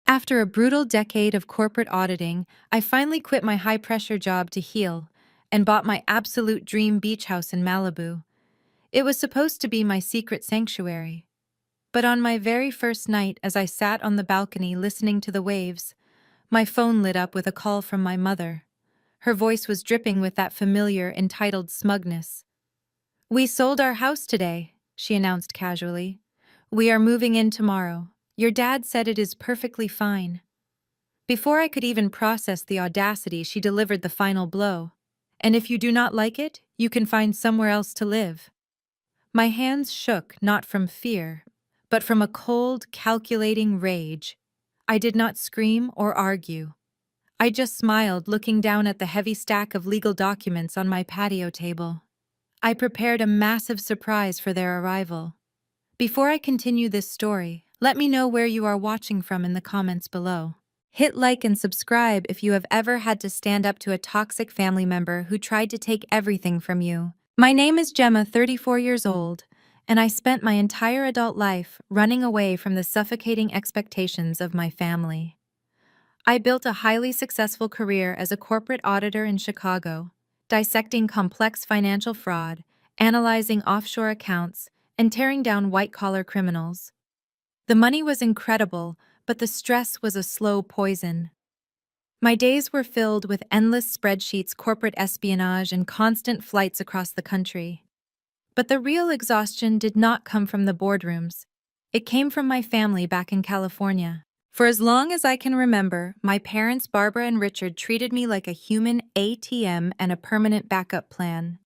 After a brutal decade of corporate auditing, I finally quit my high-pressure job to heal and bought my absolute dream beach house in Malibu. It was supposed to be my secret sanctuary. But on my very first night, as I sat on the balcony listening to the waves, my phone lit up with a call from my mother. Her voice was dripping with that familiar, entitled smugness. "We sold our house today," she announced casually. "We are moving in tomorrow. Your dad said it is perfectly fine." Before I could even process the audacity, she delivered the final blow. "And if you do not like it, you can find somewhere else to live." My hands shook, not from fear, but from a cold, calculating rage. I did not scream or argue. I just smiled, looking down at the heavy stack of legal documents on my patio table. I prepared a massive surprise for their arrival. Before I continue this story, let me know where you are watching from in the comments below. Hit like and subscribe if you have ever had to stand up to a toxic family member who tried to take everything from you. My name is Gemma, 34 years old, and I spent my entire adult life running away from the suffocating expectations of my family. I built a highly successful career as a corporate auditor in Chicago, dissecting complex financial fraud, analyzing offshore accounts, and tearing down white-collar criminals. The money was incredible, but the stress was a slow poison. My days were filled with endless spreadsheets, corporate espionage, and constant flights across the country. But the real exhaustion did not come from the boardrooms. It came from my family back in California. For as long as I can remember, my parents, Barbara and Richard, treated me like a human ATM and a permanent backup plan.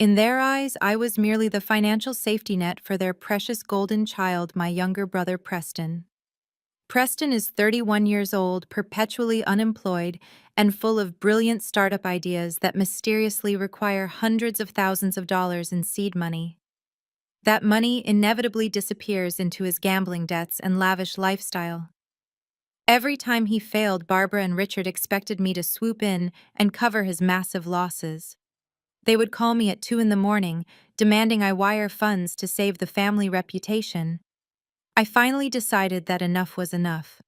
In their eyes, I was merely the financial safety net for their precious golden child, my younger brother Preston. Preston is 31 years old, perpetually unemployed, and full of brilliant startup ideas that mysteriously require hundreds of thousands of dollars in seed money. That money inevitably disappears into his gambling debts and lavish lifestyle. Every time he failed, Barbara and Richard expected me to swoop in and cover his massive losses. They would call me at 2 in the morning, demanding I wire funds to save the family reputation. I finally decided that enough was enough.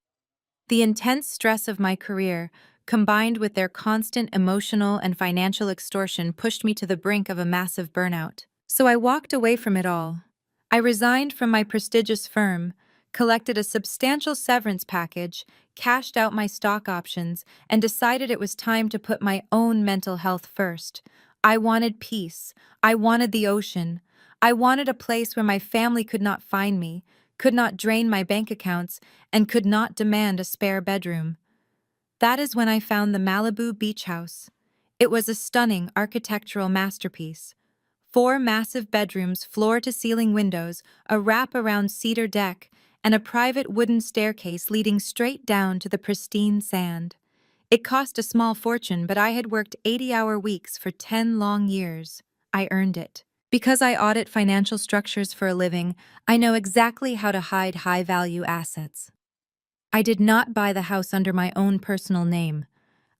The intense stress of my career, combined with their constant emotional and financial extortion, pushed me to the brink of a massive burnout. So I walked away from it all. I resigned from my prestigious firm, collected a substantial severance package, cashed out my stock options, and decided it was time to put my own mental health first. I wanted peace. I wanted the ocean. I wanted a place where my family could not find me, could not drain my bank accounts, and could not demand a spare bedroom. That is when I found the Malibu beach house. It was a stunning architectural masterpiece. 4 massive bedrooms, floor-to-ceiling windows, a wrap-around cedar deck, and a private wooden staircase leading straight down to the pristine sand. It cost a small fortune, but I had worked 80-hour weeks for 10 long years. I earned it. Because I audit financial structures for a living, I know exactly how to hide high-value assets. I did not buy the house under my own personal name.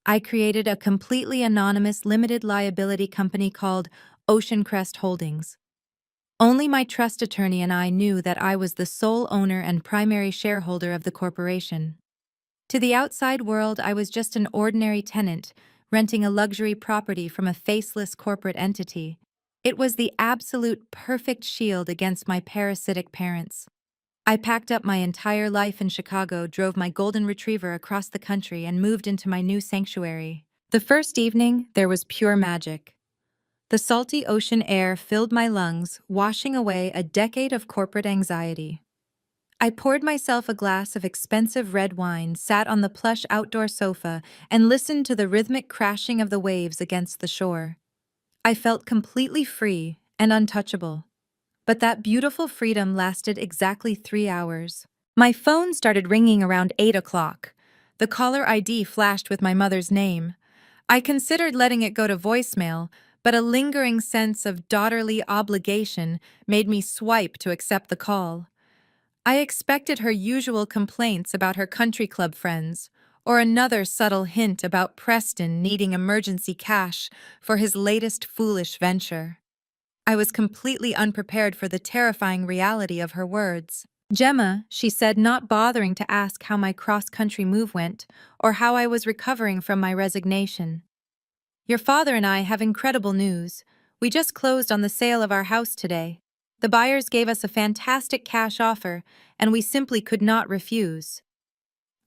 I created a completely anonymous limited liability company called Oceancrest Holdings. Only my trust attorney and I knew that I was the sole owner and primary shareholder of the corporation. To the outside world, I was just an ordinary tenant, renting a luxury property from a faceless corporate entity. It was the absolute perfect shield against my parasitic parents. I packed up my entire life in Chicago, drove my golden retriever across the country, and moved into my new sanctuary. The first evening, there was pure magic. The salty ocean air filled my lungs, washing away a decade of corporate anxiety. I poured myself a glass of expensive red wine, sat on the plush outdoor sofa, and listened to the rhythmic crashing of the waves against the shore. I felt completely free and untouchable. But that beautiful freedom lasted exactly 3 hours. My phone started ringing around 8 o'clock. The caller ID flashed with my mother's name. I considered letting it go to voicemail, but a lingering sense of daughterly obligation made me swipe to accept the call. I expected her usual complaints about her country club friends, or another subtle hint about Preston needing emergency cash for his latest foolish venture. I was completely unprepared for the terrifying reality of her words. Gemma, she said, not bothering to ask how my cross-country move went or how I was recovering from my resignation. Your father and I have incredible news. We just closed on the sale of our house today. The buyers gave us a fantastic cash offer, and we simply could not refuse.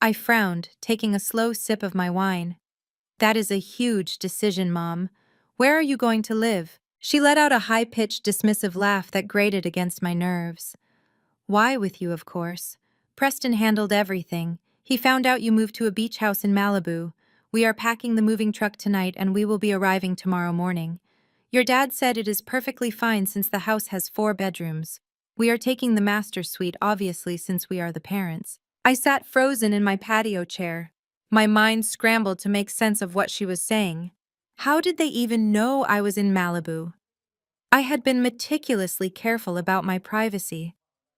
I frowned, taking a slow sip of my wine. That is a huge decision, Mom. Where are you going to live? She let out a high-pitched, dismissive laugh that grated against my nerves. Why with you, of course. Preston handled everything. He found out you moved to a beach house in Malibu. We are packing the moving truck tonight and we will be arriving tomorrow morning. Your dad said it is perfectly fine since the house has 4 bedrooms. We are taking the master suite, obviously, since we are the parents. I sat frozen in my patio chair. My mind scrambled to make sense of what she was saying. How did they even know I was in Malibu? I had been meticulously careful about my privacy.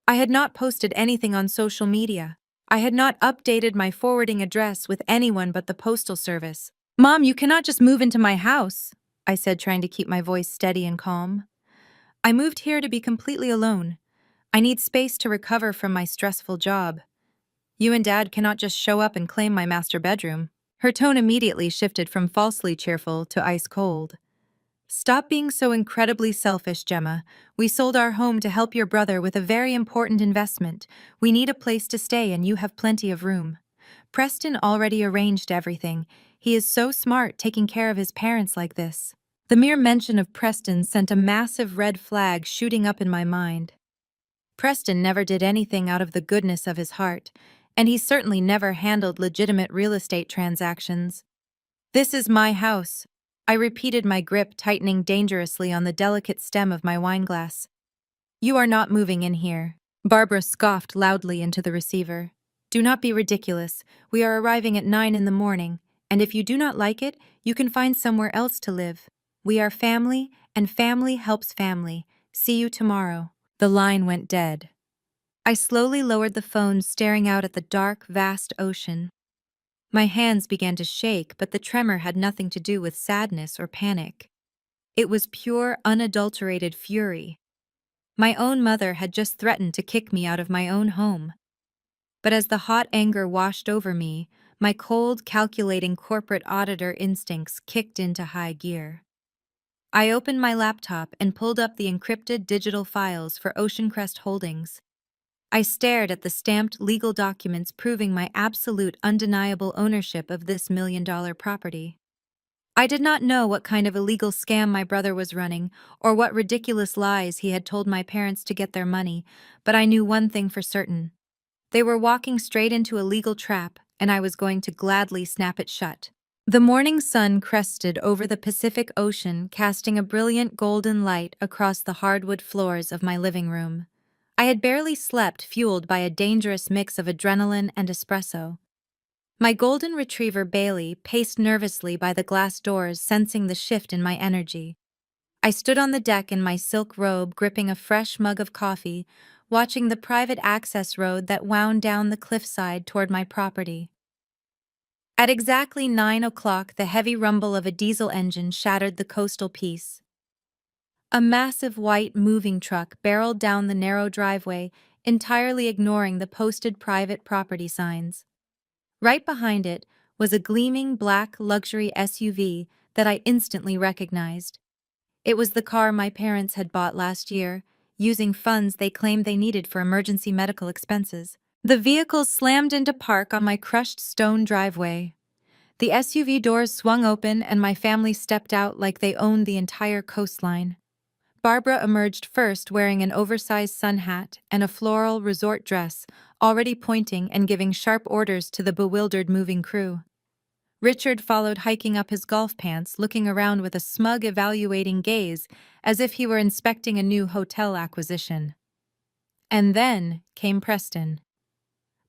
I had not posted anything on social media. I had not updated my forwarding address with anyone but the postal service. Mom, you cannot just move into my house, I said, trying to keep my voice steady and calm. I moved here to be completely alone. I need space to recover from my stressful job. You and Dad cannot just show up and claim my master bedroom. Her tone immediately shifted from falsely cheerful to ice cold. Stop being so incredibly selfish, Gemma. We sold our home to help your brother with a very important investment. We need a place to stay and you have plenty of room. Preston already arranged everything. He is so smart taking care of his parents like this. The mere mention of Preston sent a massive red flag shooting up in my mind. Preston never did anything out of the goodness of his heart, and he certainly never handled legitimate real estate transactions. This is my house. I repeated, my grip tightening dangerously on the delicate stem of my wineglass. You are not moving in here. Barbara scoffed loudly into the receiver. Do not be ridiculous. We are arriving at 9 in the morning, and if you do not like it, you can find somewhere else to live. We are family, and family helps family. See you tomorrow. The line went dead. I slowly lowered the phone, staring out at the dark, vast ocean. My hands began to shake, but the tremor had nothing to do with sadness or panic. It was pure, unadulterated fury. My own mother had just threatened to kick me out of my own home. But as the hot anger washed over me, my cold, calculating corporate auditor instincts kicked into high gear. I opened my laptop and pulled up the encrypted digital files for Oceancrest Holdings. I stared at the stamped legal documents proving my absolute, undeniable ownership of this million-dollar property. I did not know what kind of illegal scam my brother was running or what ridiculous lies he had told my parents to get their money, but I knew one thing for certain. They were walking straight into a legal trap, and I was going to gladly snap it shut. The morning sun crested over the Pacific Ocean, casting a brilliant golden light across the hardwood floors of my living room. I had barely slept, fueled by a dangerous mix of adrenaline and espresso. My golden retriever Bailey paced nervously by the glass doors, sensing the shift in my energy. I stood on the deck in my silk robe, gripping a fresh mug of coffee, watching the private access road that wound down the cliffside toward my property. At exactly 9 o'clock, the heavy rumble of a diesel engine shattered the coastal peace. A massive white moving truck barreled down the narrow driveway, entirely ignoring the posted private property signs. Right behind it was a gleaming black luxury SUV that I instantly recognized. It was the car my parents had bought last year, using funds they claimed they needed for emergency medical expenses. The vehicle slammed into park on my crushed stone driveway. The SUV doors swung open and my family stepped out like they owned the entire coastline. Barbara emerged first, wearing an oversized sun hat and a floral resort dress, already pointing and giving sharp orders to the bewildered moving crew. Richard followed, hiking up his golf pants, looking around with a smug, evaluating gaze, as if he were inspecting a new hotel acquisition. And then came Preston.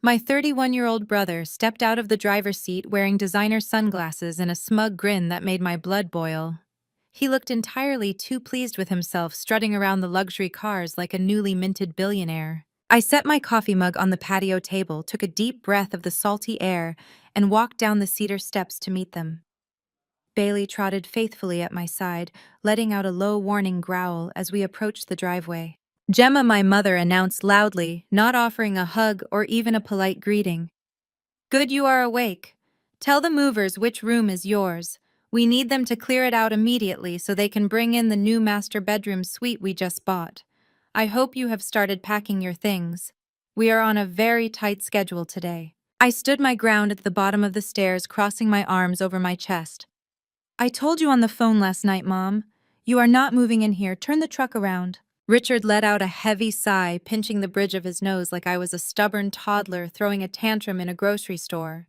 My 31-year-old brother stepped out of the driver's seat wearing designer sunglasses and a smug grin that made my blood boil. He looked entirely too pleased with himself, strutting around the luxury cars like a newly minted billionaire. I set my coffee mug on the patio table, took a deep breath of the salty air, and walked down the cedar steps to meet them. Bailey trotted faithfully at my side, letting out a low warning growl as we approached the driveway. Gemma, my mother, announced loudly, not offering a hug or even a polite greeting. Good you are awake. Tell the movers which room is yours. We need them to clear it out immediately so they can bring in the new master bedroom suite we just bought. I hope you have started packing your things. We are on a very tight schedule today. I stood my ground at the bottom of the stairs, crossing my arms over my chest. I told you on the phone last night, Mom. You are not moving in here. Turn the truck around. Richard let out a heavy sigh, pinching the bridge of his nose like I was a stubborn toddler throwing a tantrum in a grocery store.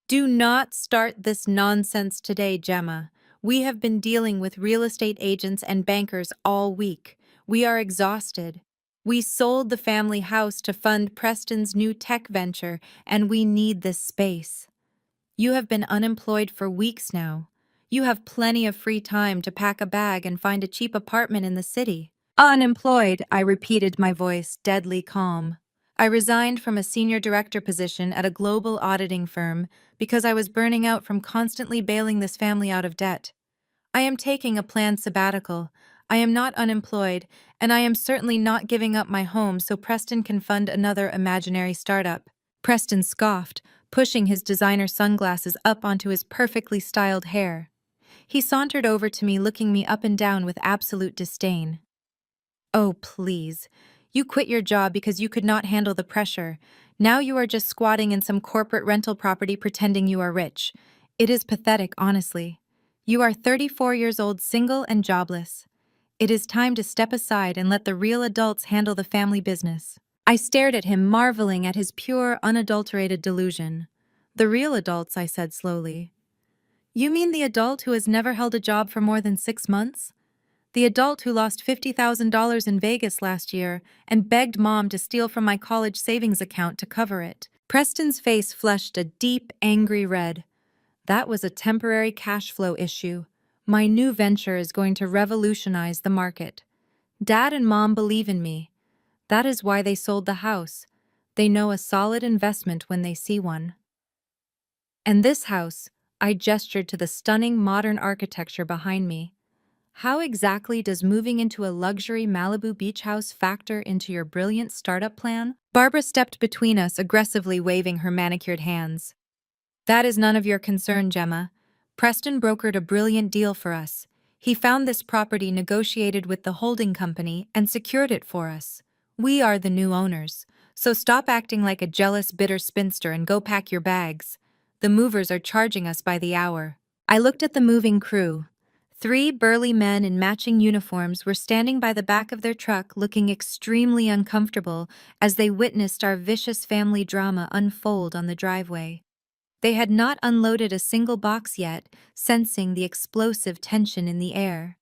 Do not start this nonsense today, Gemma. We have been dealing with real estate agents and bankers all week. We are exhausted. We sold the family house to fund Preston's new tech venture, and we need this space. You have been unemployed for weeks now. You have plenty of free time to pack a bag and find a cheap apartment in the city. Unemployed, I repeated, my voice deadly calm. I resigned from a senior director position at a global auditing firm because I was burning out from constantly bailing this family out of debt. I am taking a planned sabbatical. I am not unemployed, and I am certainly not giving up my home so Preston can fund another imaginary startup. Preston scoffed, pushing his designer sunglasses up onto his perfectly styled hair. He sauntered over to me, looking me up and down with absolute disdain. Oh, please. You quit your job because you could not handle the pressure. Now you are just squatting in some corporate rental property pretending you are rich. It is pathetic, honestly. You are 34 years old, single and jobless. It is time to step aside and let the real adults handle the family business. I stared at him, marveling at his pure, unadulterated delusion. The real adults, I said slowly. You mean the adult who has never held a job for more than 6 months? The adult who lost $50,000 in Vegas last year and begged Mom to steal from my college savings account to cover it. Preston's face flushed a deep, angry red. That was a temporary cash flow issue. My new venture is going to revolutionize the market. Dad and Mom believe in me. That is why they sold the house. They know a solid investment when they see one. And this house, I gestured to the stunning modern architecture behind me. How exactly does moving into a luxury Malibu beach house factor into your brilliant startup plan? Barbara stepped between us, aggressively waving her manicured hands. That is none of your concern, Gemma. Preston brokered a brilliant deal for us. He found this property, negotiated with the holding company, and secured it for us. We are the new owners. So stop acting like a jealous, bitter spinster and go pack your bags. The movers are charging us by the hour. I looked at the moving crew. 3 burly men in matching uniforms were standing by the back of their truck, looking extremely uncomfortable as they witnessed our vicious family drama unfold on the driveway. They had not unloaded a single box yet, sensing the explosive tension in the air.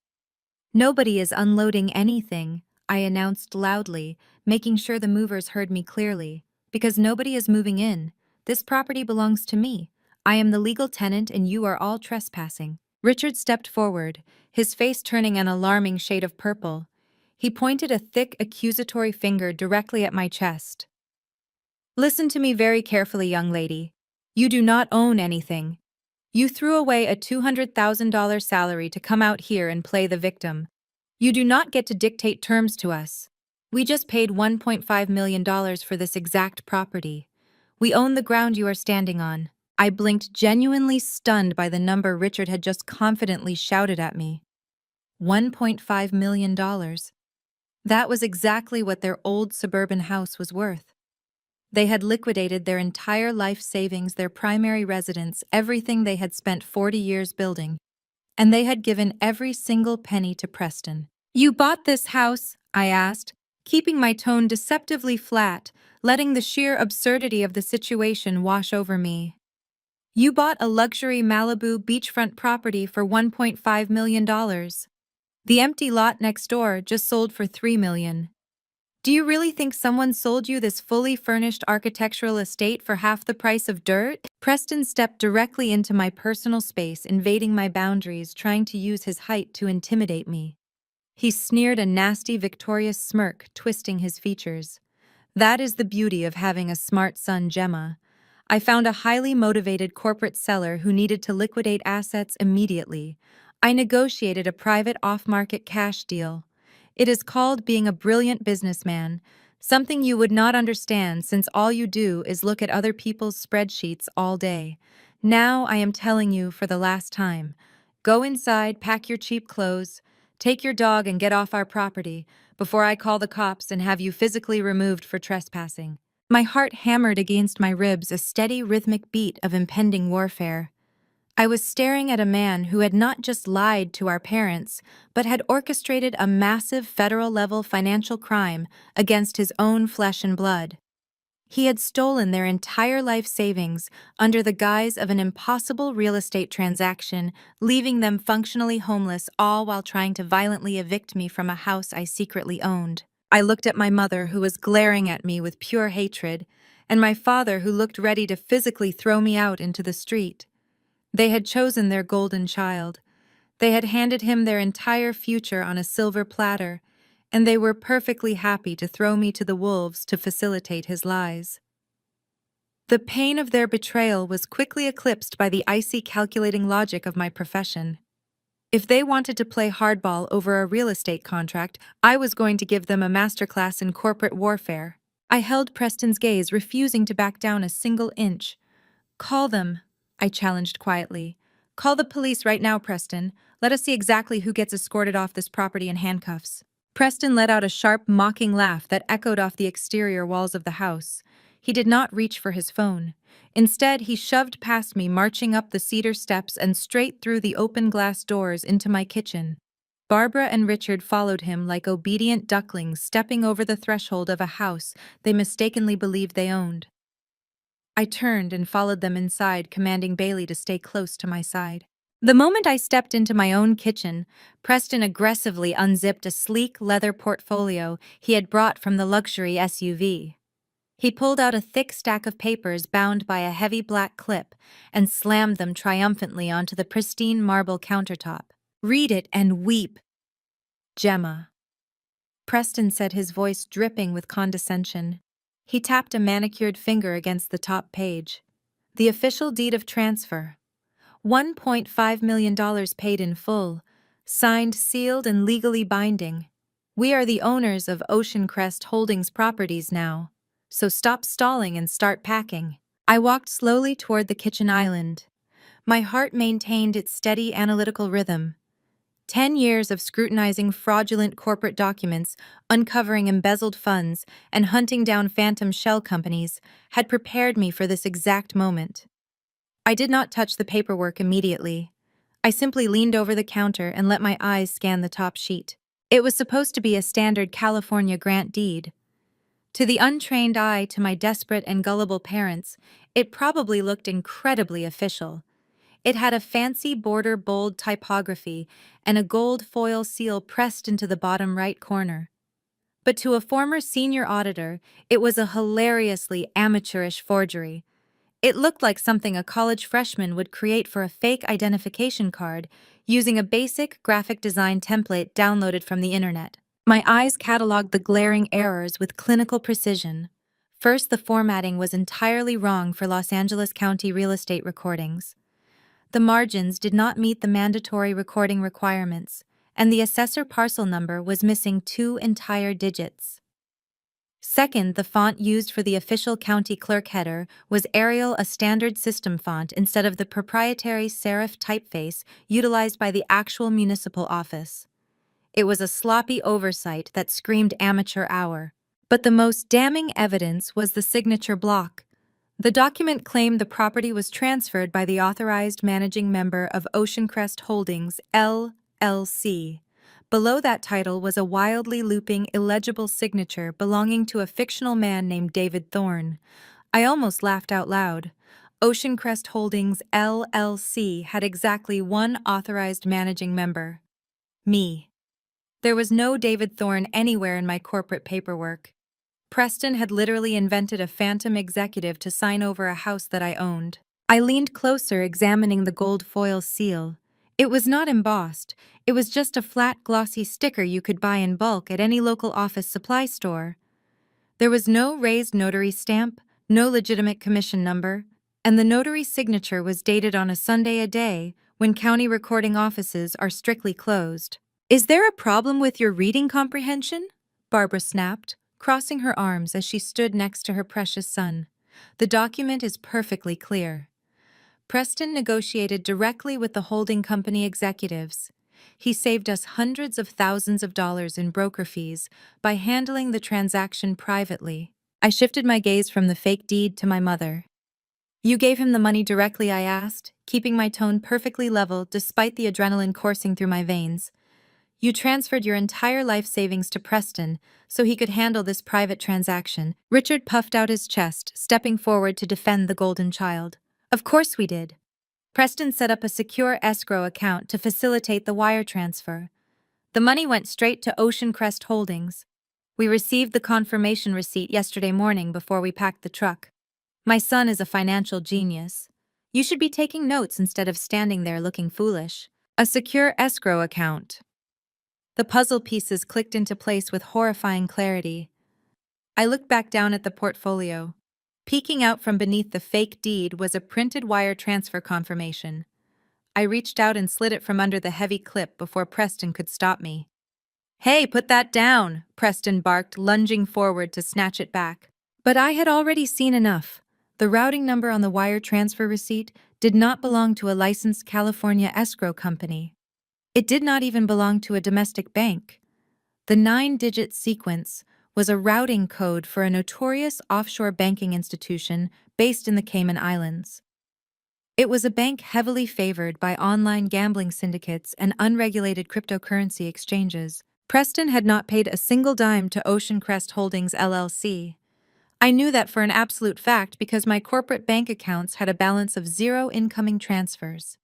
Nobody is unloading anything, I announced loudly, making sure the movers heard me clearly. Because nobody is moving in. This property belongs to me. I am the legal tenant and you are all trespassing. Richard stepped forward, his face turning an alarming shade of purple. He pointed a thick, accusatory finger directly at my chest. Listen to me very carefully, young lady. You do not own anything. You threw away a $200,000 salary to come out here and play the victim. You do not get to dictate terms to us. We just paid $1.5 million for this exact property. We own the ground you are standing on. I blinked, genuinely stunned by the number Richard had just confidently shouted at me. $1.5 million. That was exactly what their old suburban house was worth. They had liquidated their entire life savings, their primary residence, everything they had spent 40 years building. And they had given every single penny to Preston. You bought this house? I asked, keeping my tone deceptively flat, letting the sheer absurdity of the situation wash over me. You bought a luxury Malibu beachfront property for $1.5 million. The empty lot next door just sold for $3 million. Do you really think someone sold you this fully furnished architectural estate for half the price of dirt? Preston stepped directly into my personal space, invading my boundaries, trying to use his height to intimidate me. He sneered, a nasty, victorious smirk twisting his features. That is the beauty of having a smart son, Gemma. I found a highly motivated corporate seller who needed to liquidate assets immediately. I negotiated a private off-market cash deal. It is called being a brilliant businessman, something you would not understand since all you do is look at other people's spreadsheets all day. Now I am telling you for the last time. Go inside, pack your cheap clothes, take your dog and get off our property before I call the cops and have you physically removed for trespassing. My heart hammered against my ribs, a steady rhythmic beat of impending warfare. I was staring at a man who had not just lied to our parents, but had orchestrated a massive federal-level financial crime against his own flesh and blood. He had stolen their entire life savings under the guise of an impossible real estate transaction, leaving them functionally homeless, all while trying to violently evict me from a house I secretly owned. I looked at my mother, who was glaring at me with pure hatred, and my father, who looked ready to physically throw me out into the street. They had chosen their golden child. They had handed him their entire future on a silver platter, and they were perfectly happy to throw me to the wolves to facilitate his lies. The pain of their betrayal was quickly eclipsed by the icy calculating logic of my profession. If they wanted to play hardball over a real estate contract, I was going to give them a masterclass in corporate warfare. I held Preston's gaze, refusing to back down a single inch. "Call them," I challenged quietly. "Call the police right now, Preston. Let us see exactly who gets escorted off this property in handcuffs." Preston let out a sharp, mocking laugh that echoed off the exterior walls of the house. He did not reach for his phone. Instead, he shoved past me, marching up the cedar steps and straight through the open glass doors into my kitchen. Barbara and Richard followed him like obedient ducklings, stepping over the threshold of a house they mistakenly believed they owned. I turned and followed them inside, commanding Bailey to stay close to my side. The moment I stepped into my own kitchen, Preston aggressively unzipped a sleek leather portfolio he had brought from the luxury SUV. He pulled out a thick stack of papers bound by a heavy black clip and slammed them triumphantly onto the pristine marble countertop. "Read it and weep, Gemma," Preston said, his voice dripping with condescension. He tapped a manicured finger against the top page. "The official deed of transfer. $1.5 million paid in full, signed, sealed, and legally binding. We are the owners of Ocean Crest Holdings properties now, so stop stalling and start packing." I walked slowly toward the kitchen island. My heart maintained its steady analytical rhythm. 10 years of scrutinizing fraudulent corporate documents, uncovering embezzled funds, and hunting down phantom shell companies had prepared me for this exact moment. I did not touch the paperwork immediately. I simply leaned over the counter and let my eyes scan the top sheet. It was supposed to be a standard California grant deed. To the untrained eye, to my desperate and gullible parents, it probably looked incredibly official. It had a fancy border bold typography and a gold foil seal pressed into the bottom right corner. But to a former senior auditor, it was a hilariously amateurish forgery. It looked like something a college freshman would create for a fake identification card using a basic graphic design template downloaded from the internet. My eyes cataloged the glaring errors with clinical precision. First, the formatting was entirely wrong for Los Angeles County real estate recordings. The margins did not meet the mandatory recording requirements, and the assessor parcel number was missing 2 entire digits. Second, the font used for the official county clerk header was Arial, a standard system font, instead of the proprietary serif typeface utilized by the actual municipal office. It was a sloppy oversight that screamed amateur hour. But the most damning evidence was the signature block. The document claimed the property was transferred by the authorized managing member of Ocean Crest Holdings, LLC. Below that title was a wildly looping, illegible signature belonging to a fictional man named David Thorne. I almost laughed out loud. Ocean Crest Holdings, LLC had exactly one authorized managing member: me. There was no David Thorne anywhere in my corporate paperwork. Preston had literally invented a phantom executive to sign over a house that I owned. I leaned closer, examining the gold foil seal. It was not embossed. It was just a flat, glossy sticker you could buy in bulk at any local office supply store. There was no raised notary stamp, no legitimate commission number, and the notary signature was dated on a Sunday a day when county recording offices are strictly closed. Is there a problem with your reading comprehension? Barbara snapped, crossing her arms as she stood next to her precious son. The document is perfectly clear. Preston negotiated directly with the holding company executives. He saved us hundreds of thousands of dollars in broker fees by handling the transaction privately. I shifted my gaze from the fake deed to my mother. You gave him the money directly, I asked, keeping my tone perfectly level despite the adrenaline coursing through my veins. You transferred your entire life savings to Preston so he could handle this private transaction. Richard puffed out his chest, stepping forward to defend the golden child. Of course we did. Preston set up a secure escrow account to facilitate the wire transfer. The money went straight to Ocean Crest Holdings. We received the confirmation receipt yesterday morning before we packed the truck. My son is a financial genius. You should be taking notes instead of standing there looking foolish. A secure escrow account. The puzzle pieces clicked into place with horrifying clarity. I looked back down at the portfolio. Peeking out from beneath the fake deed was a printed wire transfer confirmation. I reached out and slid it from under the heavy clip before Preston could stop me. Hey, put that down, Preston barked, lunging forward to snatch it back. But I had already seen enough. The routing number on the wire transfer receipt did not belong to a licensed California escrow company. It did not even belong to a domestic bank. The 9-digit sequence was a routing code for a notorious offshore banking institution based in the Cayman Islands. It was a bank heavily favored by online gambling syndicates and unregulated cryptocurrency exchanges. Preston had not paid a single dime to Ocean Crest Holdings LLC. I knew that for an absolute fact because my corporate bank accounts had a balance of 0 incoming transfers.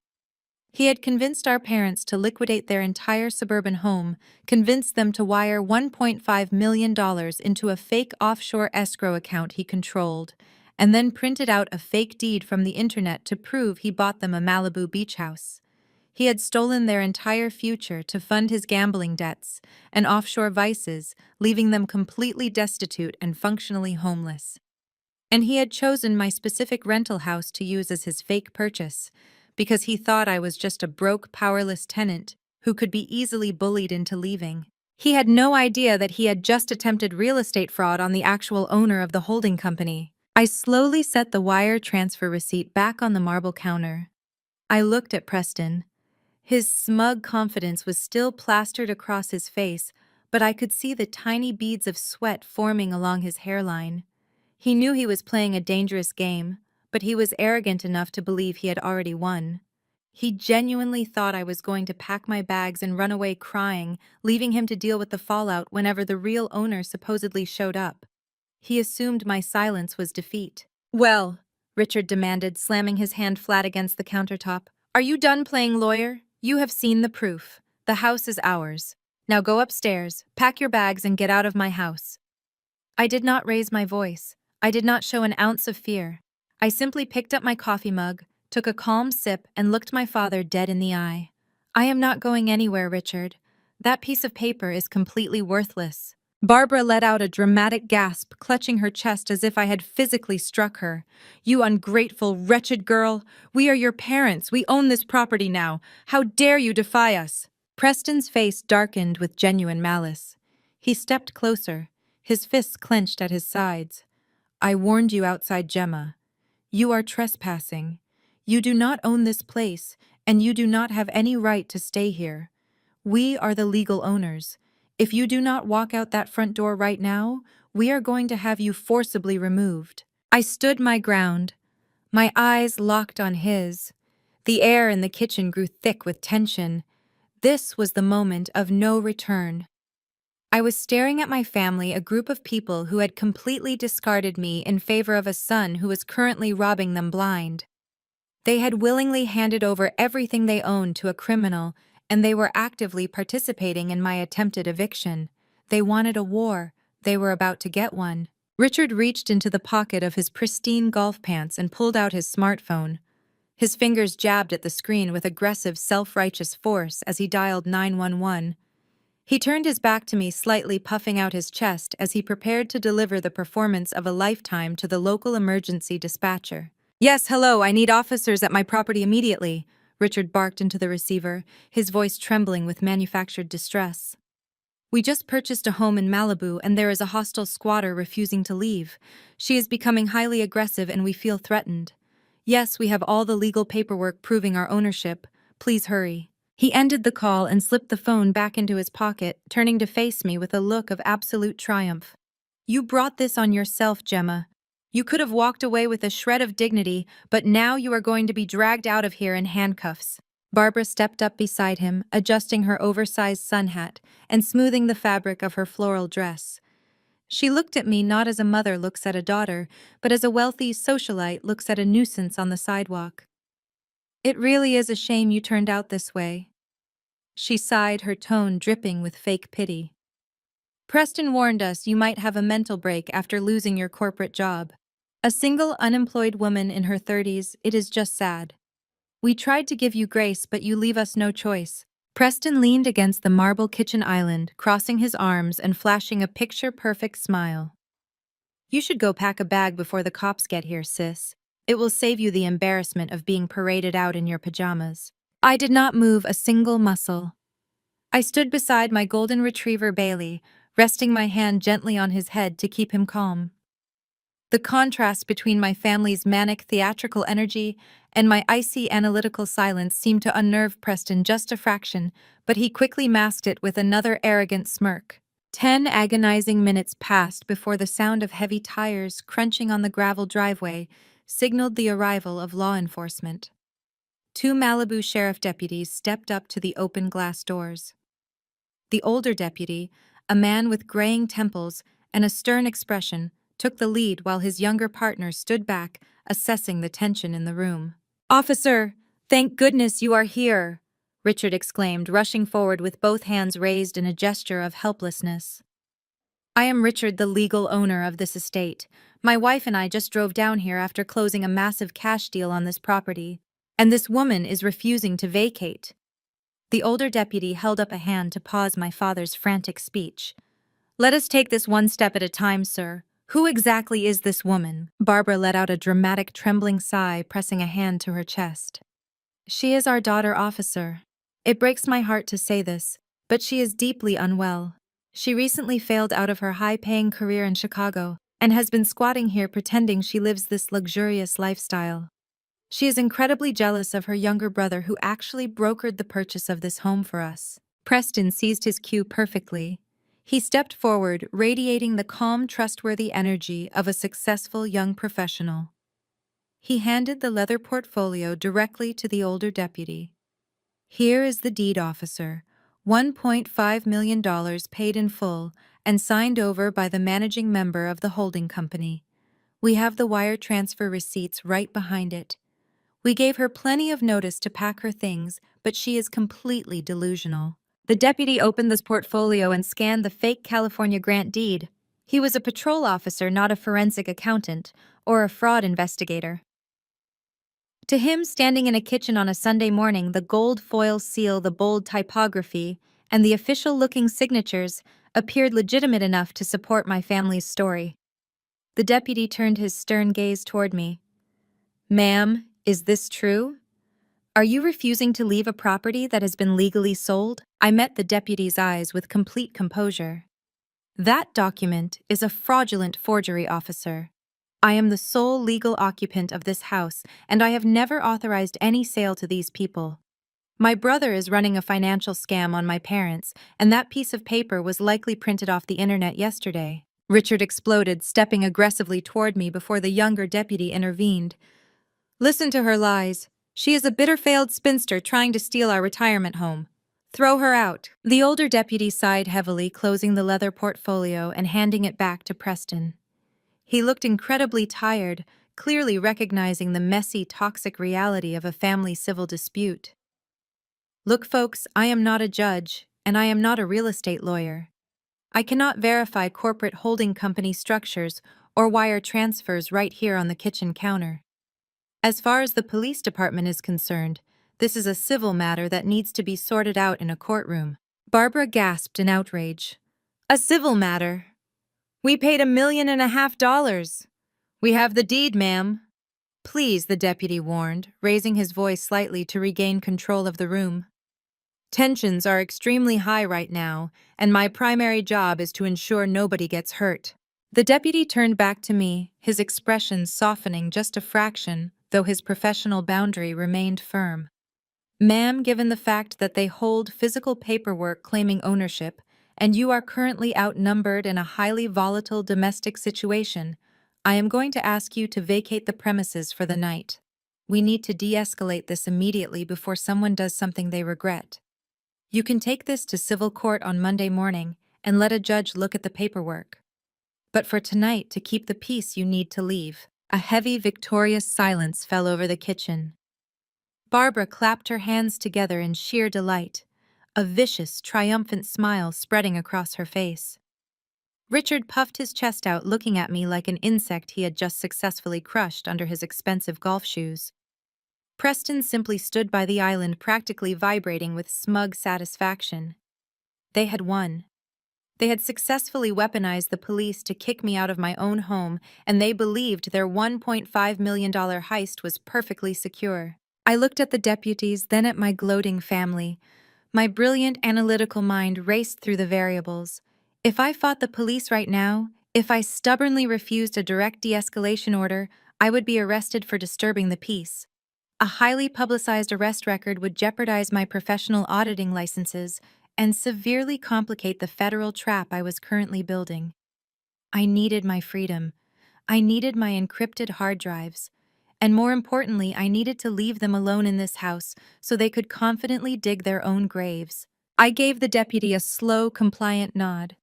He had convinced our parents to liquidate their entire suburban home, convinced them to wire $1.5 million into a fake offshore escrow account he controlled, and then printed out a fake deed from the internet to prove he bought them a Malibu beach house. He had stolen their entire future to fund his gambling debts and offshore vices, leaving them completely destitute and functionally homeless. And he had chosen my specific rental house to use as his fake purchase, because he thought I was just a broke, powerless tenant who could be easily bullied into leaving. He had no idea that he had just attempted real estate fraud on the actual owner of the holding company. I slowly set the wire transfer receipt back on the marble counter. I looked at Preston. His smug confidence was still plastered across his face, but I could see the tiny beads of sweat forming along his hairline. He knew he was playing a dangerous game, but he was arrogant enough to believe he had already won. He genuinely thought I was going to pack my bags and run away crying, leaving him to deal with the fallout whenever the real owner supposedly showed up. He assumed my silence was defeat. Well, Richard demanded, slamming his hand flat against the countertop, are you done playing lawyer? You have seen the proof. The house is ours. Now go upstairs, pack your bags, and get out of my house. I did not raise my voice. I did not show an ounce of fear. I simply picked up my coffee mug, took a calm sip, and looked my father dead in the eye. I am not going anywhere, Richard. That piece of paper is completely worthless. Barbara let out a dramatic gasp, clutching her chest as if I had physically struck her. You ungrateful, wretched girl! We are your parents. We own this property now. How dare you defy us? Preston's face darkened with genuine malice. He stepped closer, his fists clenched at his sides. I warned you outside, Gemma. You are trespassing. You do not own this place, and you do not have any right to stay here. We are the legal owners. If you do not walk out that front door right now, we are going to have you forcibly removed. I stood my ground, my eyes locked on his. The air in the kitchen grew thick with tension. This was the moment of no return. I was staring at my family, a group of people who had completely discarded me in favor of a son who was currently robbing them blind. They had willingly handed over everything they owned to a criminal, and they were actively participating in my attempted eviction. They wanted a war. They were about to get one. Richard reached into the pocket of his pristine golf pants and pulled out his smartphone. His fingers jabbed at the screen with aggressive, self-righteous force as he dialed 911. He turned his back to me, slightly puffing out his chest as he prepared to deliver the performance of a lifetime to the local emergency dispatcher. Yes, hello, I need officers at my property immediately. Richard barked into the receiver, his voice trembling with manufactured distress. We just purchased a home in Malibu and there is a hostile squatter refusing to leave. She is becoming highly aggressive and we feel threatened. Yes, we have all the legal paperwork proving our ownership. Please hurry. He ended the call and slipped the phone back into his pocket, turning to face me with a look of absolute triumph. You brought this on yourself, Gemma. You could have walked away with a shred of dignity, but now you are going to be dragged out of here in handcuffs. Barbara stepped up beside him, adjusting her oversized sun hat and smoothing the fabric of her floral dress. She looked at me not as a mother looks at a daughter, but as a wealthy socialite looks at a nuisance on the sidewalk. It really is a shame you turned out this way. She sighed, her tone dripping with fake pity. Preston warned us you might have a mental break after losing your corporate job. A single, unemployed woman in her 30s, it is just sad. We tried to give you grace, but you leave us no choice. Preston leaned against the marble kitchen island, crossing his arms and flashing a picture-perfect smile. You should go pack a bag before the cops get here, sis. It will save you the embarrassment of being paraded out in your pajamas. I did not move a single muscle. I stood beside my golden retriever Bailey, resting my hand gently on his head to keep him calm. The contrast between my family's manic theatrical energy and my icy analytical silence seemed to unnerve Preston just a fraction, but he quickly masked it with another arrogant smirk. 10 agonizing minutes passed before the sound of heavy tires crunching on the gravel driveway signaled the arrival of law enforcement. 2 Malibu sheriff deputies stepped up to the open glass doors. The older deputy, a man with graying temples and a stern expression, took the lead while his younger partner stood back, assessing the tension in the room. "Officer, thank goodness you are here," Richard exclaimed, rushing forward with both hands raised in a gesture of helplessness. "I am Richard, the legal owner of this estate. My wife and I just drove down here after closing a massive cash deal on this property, and this woman is refusing to vacate." The older deputy held up a hand to pause my father's frantic speech. "Let us take this one step at a time, sir. Who exactly is this woman?" Barbara let out a dramatic, trembling sigh, pressing a hand to her chest. "She is our daughter, officer. It breaks my heart to say this, but she is deeply unwell. She recently failed out of her high-paying career in Chicago and has been squatting here pretending she lives this luxurious lifestyle. She is incredibly jealous of her younger brother who actually brokered the purchase of this home for us." Preston seized his cue perfectly. He stepped forward, radiating the calm, trustworthy energy of a successful young professional. He handed the leather portfolio directly to the older deputy. "Here is the deed, officer. $1.5 million paid in full and signed over by the managing member of the holding company. We have the wire transfer receipts right behind it. We gave her plenty of notice to pack her things, but she is completely delusional." The deputy opened this portfolio and scanned the fake California grant deed. He was a patrol officer, not a forensic accountant or a fraud investigator. To him, standing in a kitchen on a Sunday morning, the gold foil seal, the bold typography, and the official-looking signatures appeared legitimate enough to support my family's story. The deputy turned his stern gaze toward me. "Ma'am, is this true? Are you refusing to leave a property that has been legally sold?" I met the deputy's eyes with complete composure. "That document is a fraudulent forgery, officer. I am the sole legal occupant of this house, and I have never authorized any sale to these people. My brother is running a financial scam on my parents, and that piece of paper was likely printed off the internet yesterday." Richard exploded, stepping aggressively toward me before the younger deputy intervened. "Listen to her lies. She is a bitter failed spinster trying to steal our retirement home. Throw her out." The older deputy sighed heavily, closing the leather portfolio and handing it back to Preston. He looked incredibly tired, clearly recognizing the messy, toxic reality of a family civil dispute. "Look, folks, I am not a judge, and I am not a real estate lawyer. I cannot verify corporate holding company structures or wire transfers right here on the kitchen counter. As far as the police department is concerned, this is a civil matter that needs to be sorted out in a courtroom." Barbara gasped in outrage. "A civil matter? We paid $1.5 million. We have the deed, ma'am." Please, the deputy warned, raising his voice slightly to regain control of the room. Tensions are extremely high right now, and my primary job is to ensure nobody gets hurt. The deputy turned back to me, his expression softening just a fraction, though his professional boundary remained firm. Ma'am, given the fact that they hold physical paperwork claiming ownership, and you are currently outnumbered in a highly volatile domestic situation, I am going to ask you to vacate the premises for the night. We need to de-escalate this immediately before someone does something they regret. You can take this to civil court on Monday morning and let a judge look at the paperwork. But for tonight, to keep the peace, you need to leave. A heavy, victorious silence fell over the kitchen. Barbara clapped her hands together in sheer delight, a vicious, triumphant smile spreading across her face. Richard puffed his chest out, looking at me like an insect he had just successfully crushed under his expensive golf shoes. Preston simply stood by the island, practically vibrating with smug satisfaction. They had won. They had successfully weaponized the police to kick me out of my own home, and they believed their $1.5 million heist was perfectly secure. I looked at the deputies, then at my gloating family. My brilliant analytical mind raced through the variables. If I fought the police right now, if I stubbornly refused a direct de-escalation order, I would be arrested for disturbing the peace. A highly publicized arrest record would jeopardize my professional auditing licenses and severely complicate the federal trap I was currently building. I needed my freedom. I needed my encrypted hard drives. And more importantly, I needed to leave them alone in this house so they could confidently dig their own graves. I gave the deputy a slow, compliant nod.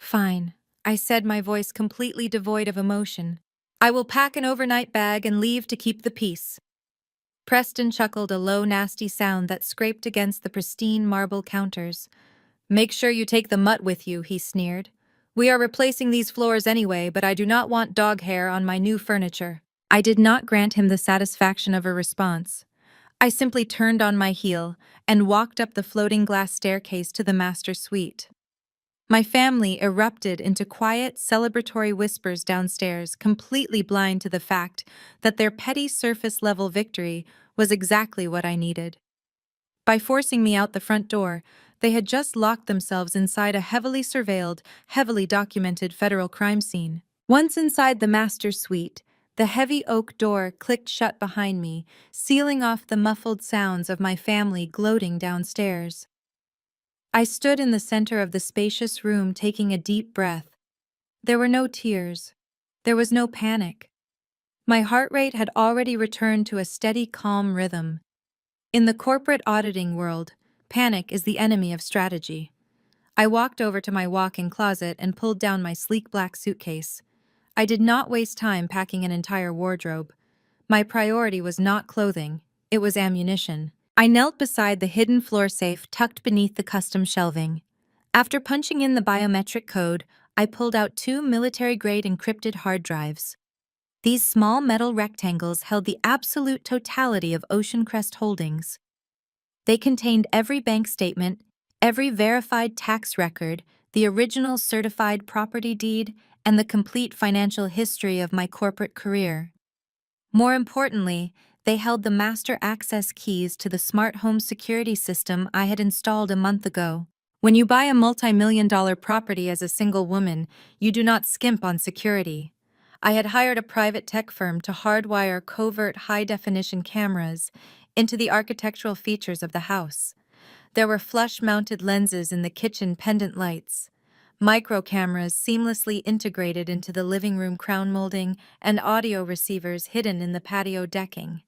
Fine, I said, my voice completely devoid of emotion. I will pack an overnight bag and leave to keep the peace. Preston chuckled, a low, nasty sound that scraped against the pristine marble counters. Make sure you take the mutt with you, he sneered. We are replacing these floors anyway, but I do not want dog hair on my new furniture. I did not grant him the satisfaction of a response. I simply turned on my heel and walked up the floating glass staircase to the master suite. My family erupted into quiet, celebratory whispers downstairs, completely blind to the fact that their petty surface-level victory was exactly what I needed. By forcing me out the front door, they had just locked themselves inside a heavily surveilled, heavily documented federal crime scene. Once inside the master suite, the heavy oak door clicked shut behind me, sealing off the muffled sounds of my family gloating downstairs. I stood in the center of the spacious room, taking a deep breath. There were no tears. There was no panic. My heart rate had already returned to a steady, calm rhythm. In the corporate auditing world, panic is the enemy of strategy. I walked over to my walk-in closet and pulled down my sleek black suitcase. I did not waste time packing an entire wardrobe. My priority was not clothing, it was ammunition. I knelt beside the hidden floor safe tucked beneath the custom shelving. After punching in the biometric code, I pulled out 2 military-grade encrypted hard drives. These small metal rectangles held the absolute totality of Ocean Crest Holdings. They contained every bank statement, every verified tax record, the original certified property deed, and the complete financial history of my corporate career. More importantly, they held the master access keys to the smart home security system I had installed a month ago. When you buy a multi-million-dollar property as a single woman, you do not skimp on security. I had hired a private tech firm to hardwire covert high-definition cameras into the architectural features of the house. There were flush-mounted lenses in the kitchen pendant lights, micro cameras seamlessly integrated into the living room crown molding, and audio receivers hidden in the patio decking.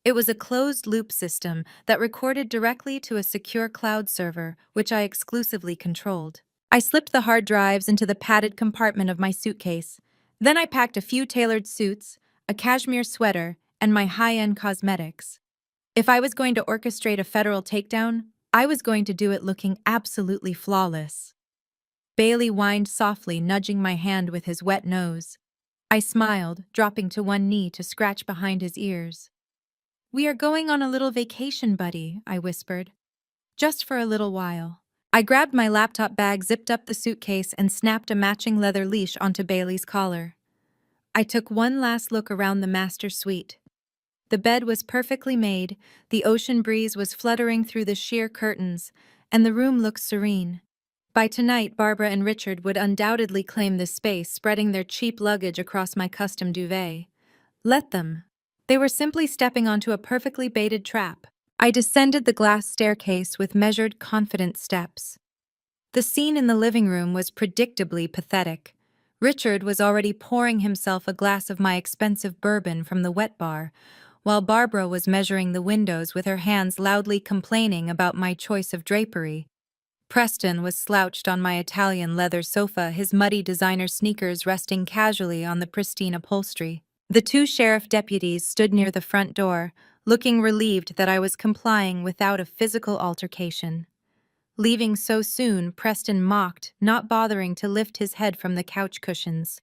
It was a closed-loop system that recorded directly to a secure cloud server, which I exclusively controlled. I slipped the hard drives into the padded compartment of my suitcase. Then I packed a few tailored suits, a cashmere sweater, and my high-end cosmetics. If I was going to orchestrate a federal takedown, I was going to do it looking absolutely flawless. Bailey whined softly, nudging my hand with his wet nose. I smiled, dropping to one knee to scratch behind his ears. "We are going on a little vacation, buddy," I whispered. "Just for a little while." I grabbed my laptop bag, zipped up the suitcase, and snapped a matching leather leash onto Bailey's collar. I took one last look around the master suite. The bed was perfectly made, the ocean breeze was fluttering through the sheer curtains, and the room looked serene. By tonight, Barbara and Richard would undoubtedly claim this space, spreading their cheap luggage across my custom duvet. Let them. They were simply stepping onto a perfectly baited trap. I descended the glass staircase with measured, confident steps. The scene in the living room was predictably pathetic. Richard was already pouring himself a glass of my expensive bourbon from the wet bar, while Barbara was measuring the windows with her hands loudly complaining about my choice of drapery. Preston was slouched on my Italian leather sofa, his muddy designer sneakers resting casually on the pristine upholstery. The two sheriff deputies stood near the front door, looking relieved that I was complying without a physical altercation. Leaving so soon, Preston mocked, not bothering to lift his head from the couch cushions.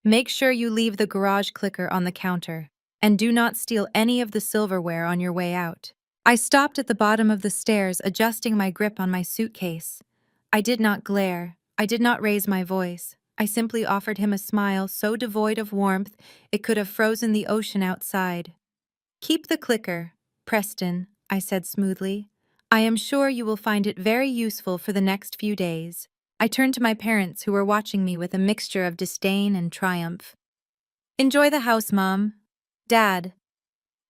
Make sure you leave the garage clicker on the counter, and do not steal any of the silverware on your way out. I stopped at the bottom of the stairs, adjusting my grip on my suitcase. I did not glare. I did not raise my voice. I simply offered him a smile so devoid of warmth it could have frozen the ocean outside. Keep the clicker, Preston, I said smoothly. I am sure you will find it very useful for the next few days. I turned to my parents, who were watching me with a mixture of disdain and triumph. Enjoy the house, Mom. Dad.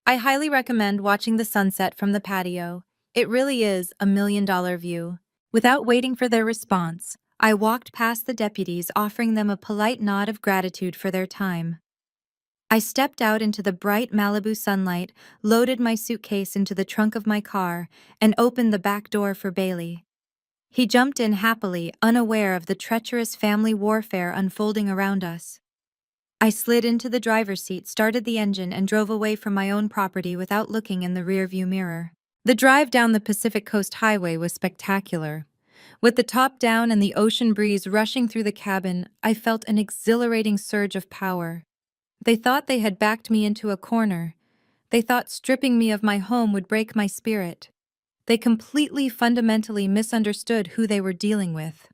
I highly recommend watching the sunset from the patio. It really is $1 million view. Without waiting for their response, I walked past the deputies, offering them a polite nod of gratitude for their time. I stepped out into the bright Malibu sunlight, loaded my suitcase into the trunk of my car, and opened the back door for Bailey. He jumped in happily, unaware of the treacherous family warfare unfolding around us. I slid into the driver's seat, started the engine, and drove away from my own property without looking in the rearview mirror. The drive down the Pacific Coast Highway was spectacular. With the top down and the ocean breeze rushing through the cabin, I felt an exhilarating surge of power. They thought they had backed me into a corner. They thought stripping me of my home would break my spirit. They completely fundamentally misunderstood who they were dealing with.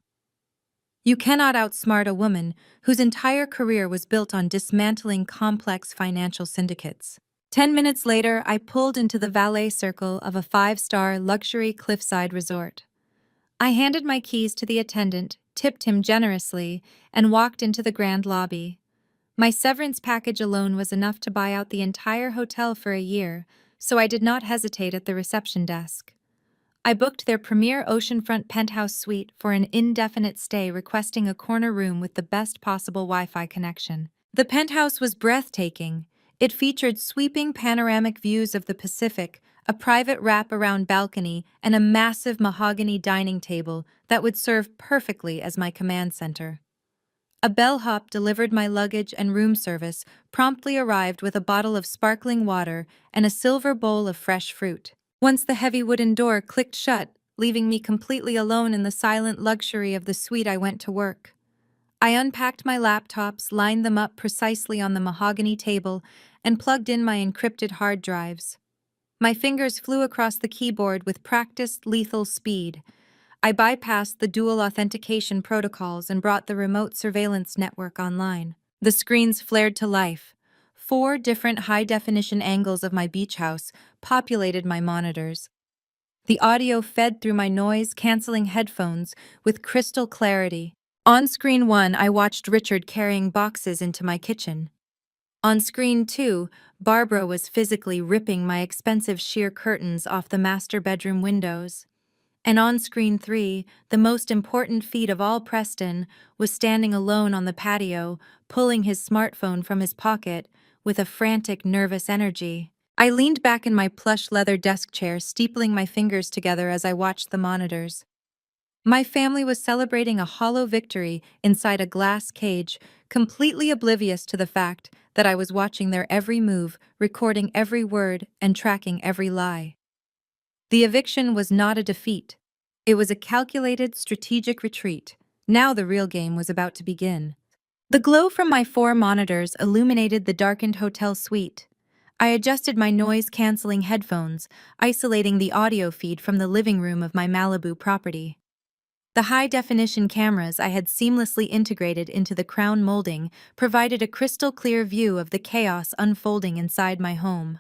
You cannot outsmart a woman whose entire career was built on dismantling complex financial syndicates. 10 minutes later, I pulled into the valet circle of a 5-star luxury cliffside resort. I handed my keys to the attendant, tipped him generously, and walked into the grand lobby. My severance package alone was enough to buy out the entire hotel for a year, so I did not hesitate at the reception desk. I booked their premier oceanfront penthouse suite for an indefinite stay, requesting a corner room with the best possible Wi-Fi connection. The penthouse was breathtaking. It featured sweeping panoramic views of the Pacific, a private wrap-around balcony, and a massive mahogany dining table that would serve perfectly as my command center. A bellhop delivered my luggage, and room service promptly arrived with a bottle of sparkling water and a silver bowl of fresh fruit. Once the heavy wooden door clicked shut, leaving me completely alone in the silent luxury of the suite, I went to work. I unpacked my laptops, lined them up precisely on the mahogany table, and plugged in my encrypted hard drives. My fingers flew across the keyboard with practiced, lethal speed. I bypassed the dual authentication protocols and brought the remote surveillance network online. The screens flared to life. 4 different high-definition angles of my beach house populated my monitors. The audio fed through my noise-canceling headphones with crystal clarity. On screen 1, I watched Richard carrying boxes into my kitchen. On screen 2, Barbara was physically ripping my expensive sheer curtains off the master bedroom windows. And on screen 3, the most important feat of all, Preston was standing alone on the patio, pulling his smartphone from his pocket with a frantic, nervous energy. I leaned back in my plush leather desk chair, steepling my fingers together as I watched the monitors. My family was celebrating a hollow victory inside a glass cage, completely oblivious to the fact that I was watching their every move, recording every word, and tracking every lie. The eviction was not a defeat. It was a calculated, strategic retreat. Now the real game was about to begin. The glow from my 4 monitors illuminated the darkened hotel suite. I adjusted my noise-canceling headphones, isolating the audio feed from the living room of my Malibu property. The high-definition cameras I had seamlessly integrated into the crown molding provided a crystal-clear view of the chaos unfolding inside my home.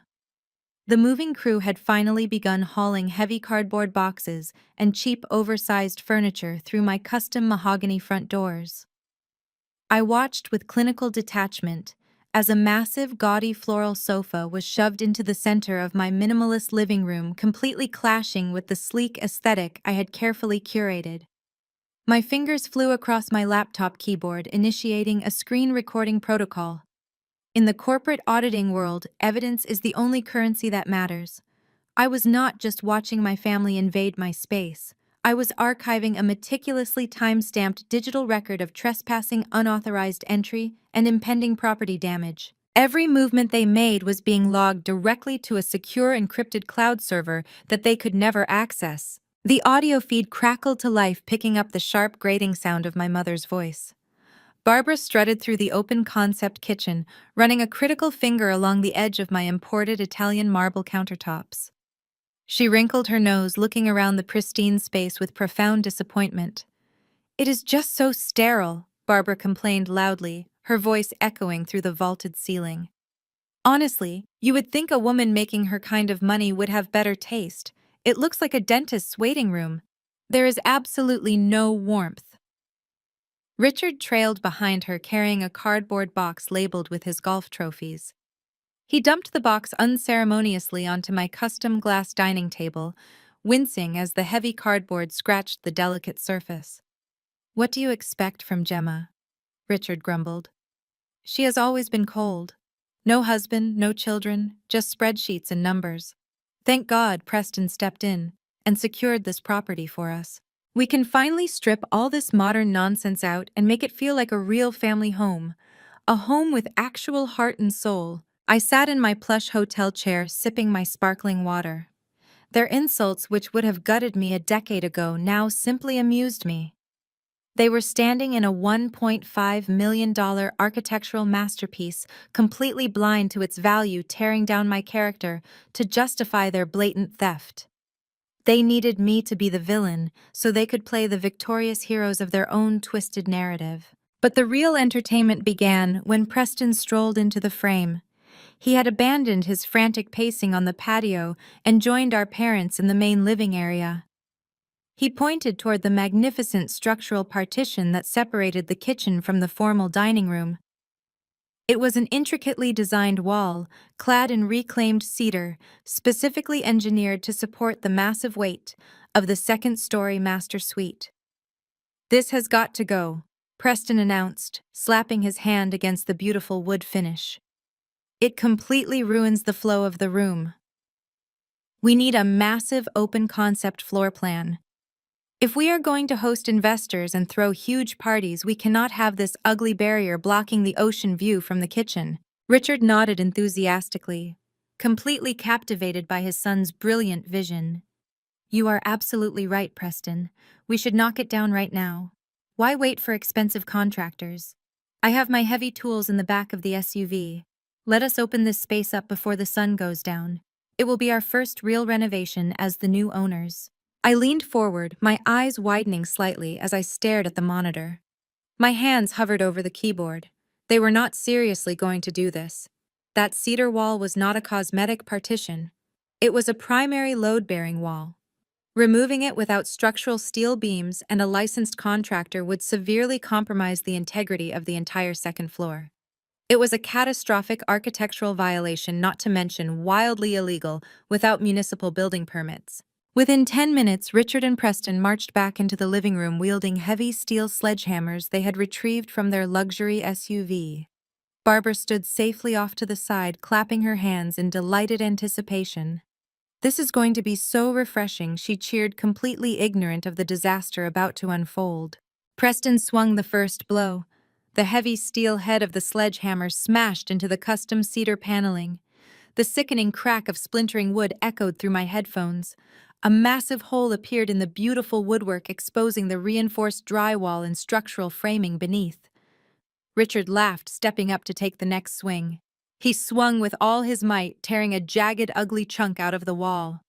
The moving crew had finally begun hauling heavy cardboard boxes and cheap oversized furniture through my custom mahogany front doors. I watched with clinical detachment as a massive, gaudy floral sofa was shoved into the center of my minimalist living room, completely clashing with the sleek aesthetic I had carefully curated. My fingers flew across my laptop keyboard, initiating a screen recording protocol. In the corporate auditing world, evidence is the only currency that matters. I was not just watching my family invade my space. I was archiving a meticulously time-stamped digital record of trespassing, unauthorized entry, and impending property damage. Every movement they made was being logged directly to a secure encrypted cloud server that they could never access. The audio feed crackled to life, picking up the sharp grating sound of my mother's voice. Barbara strutted through the open-concept kitchen, running a critical finger along the edge of my imported Italian marble countertops. She wrinkled her nose, looking around the pristine space with profound disappointment. "It is just so sterile," Barbara complained loudly, her voice echoing through the vaulted ceiling. "Honestly, you would think a woman making her kind of money would have better taste. It looks like a dentist's waiting room. There is absolutely no warmth." Richard trailed behind her, carrying a cardboard box labeled with his golf trophies. He dumped the box unceremoniously onto my custom glass dining table, wincing as the heavy cardboard scratched the delicate surface. "What do you expect from Gemma?" Richard grumbled. "She has always been cold. No husband, no children, just spreadsheets and numbers. Thank God Preston stepped in and secured this property for us. We can finally strip all this modern nonsense out and make it feel like a real family home. A home with actual heart and soul." I sat in my plush hotel chair, sipping my sparkling water. Their insults, which would have gutted me a decade ago, now simply amused me. They were standing in a $1.5 million architectural masterpiece, completely blind to its value, tearing down my character to justify their blatant theft. They needed me to be the villain so they could play the victorious heroes of their own twisted narrative. But the real entertainment began when Preston strolled into the frame. He had abandoned his frantic pacing on the patio and joined our parents in the main living area. He pointed toward the magnificent structural partition that separated the kitchen from the formal dining room. It was an intricately designed wall, clad in reclaimed cedar, specifically engineered to support the massive weight of the second-story master suite. "This has got to go," Preston announced, slapping his hand against the beautiful wood finish. "It completely ruins the flow of the room. We need a massive open-concept floor plan. If we are going to host investors and throw huge parties, we cannot have this ugly barrier blocking the ocean view from the kitchen." Richard nodded enthusiastically, completely captivated by his son's brilliant vision. "You are absolutely right, Preston. We should knock it down right now. Why wait for expensive contractors? I have my heavy tools in the back of the SUV. Let us open this space up before the sun goes down. It will be our first real renovation as the new owners." I leaned forward, my eyes widening slightly as I stared at the monitor. My hands hovered over the keyboard. They were not seriously going to do this. That cedar wall was not a cosmetic partition. It was a primary load-bearing wall. Removing it without structural steel beams and a licensed contractor would severely compromise the integrity of the entire second floor. It was a catastrophic architectural violation, not to mention wildly illegal without municipal building permits. Within 10 minutes, Richard and Preston marched back into the living room wielding heavy steel sledgehammers they had retrieved from their luxury SUV. Barbara stood safely off to the side, clapping her hands in delighted anticipation. "This is going to be so refreshing," she cheered, completely ignorant of the disaster about to unfold. Preston swung the first blow. The heavy steel head of the sledgehammer smashed into the custom cedar paneling. The sickening crack of splintering wood echoed through my headphones. A massive hole appeared in the beautiful woodwork, exposing the reinforced drywall and structural framing beneath. Richard laughed, stepping up to take the next swing. He swung with all his might, tearing a jagged, ugly chunk out of the wall.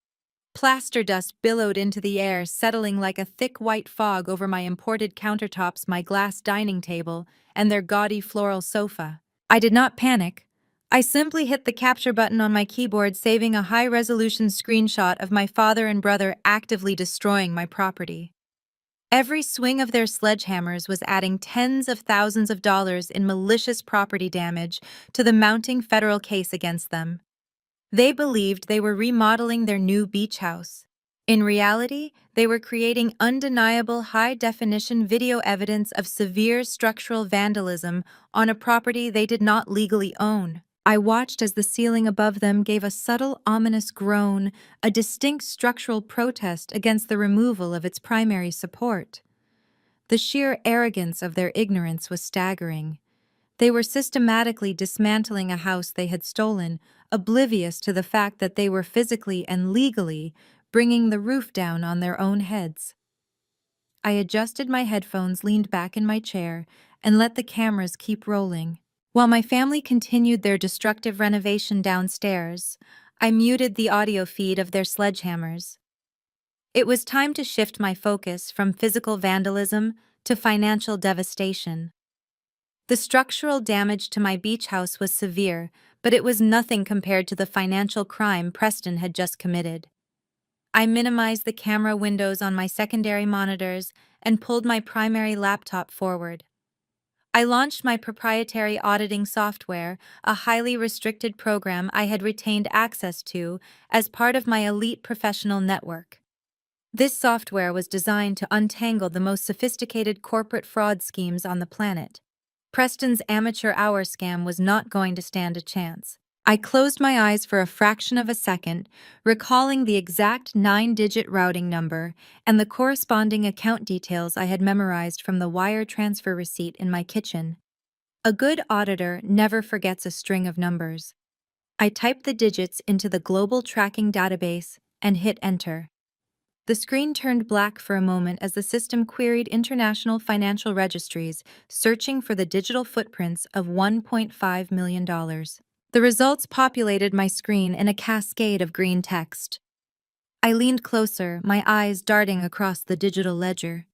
Plaster dust billowed into the air, settling like a thick white fog over my imported countertops, my glass dining table, and their gaudy floral sofa. I did not panic. I simply hit the capture button on my keyboard, saving a high-resolution screenshot of my father and brother actively destroying my property. Every swing of their sledgehammers was adding tens of thousands of dollars in malicious property damage to the mounting federal case against them. They believed they were remodeling their new beach house. In reality, they were creating undeniable high-definition video evidence of severe structural vandalism on a property they did not legally own. I watched as the ceiling above them gave a subtle, ominous groan, a distinct structural protest against the removal of its primary support. The sheer arrogance of their ignorance was staggering. They were systematically dismantling a house they had stolen, oblivious to the fact that they were physically and legally bringing the roof down on their own heads. I adjusted my headphones, leaned back in my chair, and let the cameras keep rolling. While my family continued their destructive renovation downstairs, I muted the audio feed of their sledgehammers. It was time to shift my focus from physical vandalism to financial devastation. The structural damage to my beach house was severe, but it was nothing compared to the financial crime Preston had just committed. I minimized the camera windows on my secondary monitors and pulled my primary laptop forward. I launched my proprietary auditing software, a highly restricted program I had retained access to as part of my elite professional network. This software was designed to untangle the most sophisticated corporate fraud schemes on the planet. Preston's amateur hour scam was not going to stand a chance. I closed my eyes for a fraction of a second, recalling the exact 9-digit routing number and the corresponding account details I had memorized from the wire transfer receipt in my kitchen. A good auditor never forgets a string of numbers. I typed the digits into the global tracking database and hit enter. The screen turned black for a moment as the system queried international financial registries, searching for the digital footprints of $1.5 million. The results populated my screen in a cascade of green text. I leaned closer, my eyes darting across the digital ledger.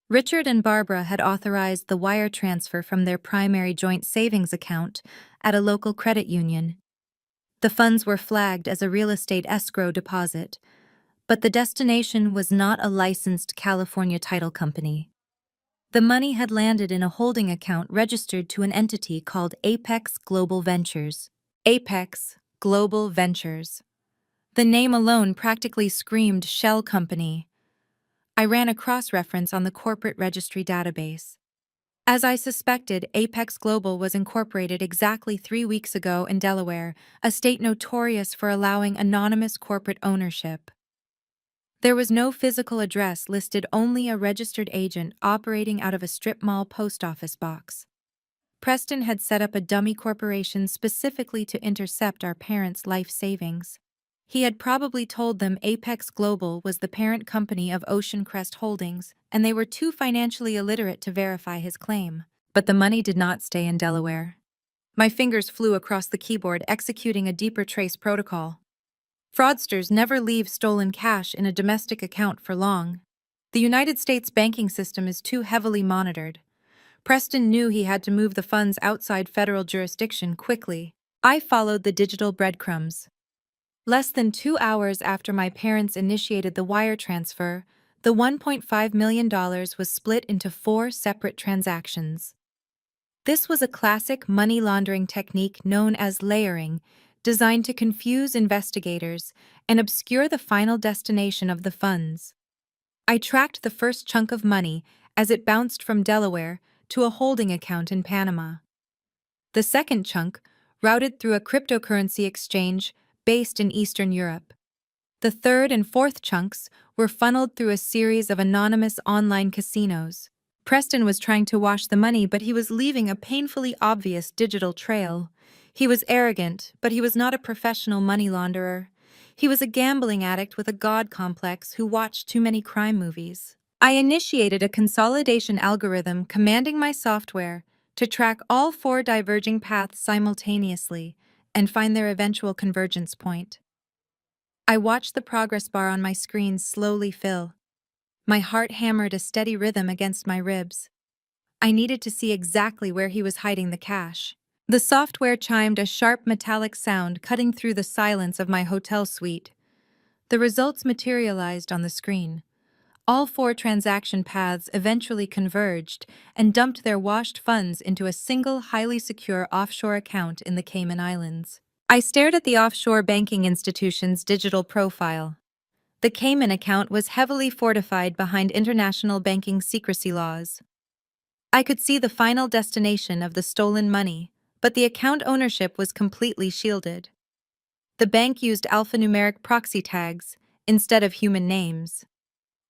Richard and Barbara had authorized the wire transfer from their primary joint savings account at a local credit union. The funds were flagged as a real estate escrow deposit, but the destination was not a licensed California title company. The money had landed in a holding account registered to an entity called Apex Global Ventures. Apex Global Ventures. The name alone practically screamed shell company. I ran a cross-reference on the corporate registry database. As I suspected, Apex Global was incorporated exactly 3 weeks ago in Delaware, a state notorious for allowing anonymous corporate ownership. There was no physical address listed, only a registered agent operating out of a strip mall post office box. Preston had set up a dummy corporation specifically to intercept our parents' life savings. He had probably told them Apex Global was the parent company of Ocean Crest Holdings, and they were too financially illiterate to verify his claim. But the money did not stay in Delaware. My fingers flew across the keyboard, executing a deeper trace protocol. Fraudsters never leave stolen cash in a domestic account for long. The United States banking system is too heavily monitored. Preston knew he had to move the funds outside federal jurisdiction quickly. I followed the digital breadcrumbs. Less than 2 hours after my parents initiated the wire transfer, the $1.5 million was split into 4 separate transactions. This was a classic money laundering technique known as layering, designed to confuse investigators and obscure the final destination of the funds. I tracked the first chunk of money as it bounced from Delaware to a holding account in Panama. The second chunk routed through a cryptocurrency exchange based in Eastern Europe. The third and fourth chunks were funneled through a series of anonymous online casinos. Preston was trying to wash the money, but he was leaving a painfully obvious digital trail. He was arrogant, but he was not a professional money launderer. He was a gambling addict with a god complex who watched too many crime movies. I initiated a consolidation algorithm commanding my software to track all 4 diverging paths simultaneously and find their eventual convergence point. I watched the progress bar on my screen slowly fill. My heart hammered a steady rhythm against my ribs. I needed to see exactly where he was hiding the cash. The software chimed a sharp metallic sound cutting through the silence of my hotel suite. The results materialized on the screen. All four transaction paths eventually converged and dumped their washed funds into a single highly secure offshore account in the Cayman Islands. I stared at the offshore banking institution's digital profile. The Cayman account was heavily fortified behind international banking secrecy laws. I could see the final destination of the stolen money, but the account ownership was completely shielded. The bank used alphanumeric proxy tags instead of human names.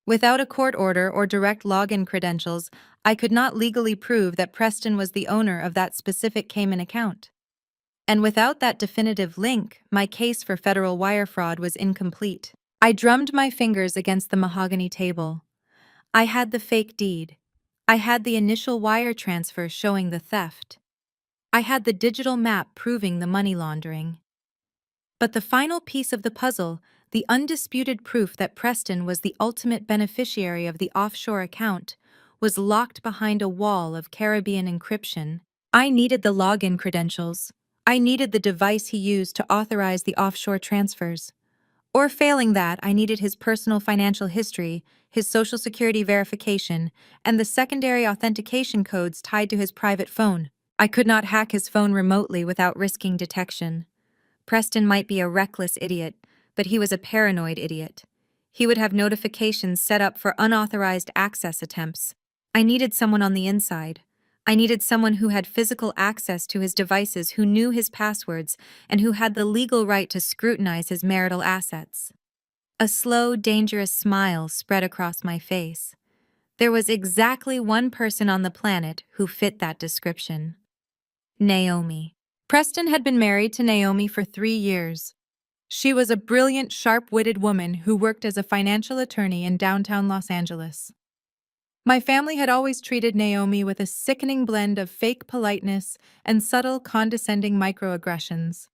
Without a court order or direct login credentials, I could not legally prove that Preston was the owner of that specific Cayman account. And without that definitive link, my case for federal wire fraud was incomplete. I drummed my fingers against the mahogany table. I had the fake deed. I had the initial wire transfer showing the theft. I had the digital map proving the money laundering. But the final piece of the puzzle, the undisputed proof that Preston was the ultimate beneficiary of the offshore account, was locked behind a wall of Caribbean encryption. I needed the login credentials. I needed the device he used to authorize the offshore transfers. Or failing that, I needed his personal financial history, his social security verification, and the secondary authentication codes tied to his private phone. I could not hack his phone remotely without risking detection. Preston might be a reckless idiot, but he was a paranoid idiot. He would have notifications set up for unauthorized access attempts. I needed someone on the inside. I needed someone who had physical access to his devices, who knew his passwords, and who had the legal right to scrutinize his marital assets. A slow, dangerous smile spread across my face. There was exactly one person on the planet who fit that description. Naomi. Preston had been married to Naomi for 3 years. She was a brilliant, sharp-witted woman who worked as a financial attorney in downtown Los Angeles. My family had always treated Naomi with a sickening blend of fake politeness and subtle, condescending microaggressions.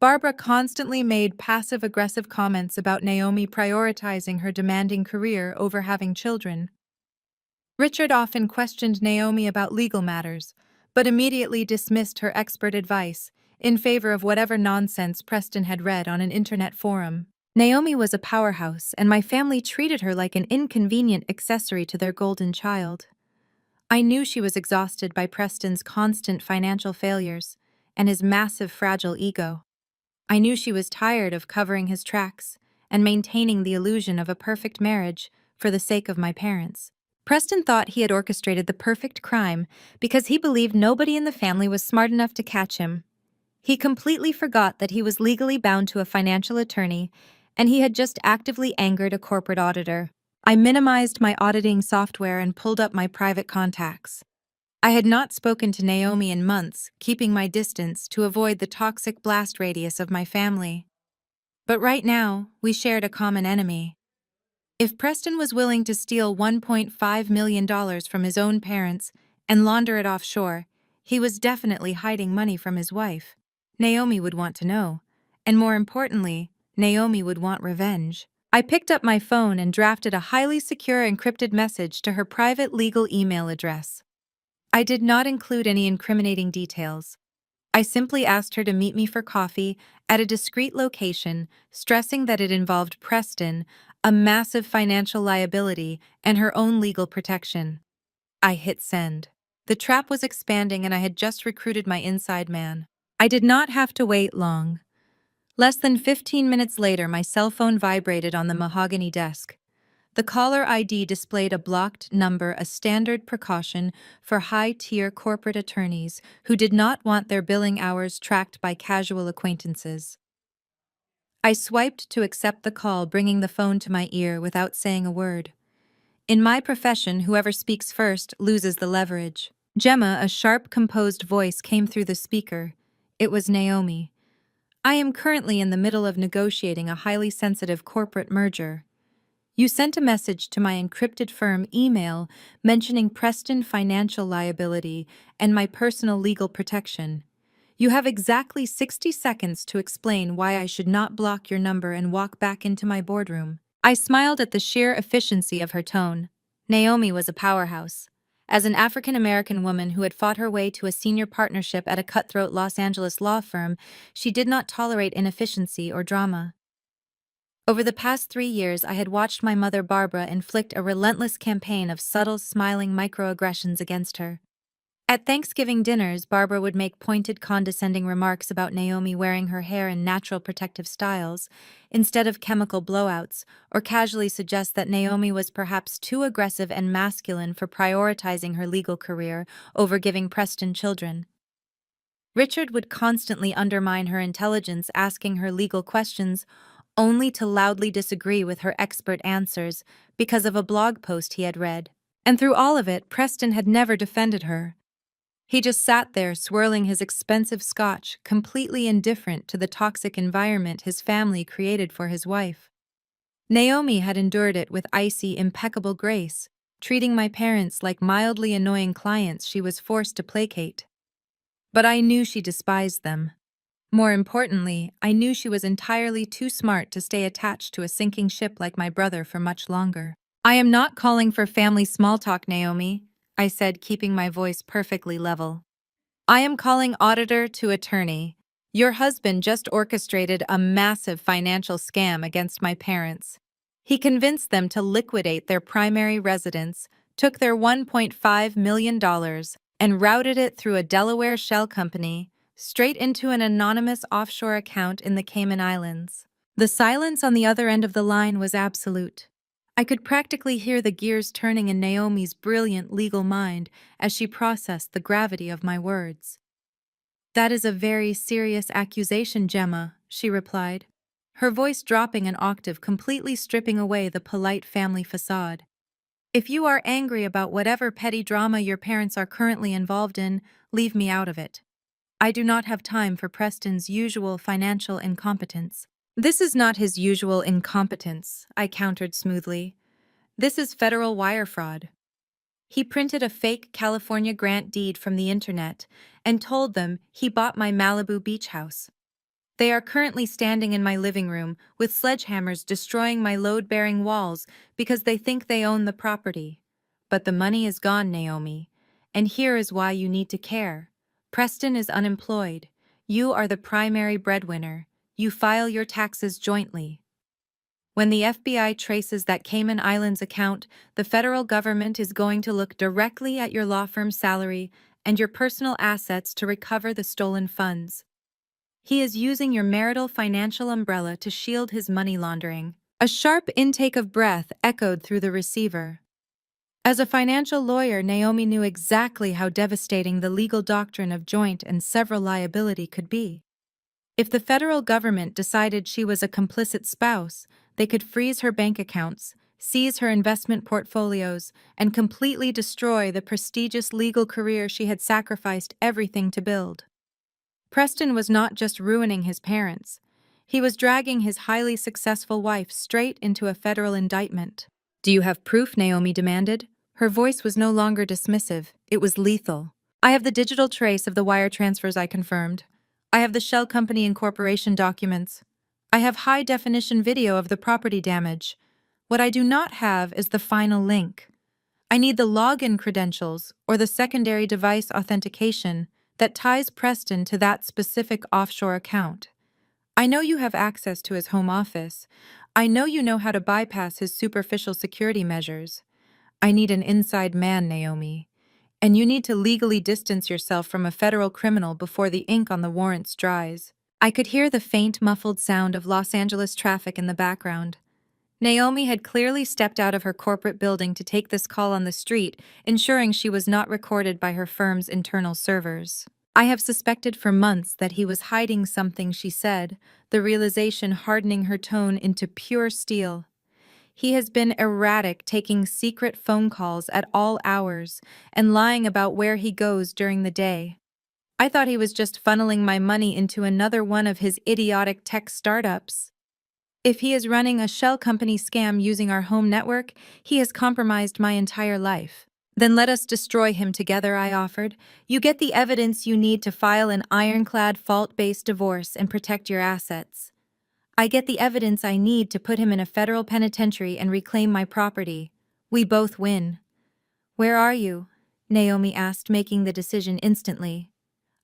Barbara constantly made passive-aggressive comments about Naomi prioritizing her demanding career over having children. Richard often questioned Naomi about legal matters, but immediately dismissed her expert advice in favor of whatever nonsense Preston had read on an internet forum. Naomi was a powerhouse, and my family treated her like an inconvenient accessory to their golden child. I knew she was exhausted by Preston's constant financial failures and his massive fragile ego. I knew she was tired of covering his tracks and maintaining the illusion of a perfect marriage for the sake of my parents. Preston thought he had orchestrated the perfect crime because he believed nobody in the family was smart enough to catch him. He completely forgot that he was legally bound to a financial attorney, and he had just actively angered a corporate auditor. I minimized my auditing software and pulled up my private contacts. I had not spoken to Naomi in months, keeping my distance to avoid the toxic blast radius of my family. But right now, we shared a common enemy. If Preston was willing to steal $1.5 million from his own parents and launder it offshore, he was definitely hiding money from his wife. Naomi would want to know, and more importantly, Naomi would want revenge. I picked up my phone and drafted a highly secure encrypted message to her private legal email address. I did not include any incriminating details. I simply asked her to meet me for coffee at a discreet location, stressing that it involved Preston, a massive financial liability, and her own legal protection. I hit send. The trap was expanding, and I had just recruited my inside man. I did not have to wait long. Less than 15 minutes later, my cell phone vibrated on the mahogany desk. The caller ID displayed a blocked number, a standard precaution for high-tier corporate attorneys who did not want their billing hours tracked by casual acquaintances. I swiped to accept the call, bringing the phone to my ear without saying a word. In my profession, whoever speaks first loses the leverage. Gemma, a sharp, composed voice came through the speaker. It was Naomi. I am currently in the middle of negotiating a highly sensitive corporate merger. You sent a message to my encrypted firm email mentioning Preston financial liability and my personal legal protection. You have exactly 60 seconds to explain why I should not block your number and walk back into my boardroom. I smiled at the sheer efficiency of her tone. Naomi was a powerhouse. As an African American woman who had fought her way to a senior partnership at a cutthroat Los Angeles law firm, she did not tolerate inefficiency or drama. Over the past 3 years, I had watched my mother Barbara inflict a relentless campaign of subtle, smiling microaggressions against her. At Thanksgiving dinners, Barbara would make pointed, condescending remarks about Naomi wearing her hair in natural protective styles, instead of chemical blowouts, or casually suggest that Naomi was perhaps too aggressive and masculine for prioritizing her legal career over giving Preston children. Richard would constantly undermine her intelligence, asking her legal questions, only to loudly disagree with her expert answers because of a blog post he had read. And through all of it, Preston had never defended her. He just sat there swirling his expensive scotch, completely indifferent to the toxic environment his family created for his wife. Naomi had endured it with icy, impeccable grace, treating my parents like mildly annoying clients she was forced to placate. But I knew she despised them. More importantly, I knew she was entirely too smart to stay attached to a sinking ship like my brother for much longer. "I am not calling for family small talk, Naomi," I said, keeping my voice perfectly level. "I am calling auditor to attorney. Your husband just orchestrated a massive financial scam against my parents. He convinced them to liquidate their primary residence, took their $1.5 million, and routed it through a Delaware shell company straight into an anonymous offshore account in the Cayman Islands." The silence on the other end of the line was absolute. I could practically hear the gears turning in Naomi's brilliant legal mind as she processed the gravity of my words. "That is a very serious accusation, Gemma," she replied, her voice dropping an octave, completely stripping away the polite family facade. "If you are angry about whatever petty drama your parents are currently involved in, leave me out of it. I do not have time for Preston's usual financial incompetence." "This is not his usual incompetence," I countered smoothly. "This is federal wire fraud. He printed a fake California grant deed from the internet and told them he bought my Malibu beach house. They are currently standing in my living room with sledgehammers destroying my load-bearing walls because they think they own the property. But the money is gone, Naomi. And here is why you need to care. Preston is unemployed. You are the primary breadwinner. You file your taxes jointly. When the FBI traces that Cayman Islands account, the federal government is going to look directly at your law firm's salary and your personal assets to recover the stolen funds. He is using your marital financial umbrella to shield his money laundering." A sharp intake of breath echoed through the receiver. As a financial lawyer, Naomi knew exactly how devastating the legal doctrine of joint and several liability could be. If the federal government decided she was a complicit spouse, they could freeze her bank accounts, seize her investment portfolios, and completely destroy the prestigious legal career she had sacrificed everything to build. Preston was not just ruining his parents. He was dragging his highly successful wife straight into a federal indictment. "Do you have proof?" Naomi demanded. Her voice was no longer dismissive, it was lethal. "I have the digital trace of the wire transfers I confirmed. I have the shell company incorporation documents. I have high-definition video of the property damage. What I do not have is the final link. I need the login credentials or the secondary device authentication that ties Preston to that specific offshore account. I know you have access to his home office. I know you know how to bypass his superficial security measures. I need an inside man, Naomi. And you need to legally distance yourself from a federal criminal before the ink on the warrants dries." I could hear the faint, muffled sound of Los Angeles traffic in the background. Naomi had clearly stepped out of her corporate building to take this call on the street, ensuring she was not recorded by her firm's internal servers. "I have suspected for months that he was hiding something," she said, the realization hardening her tone into pure steel. "He has been erratic, taking secret phone calls at all hours and lying about where he goes during the day. I thought he was just funneling my money into another one of his idiotic tech startups. If he is running a shell company scam using our home network, he has compromised my entire life." "Then let us destroy him together," I offered. "You get the evidence you need to file an ironclad fault-based divorce and protect your assets. I get the evidence I need to put him in a federal penitentiary and reclaim my property. We both win." "Where are you?" Naomi asked, making the decision instantly.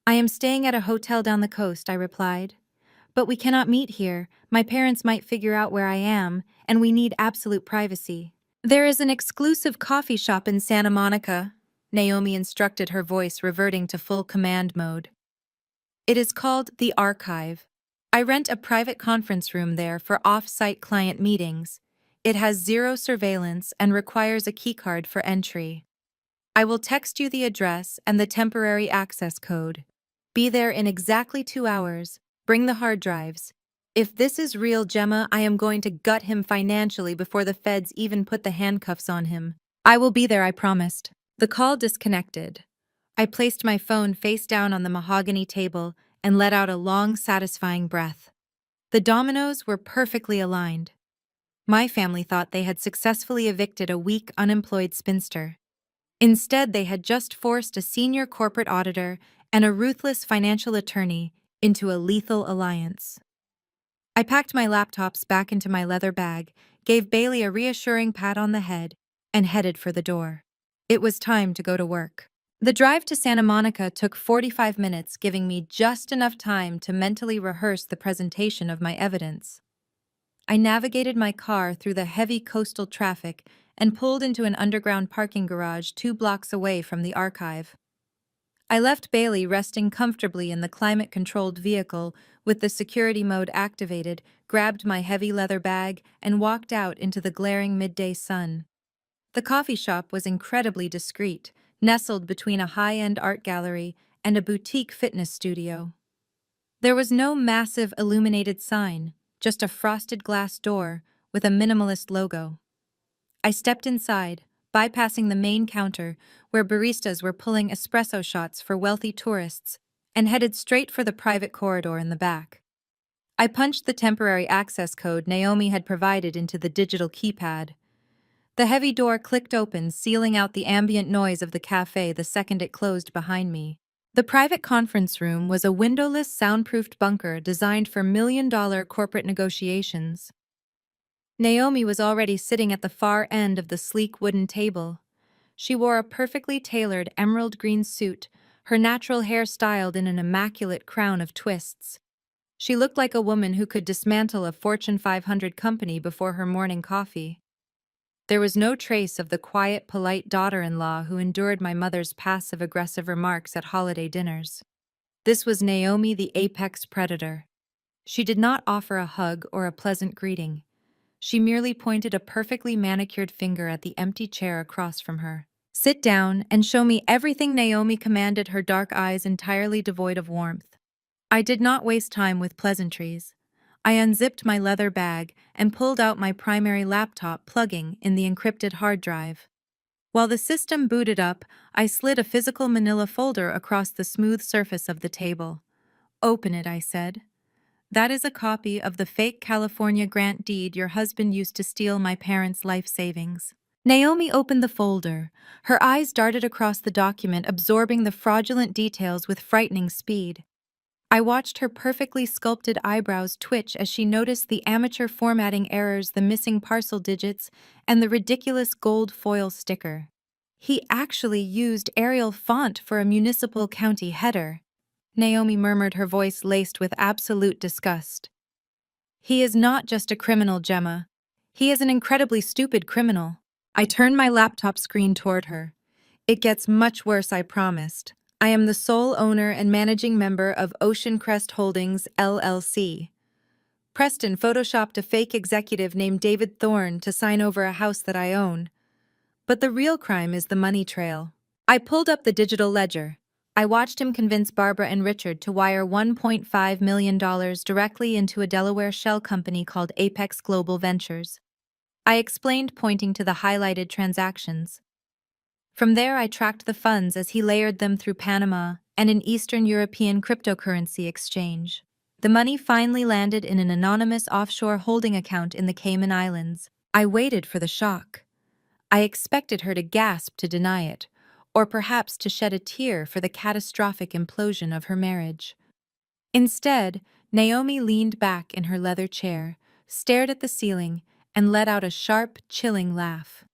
I am staying at a hotel down the coast, I replied. But we cannot meet here. My parents might figure out where I am, and we need absolute privacy. There is an exclusive coffee shop in Santa Monica, Naomi instructed, her voice reverting to full command mode. It is called The Archive. I rent a private conference room there for off-site client meetings. It has zero surveillance and requires a keycard for entry. I will text you the address and the temporary access code. Be there in exactly 2 hours. Bring the hard drives. If this is real, Gemma, I am going to gut him financially before the feds even put the handcuffs on him. I will be there, I promised. The call disconnected. I placed my phone face down on the mahogany table and let out a long, satisfying breath. The dominoes were perfectly aligned. My family thought they had successfully evicted a weak, unemployed spinster. Instead, they had just forced a senior corporate auditor and a ruthless financial attorney into a lethal alliance. I packed my laptops back into my leather bag, gave Bailey a reassuring pat on the head, and headed for the door. It was time to go to work. The drive to Santa Monica took 45 minutes, giving me just enough time to mentally rehearse the presentation of my evidence. I navigated my car through the heavy coastal traffic and pulled into an underground parking garage 2 blocks away from the archive. I left Bailey resting comfortably in the climate-controlled vehicle with the security mode activated, grabbed my heavy leather bag, and walked out into the glaring midday sun. The coffee shop was incredibly discreet, nestled between a high-end art gallery and a boutique fitness studio. There was no massive illuminated sign, just a frosted glass door with a minimalist logo. I stepped inside, bypassing the main counter where baristas were pulling espresso shots for wealthy tourists, and headed straight for the private corridor in the back. I punched the temporary access code Naomi had provided into the digital keypad. The heavy door clicked open, sealing out the ambient noise of the cafe the second it closed behind me. The private conference room was a windowless, soundproofed bunker designed for million-dollar corporate negotiations. Naomi was already sitting at the far end of the sleek wooden table. She wore a perfectly tailored emerald green suit, her natural hair styled in an immaculate crown of twists. She looked like a woman who could dismantle a Fortune 500 company before her morning coffee. There was no trace of the quiet, polite daughter-in-law who endured my mother's passive-aggressive remarks at holiday dinners. This was Naomi, the apex predator. She did not offer a hug or a pleasant greeting. She merely pointed a perfectly manicured finger at the empty chair across from her. Sit down and show me everything, Naomi commanded, her dark eyes entirely devoid of warmth. I did not waste time with pleasantries. I unzipped my leather bag and pulled out my primary laptop, plugging in the encrypted hard drive. While the system booted up, I slid a physical manila folder across the smooth surface of the table. Open it, I said. That is a copy of the fake California grant deed your husband used to steal my parents' life savings. Naomi opened the folder. Her eyes darted across the document, absorbing the fraudulent details with frightening speed. I watched her perfectly sculpted eyebrows twitch as she noticed the amateur formatting errors, the missing parcel digits, and the ridiculous gold foil sticker. He actually used Arial font for a municipal county header, Naomi murmured, her voice laced with absolute disgust. He is not just a criminal, Gemma. He is an incredibly stupid criminal. I turned my laptop screen toward her. It gets much worse, I promised. I am the sole owner and managing member of Ocean Crest Holdings, LLC. Preston photoshopped a fake executive named David Thorne to sign over a house that I own. But the real crime is the money trail. I pulled up the digital ledger. I watched him convince Barbara and Richard to wire $1.5 million directly into a Delaware shell company called Apex Global Ventures. I explained, pointing to the highlighted transactions. From there, I tracked the funds as he layered them through Panama and an Eastern European cryptocurrency exchange. The money finally landed in an anonymous offshore holding account in the Cayman Islands. I waited for the shock. I expected her to gasp, to deny it, or perhaps to shed a tear for the catastrophic implosion of her marriage. Instead, Naomi leaned back in her leather chair, stared at the ceiling, and let out a sharp, chilling laugh.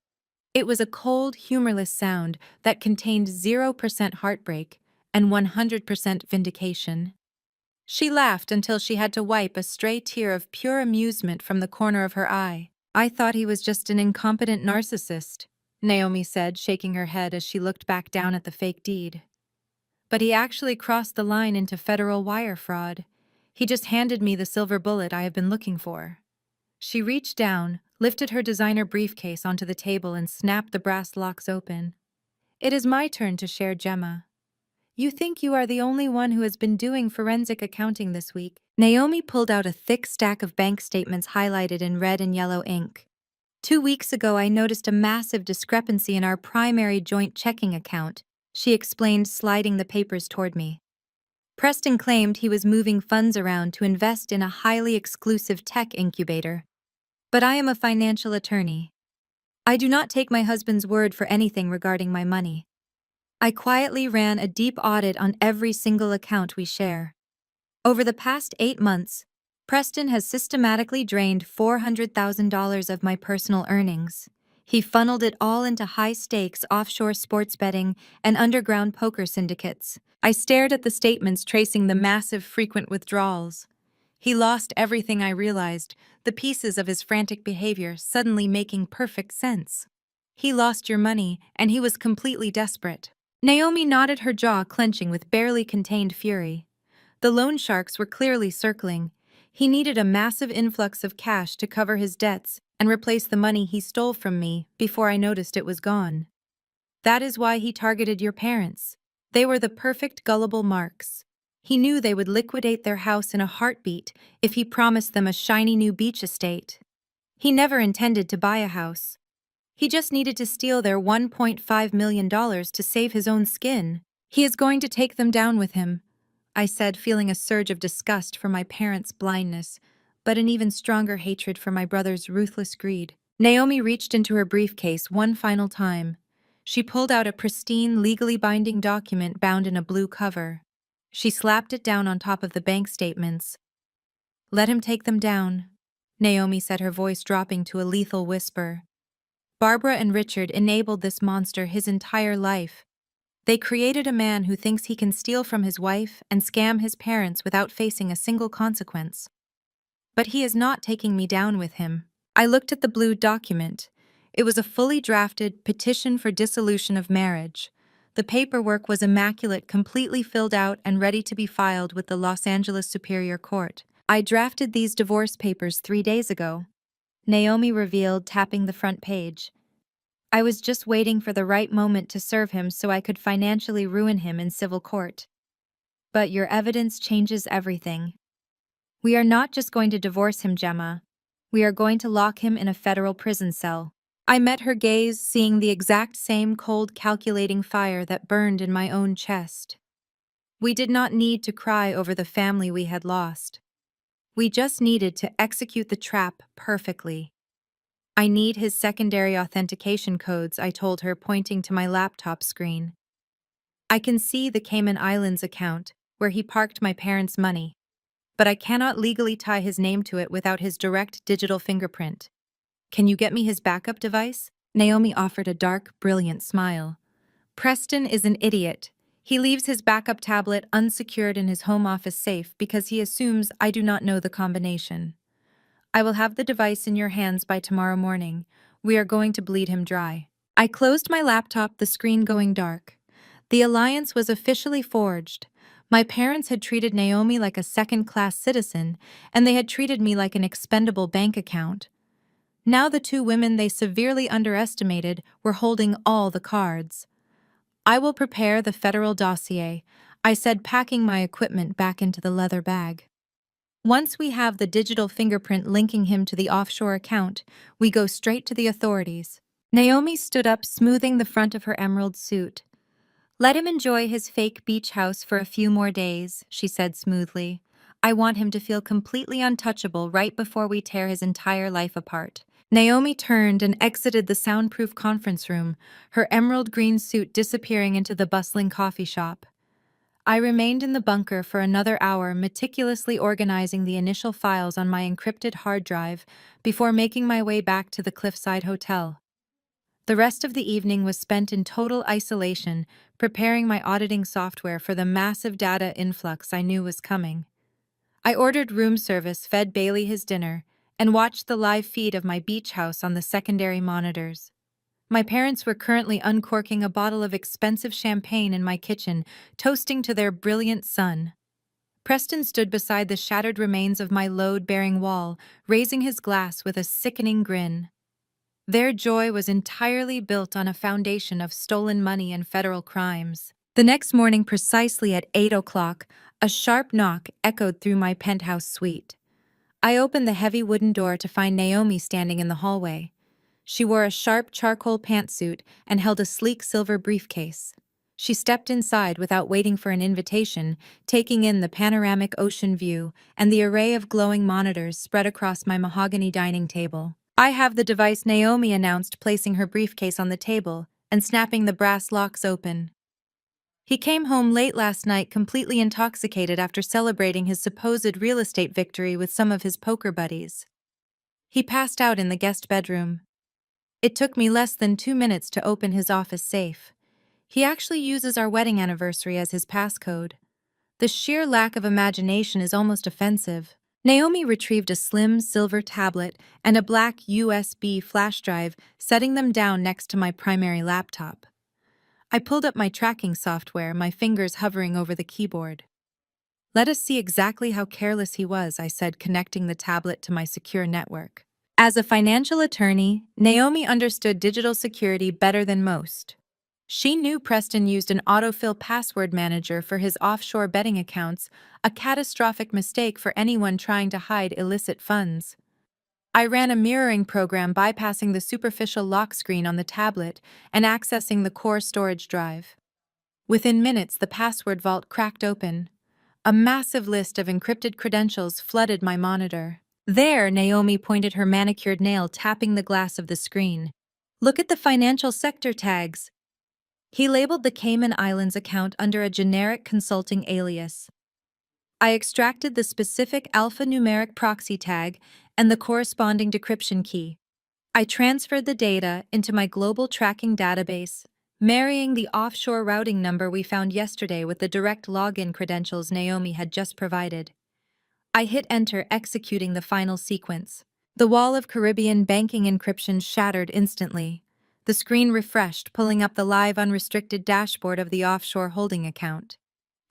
It was a cold, humorless sound that contained 0% heartbreak and 100% vindication. She laughed until she had to wipe a stray tear of pure amusement from the corner of her eye. "I thought he was just an incompetent narcissist," Naomi said, shaking her head as she looked back down at the fake deed. "But he actually crossed the line into federal wire fraud. He just handed me the silver bullet I have been looking for." She reached down, lifted her designer briefcase onto the table and snapped the brass locks open. "It is my turn to share, Gemma. You think you are the only one who has been doing forensic accounting this week." Naomi pulled out a thick stack of bank statements highlighted in red and yellow ink. "2 weeks ago, I noticed a massive discrepancy in our primary joint checking account," she explained, sliding the papers toward me. "Preston claimed he was moving funds around to invest in a highly exclusive tech incubator. But I am a financial attorney. I do not take my husband's word for anything regarding my money. I quietly ran a deep audit on every single account we share. Over the past 8 months, Preston has systematically drained $400,000 of my personal earnings. He funneled it all into high-stakes offshore sports betting and underground poker syndicates." I stared at the statements tracing the massive frequent withdrawals. He lost everything, I realized, the pieces of his frantic behavior suddenly making perfect sense. "He lost your money, and he was completely desperate." Naomi nodded, her jaw clenching with barely contained fury. The loan sharks were clearly circling. He needed a massive influx of cash to cover his debts and replace the money he stole from me before I noticed it was gone. That is why he targeted your parents. They were the perfect gullible marks. He knew they would liquidate their house in a heartbeat if he promised them a shiny new beach estate. He never intended to buy a house. He just needed to steal their $1.5 million to save his own skin. "He is going to take them down with him," I said, feeling a surge of disgust for my parents' blindness, but an even stronger hatred for my brother's ruthless greed. Naomi reached into her briefcase one final time. She pulled out a pristine, legally binding document bound in a blue cover. She slapped it down on top of the bank statements. "Let him take them down," Naomi said, her voice dropping to a lethal whisper. "Barbara and Richard enabled this monster his entire life. They created a man who thinks he can steal from his wife and scam his parents without facing a single consequence. But he is not taking me down with him." I looked at the blue document. It was a fully drafted petition for dissolution of marriage. The paperwork was immaculate, completely filled out and ready to be filed with the Los Angeles Superior Court. "I drafted these divorce papers 3 days ago," Naomi revealed, tapping the front page. "I was just waiting for the right moment to serve him so I could financially ruin him in civil court. But your evidence changes everything. We are not just going to divorce him, Gemma. We are going to lock him in a federal prison cell." I met her gaze, seeing the exact same cold, calculating fire that burned in my own chest. We did not need to cry over the family we had lost. We just needed to execute the trap perfectly. "I need his secondary authentication codes," I told her, pointing to my laptop screen. "I can see the Cayman Islands account, where he parked my parents' money. But I cannot legally tie his name to it without his direct digital fingerprint. Can you get me his backup device?" Naomi offered a dark, brilliant smile. "Preston is an idiot. He leaves his backup tablet unsecured in his home office safe because he assumes I do not know the combination. I will have the device in your hands by tomorrow morning. We are going to bleed him dry." I closed my laptop, the screen going dark. The alliance was officially forged. My parents had treated Naomi like a second-class citizen, and they had treated me like an expendable bank account. Now the two women they severely underestimated were holding all the cards. "I will prepare the federal dossier," I said, packing my equipment back into the leather bag. "Once we have the digital fingerprint linking him to the offshore account, we go straight to the authorities." Naomi stood up, smoothing the front of her emerald suit. "Let him enjoy his fake beach house for a few more days," she said smoothly. "I want him to feel completely untouchable right before we tear his entire life apart." Naomi turned and exited the soundproof conference room, her emerald green suit disappearing into the bustling coffee shop. I remained in the bunker for another hour, meticulously organizing the initial files on my encrypted hard drive before making my way back to the Cliffside Hotel. The rest of the evening was spent in total isolation, preparing my auditing software for the massive data influx I knew was coming. I ordered room service, fed Bailey his dinner, and watched the live feed of my beach house on the secondary monitors. My parents were currently uncorking a bottle of expensive champagne in my kitchen, toasting to their brilliant sun. Preston stood beside the shattered remains of my load-bearing wall, raising his glass with a sickening grin. Their joy was entirely built on a foundation of stolen money and federal crimes. The next morning, precisely at 8 o'clock, a sharp knock echoed through my penthouse suite. I opened the heavy wooden door to find Naomi standing in the hallway. She wore a sharp charcoal pantsuit and held a sleek silver briefcase. She stepped inside without waiting for an invitation, taking in the panoramic ocean view and the array of glowing monitors spread across my mahogany dining table. "I have the device," Naomi announced, placing her briefcase on the table and snapping the brass locks open. He came home late last night, completely intoxicated after celebrating his supposed real estate victory with some of his poker buddies. He passed out in the guest bedroom. It took me less than 2 minutes to open his office safe. He actually uses our wedding anniversary as his passcode. The sheer lack of imagination is almost offensive. Naomi retrieved a slim silver tablet and a black USB flash drive, setting them down next to my primary laptop. I pulled up my tracking software, my fingers hovering over the keyboard. "Let us see exactly how careless he was," I said, connecting the tablet to my secure network. As a financial attorney, Naomi understood digital security better than most. She knew Preston used an autofill password manager for his offshore betting accounts, a catastrophic mistake for anyone trying to hide illicit funds. I ran a mirroring program bypassing the superficial lock screen on the tablet and accessing the core storage drive. Within minutes, the password vault cracked open. A massive list of encrypted credentials flooded my monitor. "There," Naomi pointed her manicured nail, tapping the glass of the screen. "Look at the financial sector tags." He labeled the Cayman Islands account under a generic consulting alias. I extracted the specific alphanumeric proxy tag and the corresponding decryption key. I transferred the data into my global tracking database, marrying the offshore routing number we found yesterday with the direct login credentials Naomi had just provided. I hit enter, executing the final sequence. The wall of Caribbean banking encryption shattered instantly. The screen refreshed, pulling up the live unrestricted dashboard of the offshore holding account.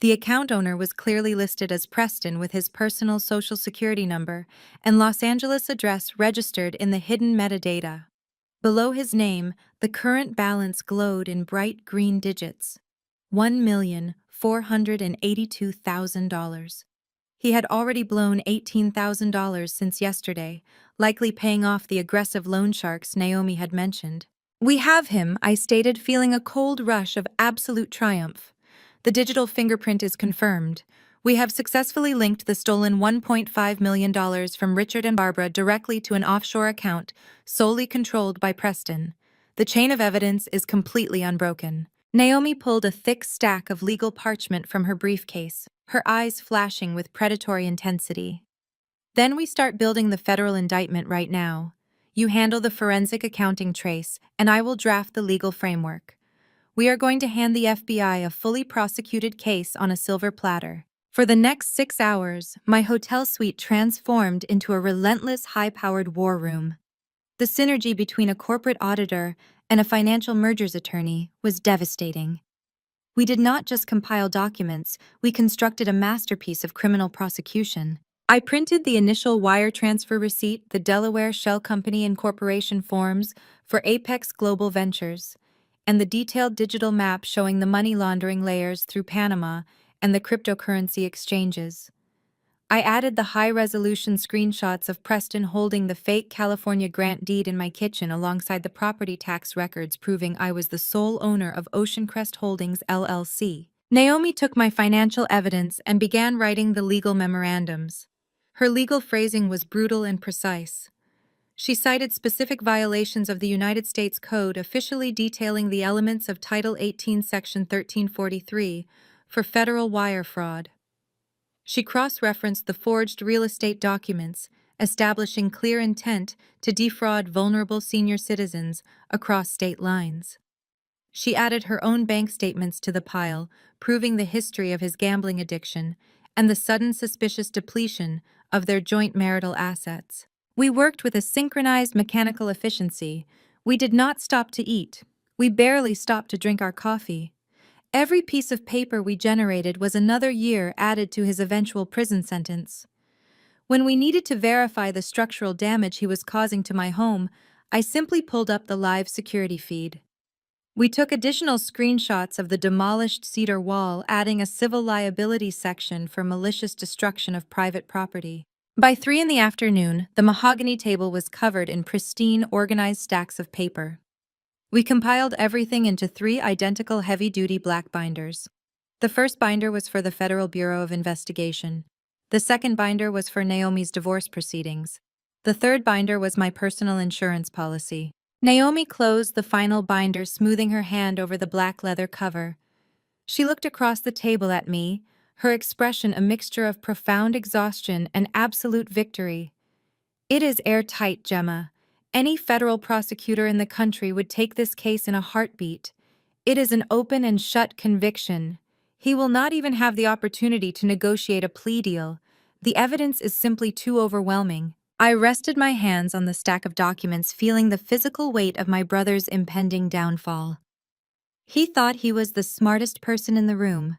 The account owner was clearly listed as Preston with his personal social security number and Los Angeles address registered in the hidden metadata. Below his name, the current balance glowed in bright green digits: $1,482,000. He had already blown $18,000 since yesterday, likely paying off the aggressive loan sharks Naomi had mentioned. "We have him," I stated, feeling a cold rush of absolute triumph. "The digital fingerprint is confirmed. We have successfully linked the stolen $1.5 million from Richard and Barbara directly to an offshore account solely controlled by Preston. The chain of evidence is completely unbroken." Naomi pulled a thick stack of legal parchment from her briefcase, her eyes flashing with predatory intensity. "Then we start building the federal indictment right now. You handle the forensic accounting trace, and I will draft the legal framework. We are going to hand the FBI a fully prosecuted case on a silver platter." For the next 6 hours, my hotel suite transformed into a relentless, high-powered war room. The synergy between a corporate auditor and a financial mergers attorney was devastating. We did not just compile documents, we constructed a masterpiece of criminal prosecution. I printed the initial wire transfer receipt, the Delaware Shell Company Incorporation forms for Apex Global Ventures, and the detailed digital map showing the money laundering layers through Panama and the cryptocurrency exchanges. I added the high-resolution screenshots of Preston holding the fake California grant deed in my kitchen alongside the property tax records proving I was the sole owner of Ocean Crest Holdings, LLC. Naomi took my financial evidence and began writing the legal memorandums. Her legal phrasing was brutal and precise. She cited specific violations of the United States Code, officially detailing the elements of Title 18, Section 1343, for federal wire fraud. She cross-referenced the forged real estate documents, establishing clear intent to defraud vulnerable senior citizens across state lines. She added her own bank statements to the pile, proving the history of his gambling addiction and the sudden suspicious depletion of their joint marital assets. We worked with a synchronized mechanical efficiency. We did not stop to eat. We barely stopped to drink our coffee. Every piece of paper we generated was another year added to his eventual prison sentence. When we needed to verify the structural damage he was causing to my home, I simply pulled up the live security feed. We took additional screenshots of the demolished cedar wall, adding a civil liability section for malicious destruction of private property. By 3 in the afternoon, the mahogany table was covered in pristine, organized stacks of paper. We compiled everything into 3 identical heavy-duty black binders. The first binder was for the Federal Bureau of Investigation. The second binder was for Naomi's divorce proceedings. The third binder was my personal insurance policy. Naomi closed the final binder, smoothing her hand over the black leather cover. She looked across the table at me, her expression a mixture of profound exhaustion and absolute victory. "It is airtight, Gemma. Any federal prosecutor in the country would take this case in a heartbeat. It is an open and shut conviction. He will not even have the opportunity to negotiate a plea deal. The evidence is simply too overwhelming." I rested my hands on the stack of documents, feeling the physical weight of my brother's impending downfall. He thought he was the smartest person in the room.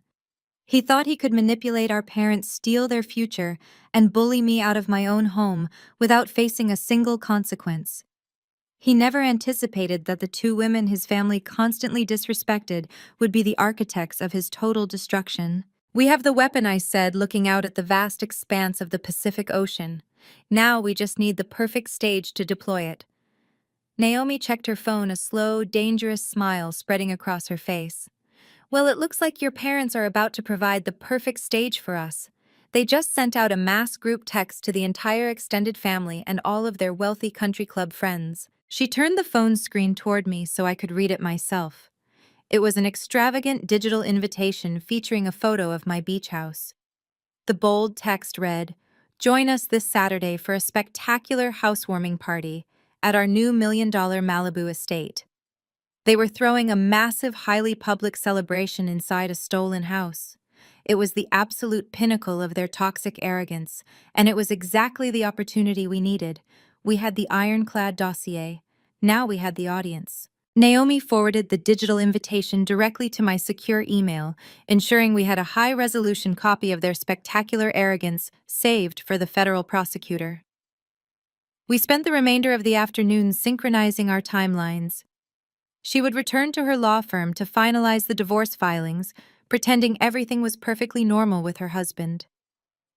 He thought he could manipulate our parents, steal their future, and bully me out of my own home without facing a single consequence. He never anticipated that the 2 women his family constantly disrespected would be the architects of his total destruction. "We have the weapon," I said, looking out at the vast expanse of the Pacific Ocean. "Now we just need the perfect stage to deploy it." Naomi checked her phone, a slow, dangerous smile spreading across her face. "Well, it looks like your parents are about to provide the perfect stage for us. They just sent out a mass group text to the entire extended family and all of their wealthy country club friends." She turned the phone screen toward me so I could read it myself. It was an extravagant digital invitation featuring a photo of my beach house. The bold text read, "Join us this Saturday for a spectacular housewarming party at our new $1 million Malibu estate." They were throwing a massive, highly public celebration inside a stolen house. It was the absolute pinnacle of their toxic arrogance, and it was exactly the opportunity we needed. We had the ironclad dossier. Now we had the audience. Naomi forwarded the digital invitation directly to my secure email, ensuring we had a high-resolution copy of their spectacular arrogance saved for the federal prosecutor. We spent the remainder of the afternoon synchronizing our timelines. She would return to her law firm to finalize the divorce filings, pretending everything was perfectly normal with her husband.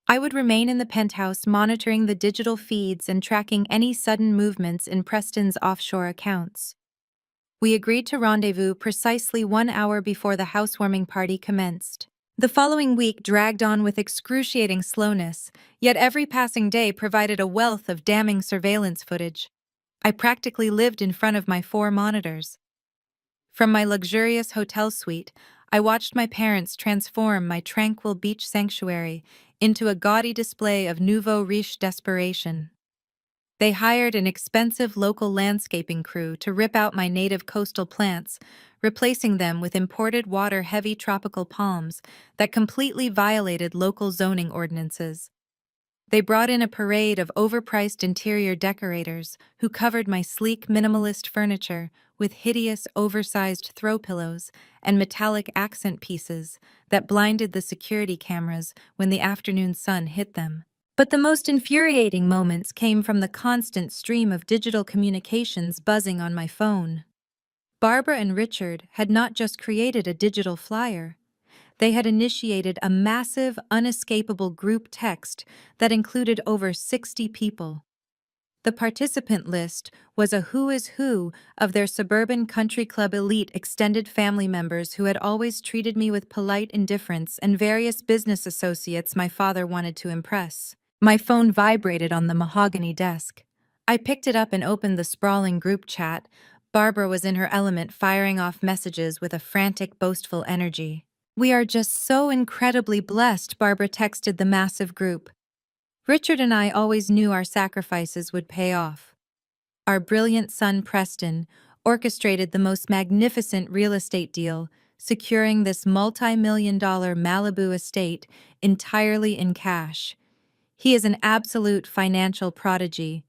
I would remain in the penthouse monitoring the digital feeds and tracking any sudden movements in Preston's offshore accounts. We agreed to rendezvous precisely 1 hour before the housewarming party commenced. The following week dragged on with excruciating slowness, yet every passing day provided a wealth of damning surveillance footage. I practically lived in front of my 4 monitors. From my luxurious hotel suite, I watched my parents transform my tranquil beach sanctuary into a gaudy display of nouveau riche desperation. They hired an expensive local landscaping crew to rip out my native coastal plants, replacing them with imported water-heavy tropical palms that completely violated local zoning ordinances. They brought in a parade of overpriced interior decorators who covered my sleek minimalist furniture with hideous oversized throw pillows and metallic accent pieces that blinded the security cameras when the afternoon sun hit them. But the most infuriating moments came from the constant stream of digital communications buzzing on my phone. Barbara and Richard had not just created a digital flyer. They had initiated a massive, unescapable group text that included over 60 people. The participant list was a who is who of their suburban country club elite extended family members who had always treated me with polite indifference and various business associates my father wanted to impress. My phone vibrated on the mahogany desk. I picked it up and opened the sprawling group chat. Barbara was in her element, firing off messages with a frantic, boastful energy. "We are just so incredibly blessed," Barbara texted the massive group. Richard and I always knew our sacrifices would pay off. Our brilliant son Preston orchestrated the most magnificent real estate deal, securing this multi-million-dollar Malibu estate entirely in cash. He is an absolute financial prodigy.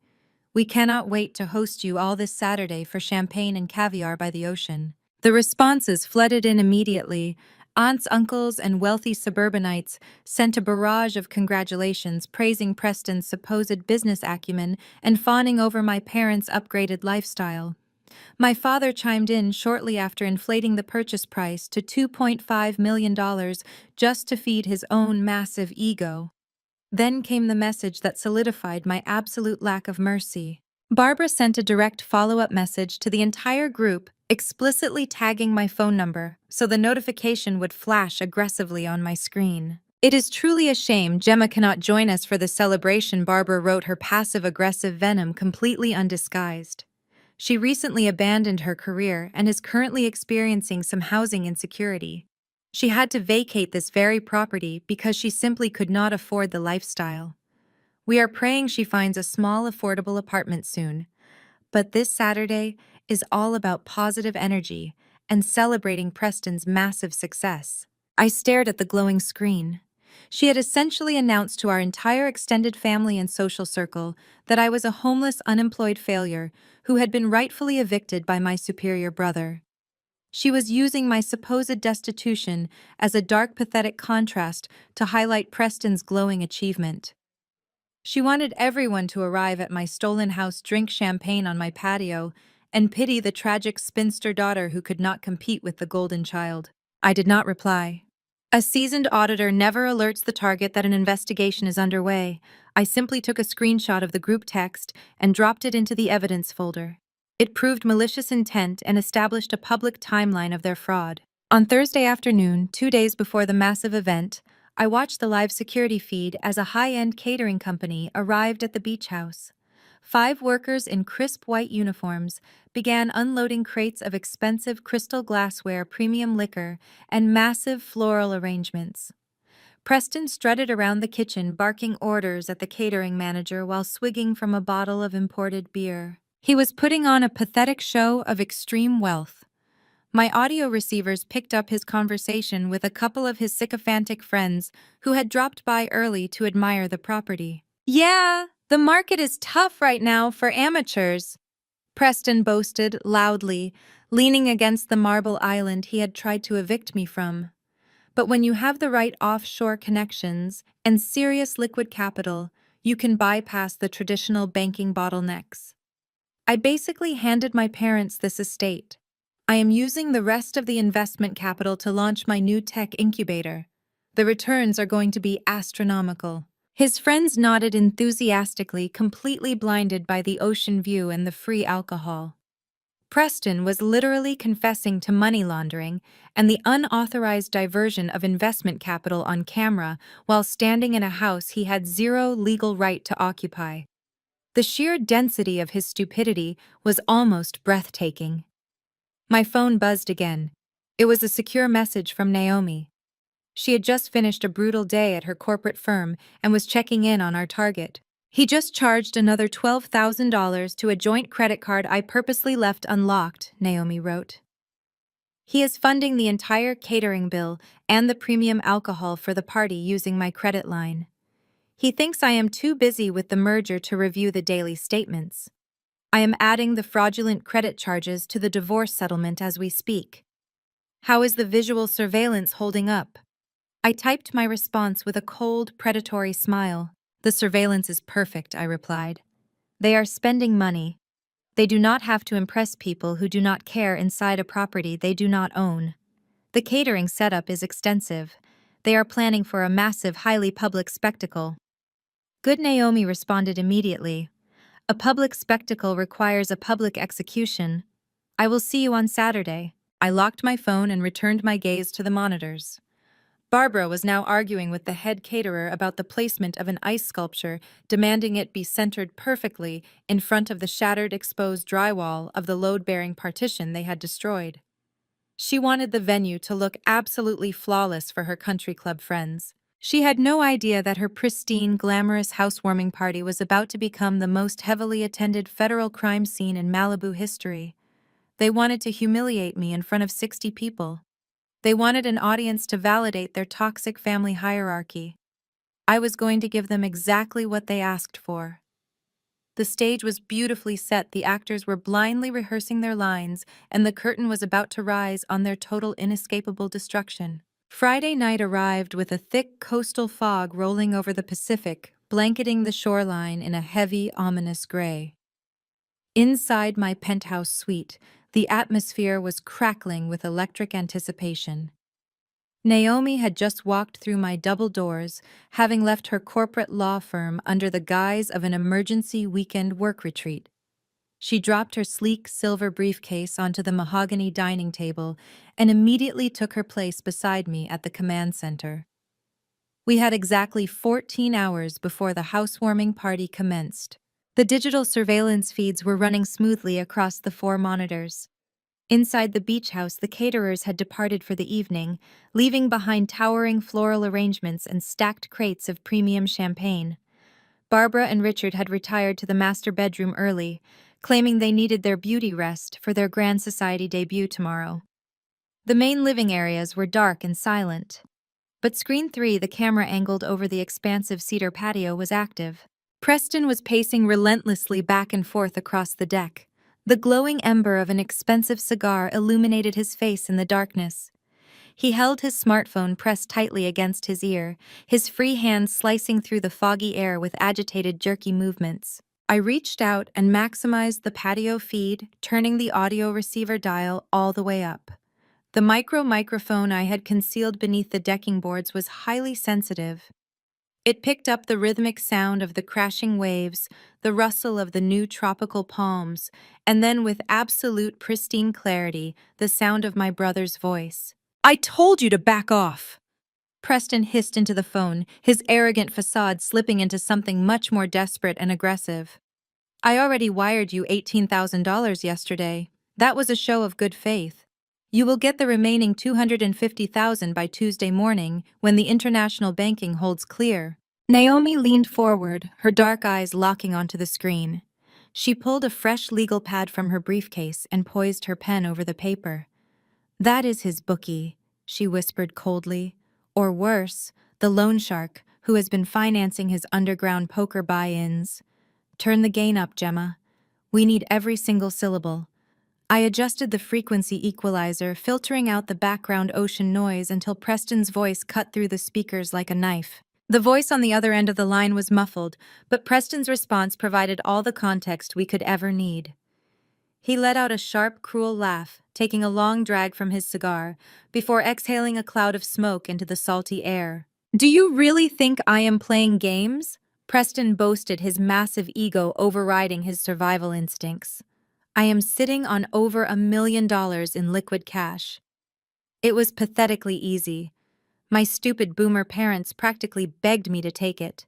We cannot wait to host you all this Saturday for champagne and caviar by the ocean. The responses flooded in immediately. Aunts, uncles, and wealthy suburbanites sent a barrage of congratulations praising Preston's supposed business acumen and fawning over my parents' upgraded lifestyle. My father chimed in shortly after inflating the purchase price to $2.5 million just to feed his own massive ego. Then came the message that solidified my absolute lack of mercy. Barbara sent a direct follow-up message to the entire group, explicitly tagging my phone number so the notification would flash aggressively on my screen. "It is truly a shame Gemma cannot join us for the celebration," Barbara wrote, her passive-aggressive venom completely undisguised. She recently abandoned her career and is currently experiencing some housing insecurity. She had to vacate this very property because she simply could not afford the lifestyle. We are praying she finds a small, affordable apartment soon. But this Saturday is all about positive energy and celebrating Preston's massive success. I stared at the glowing screen. She had essentially announced to our entire extended family and social circle that I was a homeless, unemployed failure who had been rightfully evicted by my superior brother. She was using my supposed destitution as a dark, pathetic contrast to highlight Preston's glowing achievement. She wanted everyone to arrive at my stolen house, drink champagne on my patio, and pity the tragic spinster daughter who could not compete with the golden child. I did not reply. A seasoned auditor never alerts the target that an investigation is underway. I simply took a screenshot of the group text and dropped it into the evidence folder. It proved malicious intent and established a public timeline of their fraud. On Thursday afternoon, 2 days before the massive event, I watched the live security feed as a high-end catering company arrived at the beach house. 5 workers in crisp white uniforms began unloading crates of expensive crystal glassware, premium liquor, and massive floral arrangements. Preston strutted around the kitchen, barking orders at the catering manager while swigging from a bottle of imported beer. He was putting on a pathetic show of extreme wealth. My audio receivers picked up his conversation with a couple of his sycophantic friends who had dropped by early to admire the property. "Yeah, the market is tough right now for amateurs," Preston boasted loudly, leaning against the marble island he had tried to evict me from. "But when you have the right offshore connections and serious liquid capital, you can bypass the traditional banking bottlenecks." I basically handed my parents this estate. I am using the rest of the investment capital to launch my new tech incubator. The returns are going to be astronomical. His friends nodded enthusiastically, completely blinded by the ocean view and the free alcohol. Preston was literally confessing to money laundering and the unauthorized diversion of investment capital on camera while standing in a house he had zero legal right to occupy. The sheer density of his stupidity was almost breathtaking. My phone buzzed again. It was a secure message from Naomi. She had just finished a brutal day at her corporate firm and was checking in on our target. "He just charged another $12,000 to a joint credit card I purposely left unlocked," Naomi wrote. "He is funding the entire catering bill and the premium alcohol for the party using my credit line. He thinks I am too busy with the merger to review the daily statements. I am adding the fraudulent credit charges to the divorce settlement as we speak. How is the visual surveillance holding up?" I typed my response with a cold, predatory smile. "The surveillance is perfect," I replied. "They are spending money. They do not have to impress people who do not care inside a property they do not own. The catering setup is extensive. They are planning for a massive, highly public spectacle." "Good," Naomi responded immediately. "A public spectacle requires a public execution. I will see you on Saturday." I locked my phone and returned my gaze to the monitors. Barbara was now arguing with the head caterer about the placement of an ice sculpture, demanding it be centered perfectly in front of the shattered, exposed drywall of the load-bearing partition they had destroyed. She wanted the venue to look absolutely flawless for her country club friends. She had no idea that her pristine, glamorous housewarming party was about to become the most heavily attended federal crime scene in Malibu history. They wanted to humiliate me in front of 60 people. They wanted an audience to validate their toxic family hierarchy. I was going to give them exactly what they asked for. The stage was beautifully set, the actors were blindly rehearsing their lines, and the curtain was about to rise on their total inescapable destruction. Friday night arrived with a thick coastal fog rolling over the Pacific, blanketing the shoreline in a heavy, ominous gray. Inside my penthouse suite, the atmosphere was crackling with electric anticipation. Naomi had just walked through my double doors, having left her corporate law firm under the guise of an emergency weekend work retreat. She dropped her sleek silver briefcase onto the mahogany dining table and immediately took her place beside me at the command center. We had exactly 14 hours before the housewarming party commenced. The digital surveillance feeds were running smoothly across the 4 monitors. Inside the beach house, the caterers had departed for the evening, leaving behind towering floral arrangements and stacked crates of premium champagne. Barbara and Richard had retired to the master bedroom early, claiming they needed their beauty rest for their Grand Society debut tomorrow. The main living areas were dark and silent, but screen 3, the camera angled over the expansive cedar patio, was active. Preston was pacing relentlessly back and forth across the deck. The glowing ember of an expensive cigar illuminated his face in the darkness. He held his smartphone pressed tightly against his ear, his free hand slicing through the foggy air with agitated, jerky movements. I reached out and maximized the patio feed, turning the audio receiver dial all the way up. The microphone I had concealed beneath the decking boards was highly sensitive. It picked up the rhythmic sound of the crashing waves, the rustle of the new tropical palms, and then with absolute pristine clarity, the sound of my brother's voice. "I told you to back off!" Preston hissed into the phone, his arrogant facade slipping into something much more desperate and aggressive. "I already wired you $18,000 yesterday. That was a show of good faith. You will get the remaining $250,000 by Tuesday morning when the international banking holds clear." Naomi leaned forward, her dark eyes locking onto the screen. She pulled a fresh legal pad from her briefcase and poised her pen over the paper. "That is his bookie," she whispered coldly. "Or worse, the loan shark who has been financing his underground poker buy-ins. Turn the gain up, Gemma. We need every single syllable." I adjusted the frequency equalizer, filtering out the background ocean noise until Preston's voice cut through the speakers like a knife. The voice on the other end of the line was muffled, but Preston's response provided all the context we could ever need. He let out a sharp, cruel laugh, taking a long drag from his cigar, before exhaling a cloud of smoke into the salty air. "Do you really think I am playing games?" Preston boasted, his massive ego overriding his survival instincts. "I am sitting on over $1 million in liquid cash." It was pathetically easy. My stupid boomer parents practically begged me to take it.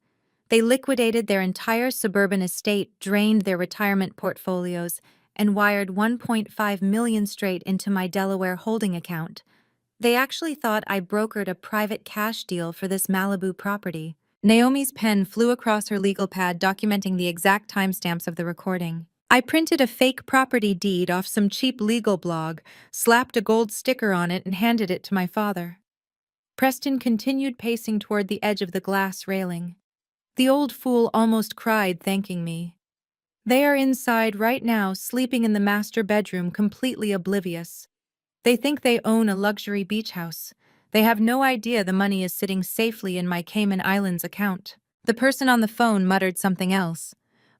They liquidated their entire suburban estate, drained their retirement portfolios, and wired $1.5 million straight into my Delaware holding account. They actually thought I brokered a private cash deal for this Malibu property. Naomi's pen flew across her legal pad, documenting the exact timestamps of the recording. "I printed a fake property deed off some cheap legal blog, slapped a gold sticker on it, and handed it to my father." Preston continued pacing toward the edge of the glass railing. "The old fool almost cried, thanking me. They are inside right now, sleeping in the master bedroom, completely oblivious. They think they own a luxury beach house. They have no idea the money is sitting safely in my Cayman Islands account." The person on the phone muttered something else.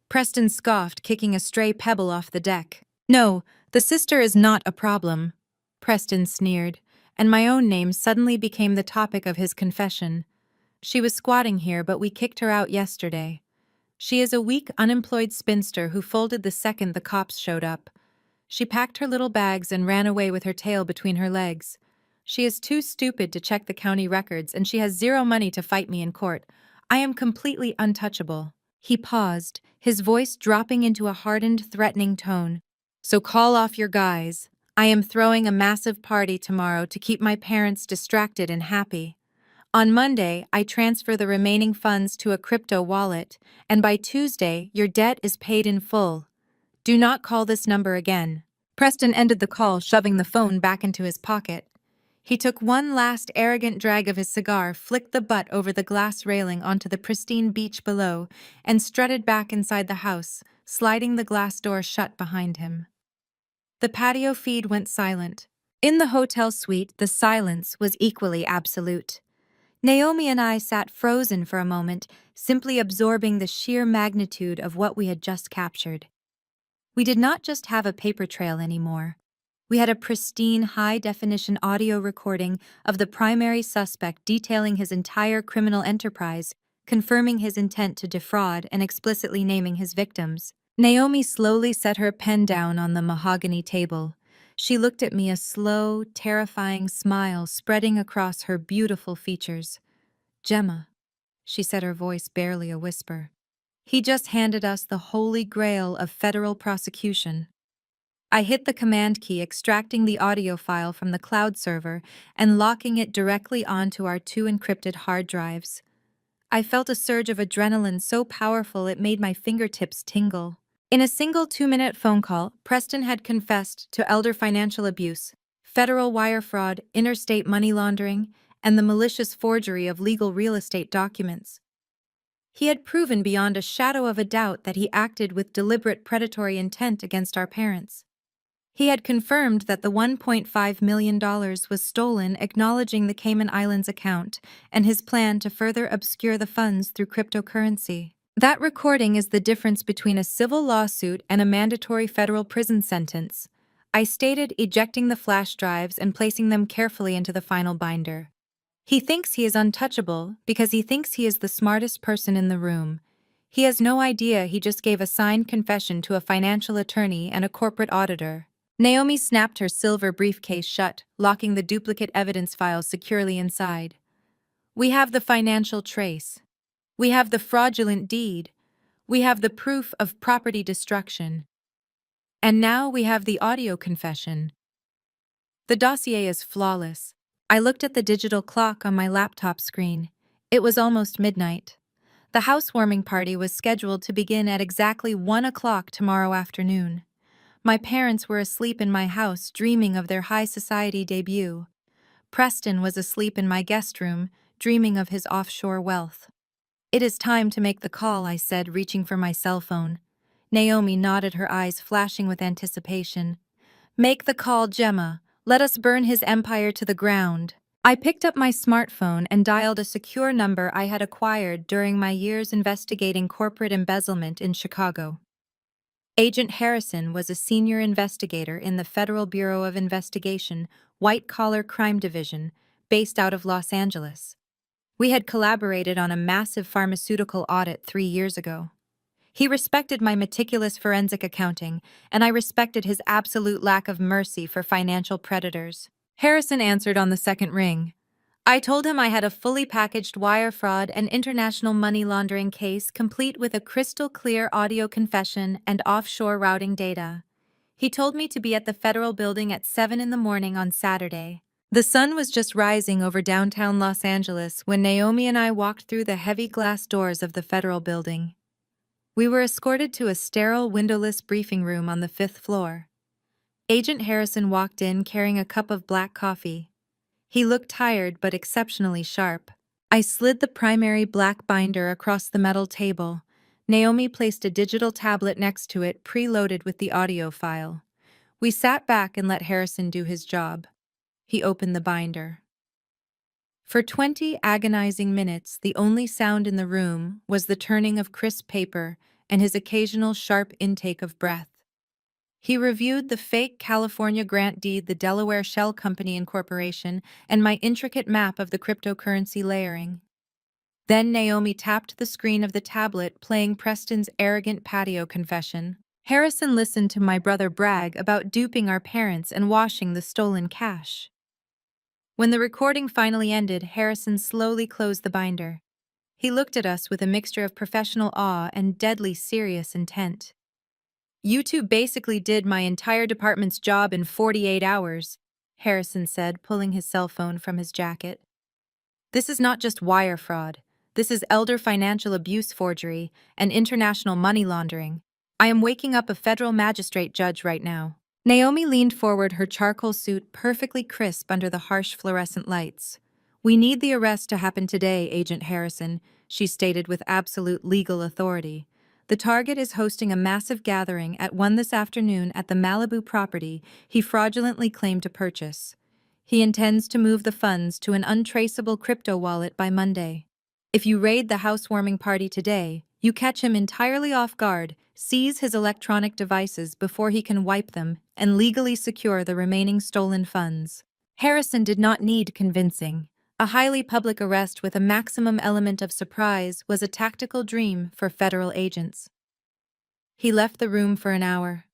Preston scoffed, kicking a stray pebble off the deck. "No, the sister is not a problem," Preston sneered, and my own name suddenly became the topic of his confession. "She was squatting here, but we kicked her out yesterday. She is a weak, unemployed spinster who folded the second the cops showed up. She packed her little bags and ran away with her tail between her legs. She is too stupid to check the county records, and she has zero money to fight me in court. I am completely untouchable." He paused, his voice dropping into a hardened, threatening tone. "So call off your guys. I am throwing a massive party tomorrow to keep my parents distracted and happy. On Monday, I transfer the remaining funds to a crypto wallet, and by Tuesday, your debt is paid in full. Do not call this number again." Preston ended the call, shoving the phone back into his pocket. He took one last arrogant drag of his cigar, flicked the butt over the glass railing onto the pristine beach below, and strutted back inside the house, sliding the glass door shut behind him. The patio feed went silent. In the hotel suite, the silence was equally absolute. Naomi and I sat frozen for a moment, simply absorbing the sheer magnitude of what we had just captured. We did not just have a paper trail anymore. We had a pristine, high-definition audio recording of the primary suspect detailing his entire criminal enterprise, confirming his intent to defraud and explicitly naming his victims. Naomi slowly set her pen down on the mahogany table. She looked at me, a slow, terrifying smile spreading across her beautiful features. "Gemma," she said, her voice barely a whisper. "He just handed us the holy grail of federal prosecution." I hit the command key, extracting the audio file from the cloud server and locking it directly onto our 2 encrypted hard drives. I felt a surge of adrenaline so powerful it made my fingertips tingle. In a single 2-minute phone call, Preston had confessed to elder financial abuse, federal wire fraud, interstate money laundering, and the malicious forgery of legal real estate documents. He had proven beyond a shadow of a doubt that he acted with deliberate predatory intent against our parents. He had confirmed that the $1.5 million was stolen, acknowledging the Cayman Islands account and his plan to further obscure the funds through cryptocurrency. That recording is the difference between a civil lawsuit and a mandatory federal prison sentence, I stated, ejecting the flash drives and placing them carefully into the final binder. He thinks he is untouchable because he thinks he is the smartest person in the room. He has no idea he just gave a signed confession to a financial attorney and a corporate auditor. Naomi snapped her silver briefcase shut, locking the duplicate evidence files securely inside. "We have the financial trace. We have the fraudulent deed. We have the proof of property destruction. And now we have the audio confession. The dossier is flawless." I looked at the digital clock on my laptop screen. It was almost midnight. The housewarming party was scheduled to begin at exactly 1 o'clock tomorrow afternoon. My parents were asleep in my house, dreaming of their high society debut. Preston was asleep in my guest room, dreaming of his offshore wealth. "It is time to make the call," I said, reaching for my cell phone. Naomi nodded, her eyes flashing with anticipation. "Make the call, Gemma. Let us burn his empire to the ground." I picked up my smartphone and dialed a secure number I had acquired during my years investigating corporate embezzlement in Chicago. Agent Harrison was a senior investigator in the Federal Bureau of Investigation, White-Collar Crime Division, based out of Los Angeles. We had collaborated on a massive pharmaceutical audit 3 years ago. He respected my meticulous forensic accounting, and I respected his absolute lack of mercy for financial predators. Harrison answered on the second ring. I told him I had a fully packaged wire fraud and international money laundering case, complete with a crystal-clear audio confession and offshore routing data. He told me to be at the Federal Building at 7 in the morning on Saturday. The sun was just rising over downtown Los Angeles when Naomi and I walked through the heavy glass doors of the Federal Building. We were escorted to a sterile, windowless briefing room on the 5th floor. Agent Harrison walked in carrying a cup of black coffee. He looked tired but exceptionally sharp. I slid the primary black binder across the metal table. Naomi placed a digital tablet next to it, preloaded with the audio file. We sat back and let Harrison do his job. He opened the binder. For 20 agonizing minutes, the only sound in the room was the turning of crisp paper and his occasional sharp intake of breath. He reviewed the fake California grant deed, the Delaware Shell Company Incorporation, and my intricate map of the cryptocurrency layering. Then Naomi tapped the screen of the tablet, playing Preston's arrogant patio confession. Harrison listened to my brother brag about duping our parents and washing the stolen cash. When the recording finally ended, Harrison slowly closed the binder. He looked at us with a mixture of professional awe and deadly serious intent. "You two basically did my entire department's job in 48 hours, Harrison said, pulling his cell phone from his jacket. This is not just wire fraud. This is elder financial abuse forgery and international money laundering. I am waking up a federal magistrate judge right now. Naomi leaned forward, her charcoal suit perfectly crisp under the harsh fluorescent lights. We need the arrest to happen today, Agent Harrison, she stated with absolute legal authority. The target is hosting a massive gathering at 1 this afternoon at the Malibu property he fraudulently claimed to purchase. He intends to move the funds to an untraceable crypto wallet by Monday. If you raid the housewarming party today, you catch him entirely off guard, seize his electronic devices before he can wipe them, and legally secure the remaining stolen funds. Harrison did not need convincing. A highly public arrest with a maximum element of surprise was a tactical dream for federal agents. He left the room for an hour.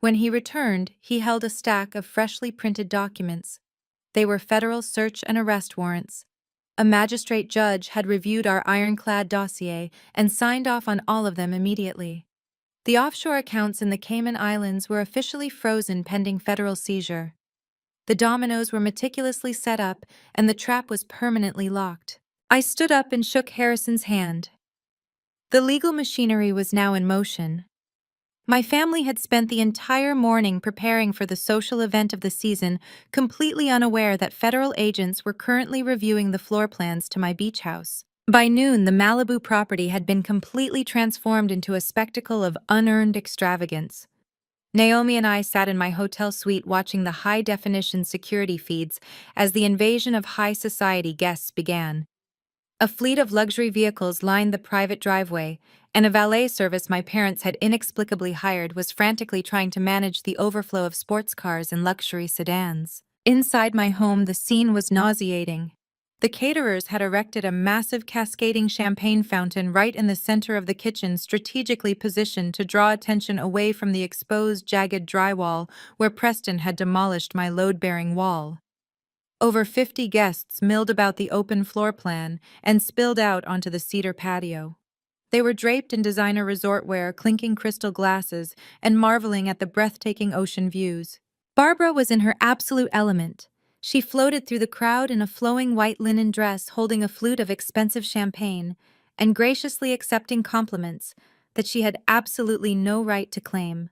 When he returned, he held a stack of freshly printed documents. They were federal search and arrest warrants. A magistrate judge had reviewed our ironclad dossier and signed off on all of them immediately. The offshore accounts in the Cayman Islands were officially frozen pending federal seizure. The dominoes were meticulously set up, and the trap was permanently locked. I stood up and shook Harrison's hand. The legal machinery was now in motion. My family had spent the entire morning preparing for the social event of the season, completely unaware that federal agents were currently reviewing the floor plans to my beach house. By noon, the Malibu property had been completely transformed into a spectacle of unearned extravagance. Naomi and I sat in my hotel suite watching the high-definition security feeds as the invasion of high society guests began. A fleet of luxury vehicles lined the private driveway, and a valet service my parents had inexplicably hired was frantically trying to manage the overflow of sports cars and luxury sedans. Inside my home, the scene was nauseating. The caterers had erected a massive cascading champagne fountain right in the center of the kitchen, strategically positioned to draw attention away from the exposed, jagged drywall where Preston had demolished my load-bearing wall. Over 50 guests milled about the open floor plan and spilled out onto the cedar patio. They were draped in designer resort wear, clinking crystal glasses, and marveling at the breathtaking ocean views. Barbara was in her absolute element. She floated through the crowd in a flowing white linen dress, holding a flute of expensive champagne, and graciously accepting compliments that she had absolutely no right to claim.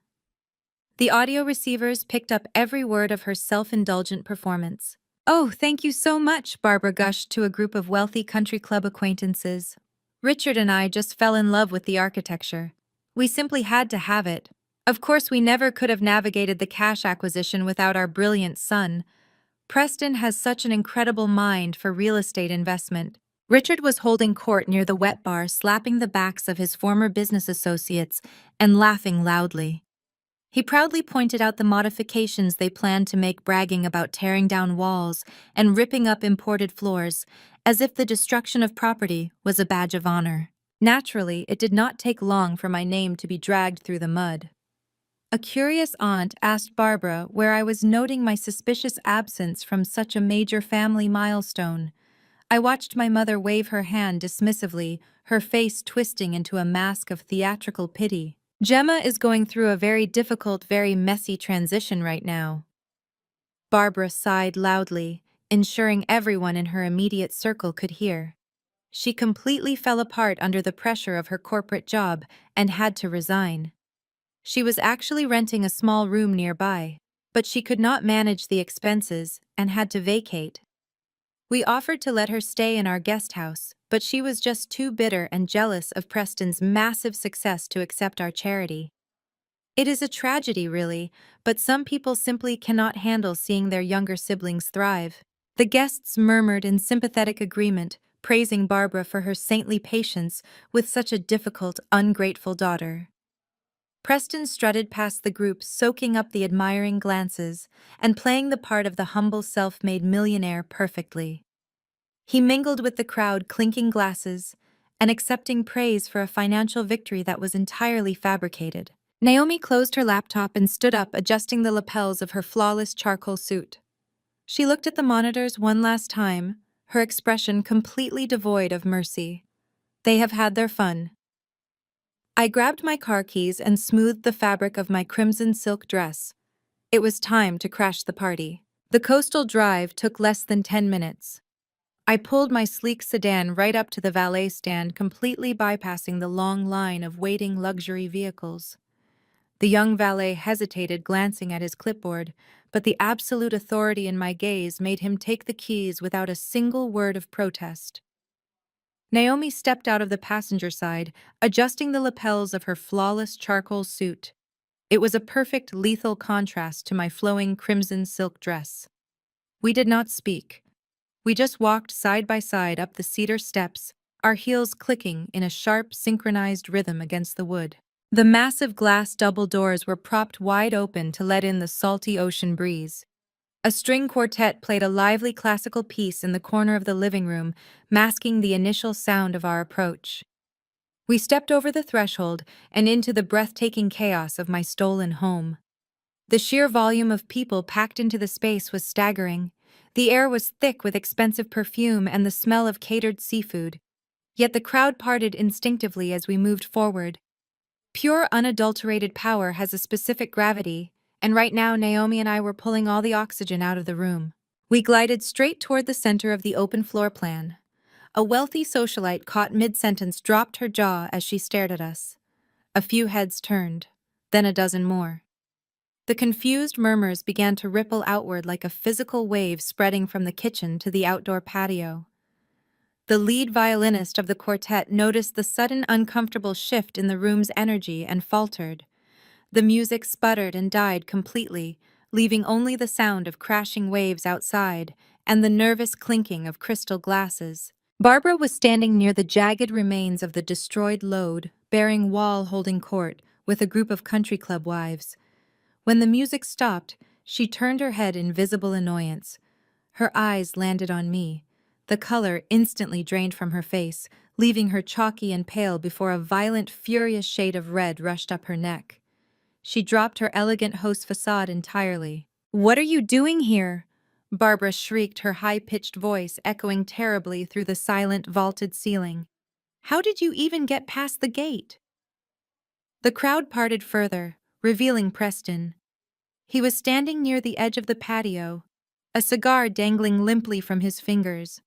The audio receivers picked up every word of her self-indulgent performance. "Oh, thank you so much," Barbara gushed to a group of wealthy country club acquaintances. "Richard and I just fell in love with the architecture. We simply had to have it. Of course, we never could have navigated the cash acquisition without our brilliant son. Preston has such an incredible mind for real estate investment." Richard was holding court near the wet bar, slapping the backs of his former business associates and laughing loudly. He proudly pointed out the modifications they planned to make, bragging about tearing down walls and ripping up imported floors, as if the destruction of property was a badge of honor. Naturally, it did not take long for my name to be dragged through the mud. A curious aunt asked Barbara where I was noting my suspicious absence from such a major family milestone. I watched my mother wave her hand dismissively, her face twisting into a mask of theatrical pity. "Gemma is going through a very difficult, very messy transition right now." Barbara sighed loudly, ensuring everyone in her immediate circle could hear. She completely fell apart under the pressure of her corporate job and had to resign. She was actually renting a small room nearby, but she could not manage the expenses and had to vacate. We offered to let her stay in our guest house, but she was just too bitter and jealous of Preston's massive success to accept our charity. It is a tragedy, really, but some people simply cannot handle seeing their younger siblings thrive. The guests murmured in sympathetic agreement, praising Barbara for her saintly patience with such a difficult, ungrateful daughter. Preston strutted past the group, soaking up the admiring glances and playing the part of the humble self-made millionaire perfectly. He mingled with the crowd, clinking glasses and accepting praise for a financial victory that was entirely fabricated. Naomi closed her laptop and stood up, adjusting the lapels of her flawless charcoal suit. She looked at the monitors one last time, her expression completely devoid of mercy. They have had their fun. I grabbed my car keys and smoothed the fabric of my crimson silk dress. It was time to crash the party. The coastal drive took less than 10 minutes. I pulled my sleek sedan right up to the valet stand, completely bypassing the long line of waiting luxury vehicles. The young valet hesitated, glancing at his clipboard, but the absolute authority in my gaze made him take the keys without a single word of protest. Naomi stepped out of the passenger side, adjusting the lapels of her flawless charcoal suit. It was a perfect lethal contrast to my flowing crimson silk dress. We did not speak. We just walked side by side up the cedar steps, our heels clicking in a sharp, synchronized rhythm against the wood. The massive glass double doors were propped wide open to let in the salty ocean breeze. A string quartet played a lively classical piece in the corner of the living room, masking the initial sound of our approach. We stepped over the threshold and into the breathtaking chaos of my stolen home. The sheer volume of people packed into the space was staggering. The air was thick with expensive perfume and the smell of catered seafood. Yet the crowd parted instinctively as we moved forward. Pure, unadulterated power has a specific gravity, and right now Naomi and I were pulling all the oxygen out of the room. We glided straight toward the center of the open floor plan. A wealthy socialite caught mid-sentence dropped her jaw as she stared at us. A few heads turned, then a dozen more. The confused murmurs began to ripple outward like a physical wave spreading from the kitchen to the outdoor patio. The lead violinist of the quartet noticed the sudden uncomfortable shift in the room's energy and faltered. The music sputtered and died completely, leaving only the sound of crashing waves outside and the nervous clinking of crystal glasses. Barbara was standing near the jagged remains of the destroyed lode, bearing wall holding court, with a group of country club wives. When the music stopped, she turned her head in visible annoyance. Her eyes landed on me. The color instantly drained from her face, leaving her chalky and pale before a violent, furious shade of red rushed up her neck. She dropped her elegant host facade entirely. "What are you doing here?" Barbara shrieked, her high-pitched voice echoing terribly through the silent, vaulted ceiling. "How did you even get past the gate?" The crowd parted further, revealing Preston. He was standing near the edge of the patio, a cigar dangling limply from his fingers.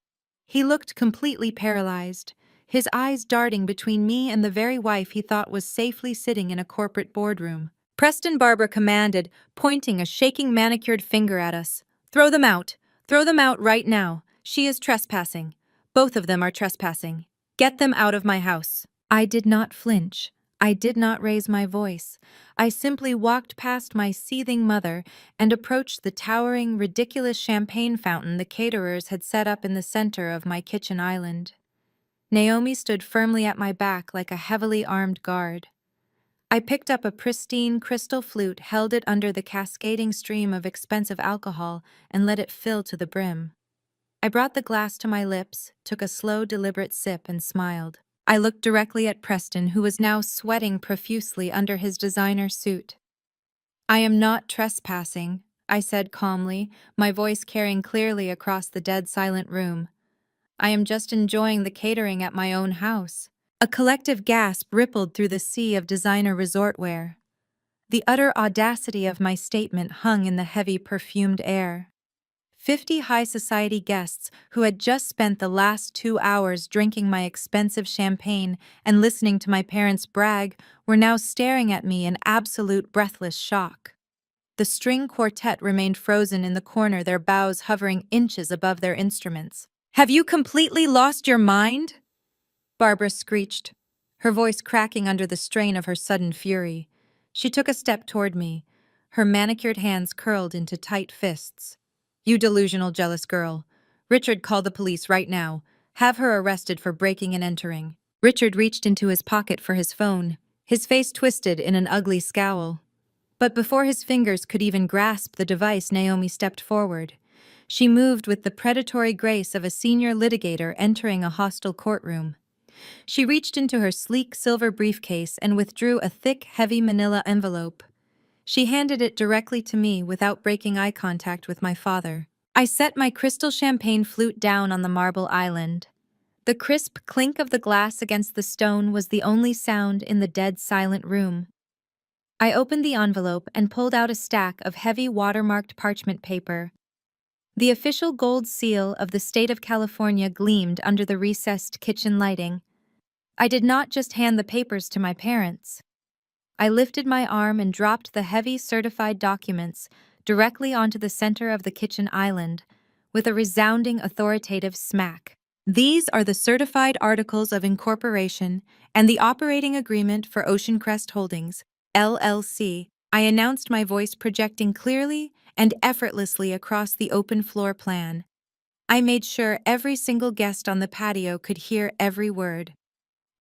He looked completely paralyzed, his eyes darting between me and the very wife he thought was safely sitting in a corporate boardroom. "Preston," Barbara commanded, pointing a shaking manicured finger at us. "Throw them out! Throw them out right now! She is trespassing. Both of them are trespassing. Get them out of my house." I did not flinch. I did not raise my voice. I simply walked past my seething mother and approached the towering, ridiculous champagne fountain the caterers had set up in the center of my kitchen island. Naomi stood firmly at my back like a heavily armed guard. I picked up a pristine crystal flute, held it under the cascading stream of expensive alcohol, and let it fill to the brim. I brought the glass to my lips, took a slow, deliberate sip, and smiled. I looked directly at Preston, who was now sweating profusely under his designer suit. "I am not trespassing," I said calmly, my voice carrying clearly across the dead silent room. "I am just enjoying the catering at my own house." A collective gasp rippled through the sea of designer resort wear. The utter audacity of my statement hung in the heavy, perfumed air. 50 high society guests who had just spent the last 2 hours drinking my expensive champagne and listening to my parents brag were now staring at me in absolute breathless shock. The string quartet remained frozen in the corner, their bows hovering inches above their instruments. "Have you completely lost your mind?" Barbara screeched, her voice cracking under the strain of her sudden fury. She took a step toward me, her manicured hands curled into tight fists. "You delusional, jealous girl. Richard, call the police right now. Have her arrested for breaking and entering." Richard reached into his pocket for his phone, his face twisted in an ugly scowl. But before his fingers could even grasp the device, Naomi stepped forward. She moved with the predatory grace of a senior litigator entering a hostile courtroom. She reached into her sleek silver briefcase and withdrew a thick, heavy manila envelope. She handed it directly to me without breaking eye contact with my father. I set my crystal champagne flute down on the marble island. The crisp clink of the glass against the stone was the only sound in the dead silent room. I opened the envelope and pulled out a stack of heavy watermarked parchment paper. The official gold seal of the state of California gleamed under the recessed kitchen lighting. I did not just hand the papers to my parents. I lifted my arm and dropped the heavy certified documents directly onto the center of the kitchen island with a resounding authoritative smack. These are the certified articles of incorporation and the operating agreement for Ocean Crest Holdings, LLC. I announced, my voice projecting clearly and effortlessly across the open floor plan. I made sure every single guest on the patio could hear every word.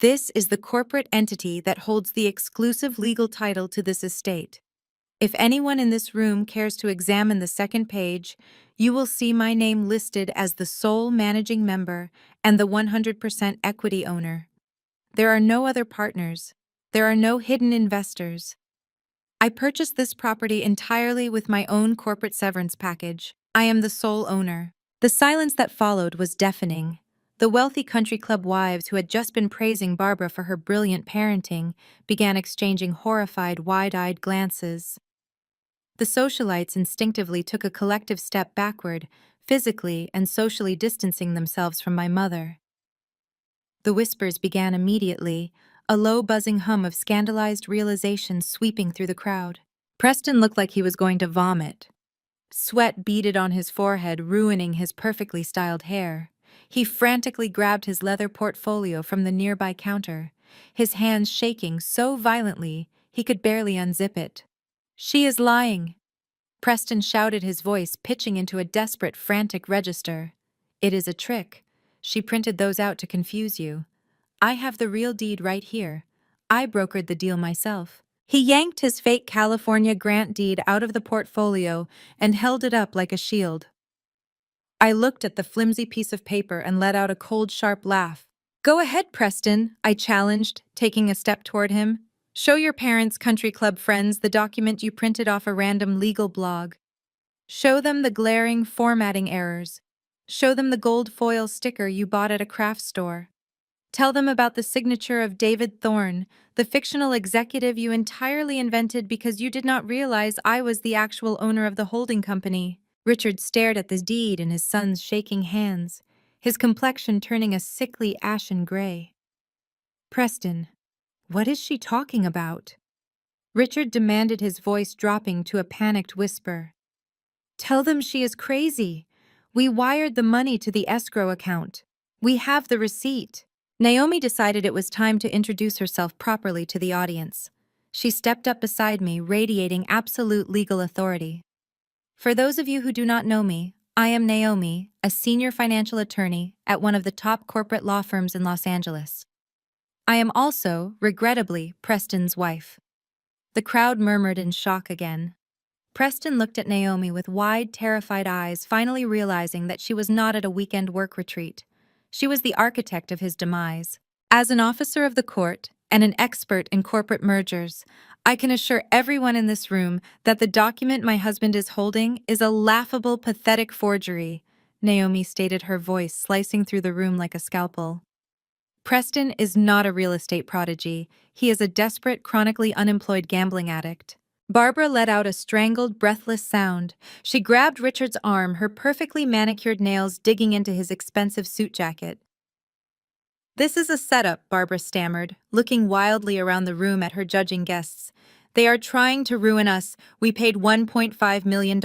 This is the corporate entity that holds the exclusive legal title to this estate. If anyone in this room cares to examine the second page, you will see my name listed as the sole managing member and the 100% equity owner. There are no other partners. There are no hidden investors. I purchased this property entirely with my own corporate severance package. I am the sole owner. The silence that followed was deafening. The wealthy country club wives who had just been praising Barbara for her brilliant parenting began exchanging horrified, wide-eyed glances. The socialites instinctively took a collective step backward, physically and socially distancing themselves from my mother. The whispers began immediately, a low buzzing hum of scandalized realization sweeping through the crowd. Preston looked like he was going to vomit. Sweat beaded on his forehead, ruining his perfectly styled hair. He frantically grabbed his leather portfolio from the nearby counter, his hands shaking so violently he could barely unzip it. "She is lying," Preston shouted, his voice pitching into a desperate, frantic register. "It is a trick. She printed those out to confuse you. I have the real deed right here. I brokered the deal myself." He yanked his fake California grant deed out of the portfolio and held it up like a shield. I looked at the flimsy piece of paper and let out a cold, sharp laugh. "Go ahead, Preston," I challenged, taking a step toward him. "Show your parents' country club friends the document you printed off a random legal blog. Show them the glaring formatting errors. Show them the gold foil sticker you bought at a craft store. Tell them about the signature of David Thorne, the fictional executive you entirely invented because you did not realize I was the actual owner of the holding company." Richard stared at the deed in his son's shaking hands, his complexion turning a sickly ashen gray. "Preston, what is she talking about?" Richard demanded, his voice dropping to a panicked whisper. "Tell them she is crazy. We wired the money to the escrow account. We have the receipt." Naomi decided it was time to introduce herself properly to the audience. She stepped up beside me, radiating absolute legal authority. "For those of you who do not know me, I am Naomi, a senior financial attorney at one of the top corporate law firms in Los Angeles. I am also, regrettably, Preston's wife." The crowd murmured in shock again. Preston looked at Naomi with wide, terrified eyes, finally realizing that she was not at a weekend work retreat. She was the architect of his demise. As an officer of the court and an expert in corporate mergers, I can assure everyone in this room that the document my husband is holding is a laughable, pathetic forgery, Naomi stated, her voice slicing through the room like a scalpel. "Preston is not a real estate prodigy. He is a desperate, chronically unemployed gambling addict." Barbara let out a strangled, breathless sound. She grabbed Richard's arm, her perfectly manicured nails digging into his expensive suit jacket. "This is a setup," Barbara stammered, looking wildly around the room at her judging guests. "They are trying to ruin us. We paid $1.5 million.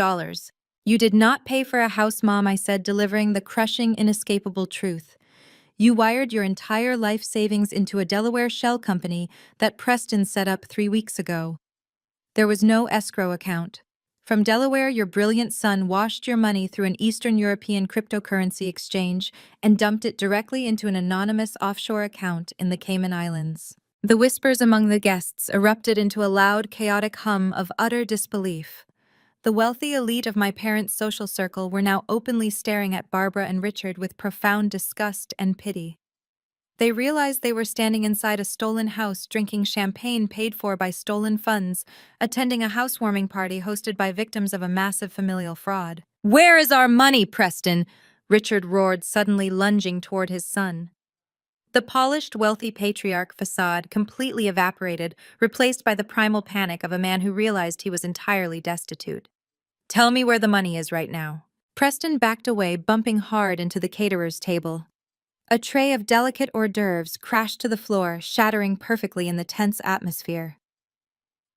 "You did not pay for a house, Mom," I said, delivering the crushing, inescapable truth. "You wired your entire life savings into a Delaware shell company that Preston set up 3 weeks ago. There was no escrow account. From Delaware, your brilliant son washed your money through an Eastern European cryptocurrency exchange and dumped it directly into an anonymous offshore account in the Cayman Islands." The whispers among the guests erupted into a loud, chaotic hum of utter disbelief. The wealthy elite of my parents' social circle were now openly staring at Barbara and Richard with profound disgust and pity. They realized they were standing inside a stolen house, drinking champagne paid for by stolen funds, attending a housewarming party hosted by victims of a massive familial fraud. "Where is our money, Preston?" Richard roared, suddenly lunging toward his son. The polished, wealthy patriarch facade completely evaporated, replaced by the primal panic of a man who realized he was entirely destitute. "Tell me where the money is right now." Preston backed away, bumping hard into the caterer's table. A tray of delicate hors d'oeuvres crashed to the floor, shattering perfectly in the tense atmosphere.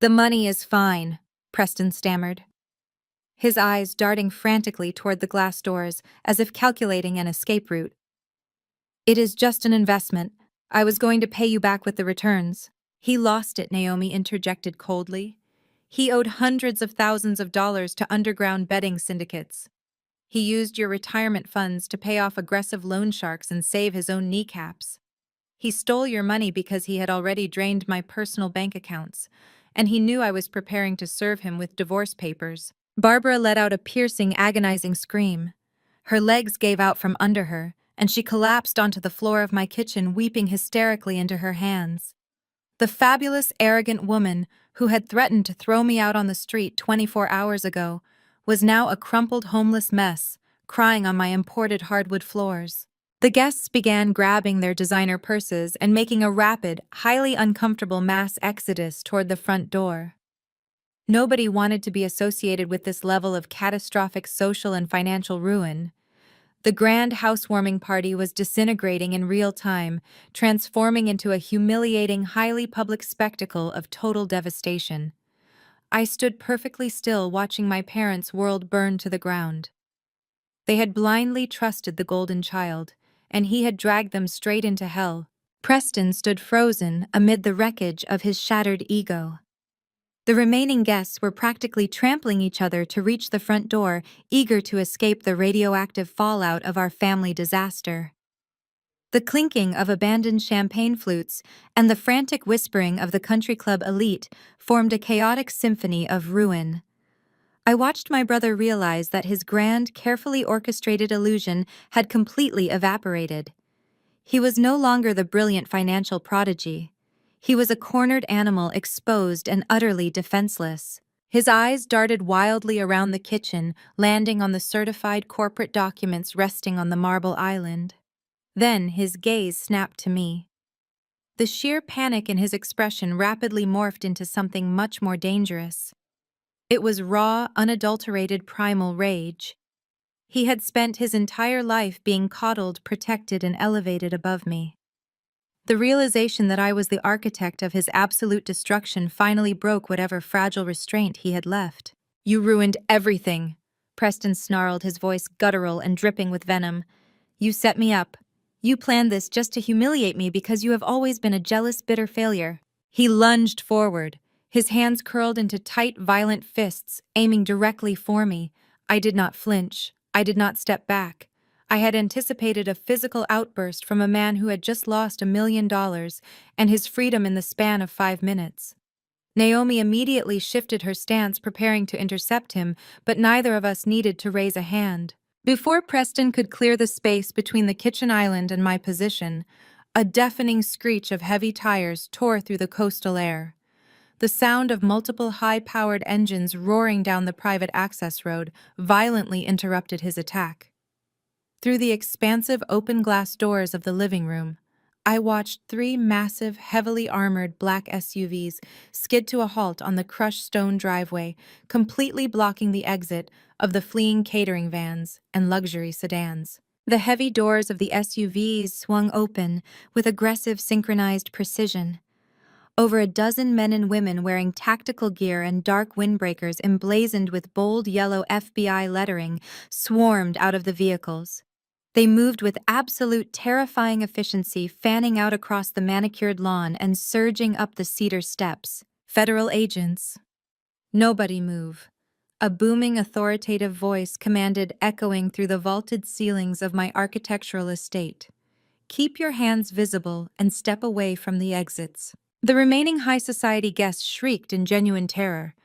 "The money is fine," Preston stammered, his eyes darting frantically toward the glass doors as if calculating an escape route. "It is just an investment. I was going to pay you back with the returns." "He lost it," Naomi interjected coldly. "He owed hundreds of thousands of dollars to underground betting syndicates. He used your retirement funds to pay off aggressive loan sharks and save his own kneecaps. He stole your money because he had already drained my personal bank accounts, and he knew I was preparing to serve him with divorce papers." Barbara let out a piercing, agonizing scream. Her legs gave out from under her, and she collapsed onto the floor of my kitchen, weeping hysterically into her hands. The fabulous, arrogant woman who had threatened to throw me out on the street 24 hours ago was now a crumpled, homeless mess, crying on my imported hardwood floors. The guests began grabbing their designer purses and making a rapid, highly uncomfortable mass exodus toward the front door. Nobody wanted to be associated with this level of catastrophic social and financial ruin. The grand housewarming party was disintegrating in real time, transforming into a humiliating, highly public spectacle of total devastation. I stood perfectly still, watching my parents' world burn to the ground. They had blindly trusted the golden child, and he had dragged them straight into hell. Preston stood frozen amid the wreckage of his shattered ego. The remaining guests were practically trampling each other to reach the front door, eager to escape the radioactive fallout of our family disaster. The clinking of abandoned champagne flutes and the frantic whispering of the country club elite formed a chaotic symphony of ruin. I watched my brother realize that his grand, carefully orchestrated illusion had completely evaporated. He was no longer the brilliant financial prodigy. He was a cornered animal, exposed and utterly defenseless. His eyes darted wildly around the kitchen, landing on the certified corporate documents resting on the marble island. Then his gaze snapped to me. The sheer panic in his expression rapidly morphed into something much more dangerous. It was raw, unadulterated primal rage. He had spent his entire life being coddled, protected, and elevated above me. The realization that I was the architect of his absolute destruction finally broke whatever fragile restraint he had left. "You ruined everything," Preston snarled, his voice guttural and dripping with venom. "You set me up. You planned this just to humiliate me because you have always been a jealous, bitter failure." He lunged forward, his hands curled into tight, violent fists, aiming directly for me. I did not flinch. I did not step back. I had anticipated a physical outburst from a man who had just lost $1 million and his freedom in the span of 5 minutes. Naomi immediately shifted her stance, preparing to intercept him, but neither of us needed to raise a hand. Before Preston could clear the space between the kitchen island and my position, a deafening screech of heavy tires tore through the coastal air. The sound of multiple high-powered engines roaring down the private access road violently interrupted his attack. Through the expansive open-glass doors of the living room, I watched 3 massive, heavily armored black SUVs skid to a halt on the crushed stone driveway, completely blocking the exit of the fleeing catering vans and luxury sedans. The heavy doors of the SUVs swung open with aggressive, synchronized precision. Over a dozen men and women wearing tactical gear and dark windbreakers emblazoned with bold yellow FBI lettering swarmed out of the vehicles. They moved with absolute terrifying efficiency, fanning out across the manicured lawn and surging up the cedar steps. "Federal agents." "Nobody move," a booming, authoritative voice commanded, echoing through the vaulted ceilings of my architectural estate. "Keep your hands visible and step away from the exits." The remaining high society guests shrieked in genuine terror.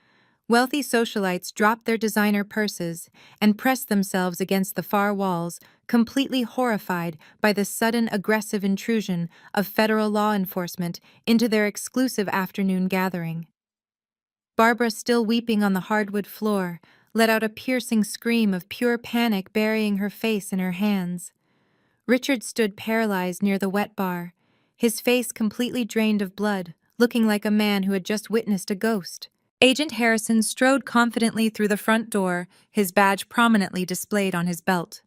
Wealthy socialites dropped their designer purses and pressed themselves against the far walls, completely horrified by the sudden aggressive intrusion of federal law enforcement into their exclusive afternoon gathering. Barbara, still weeping on the hardwood floor, let out a piercing scream of pure panic, burying her face in her hands. Richard stood paralyzed near the wet bar, his face completely drained of blood, looking like a man who had just witnessed a ghost. Agent Harrison strode confidently through the front door, his badge prominently displayed on his belt.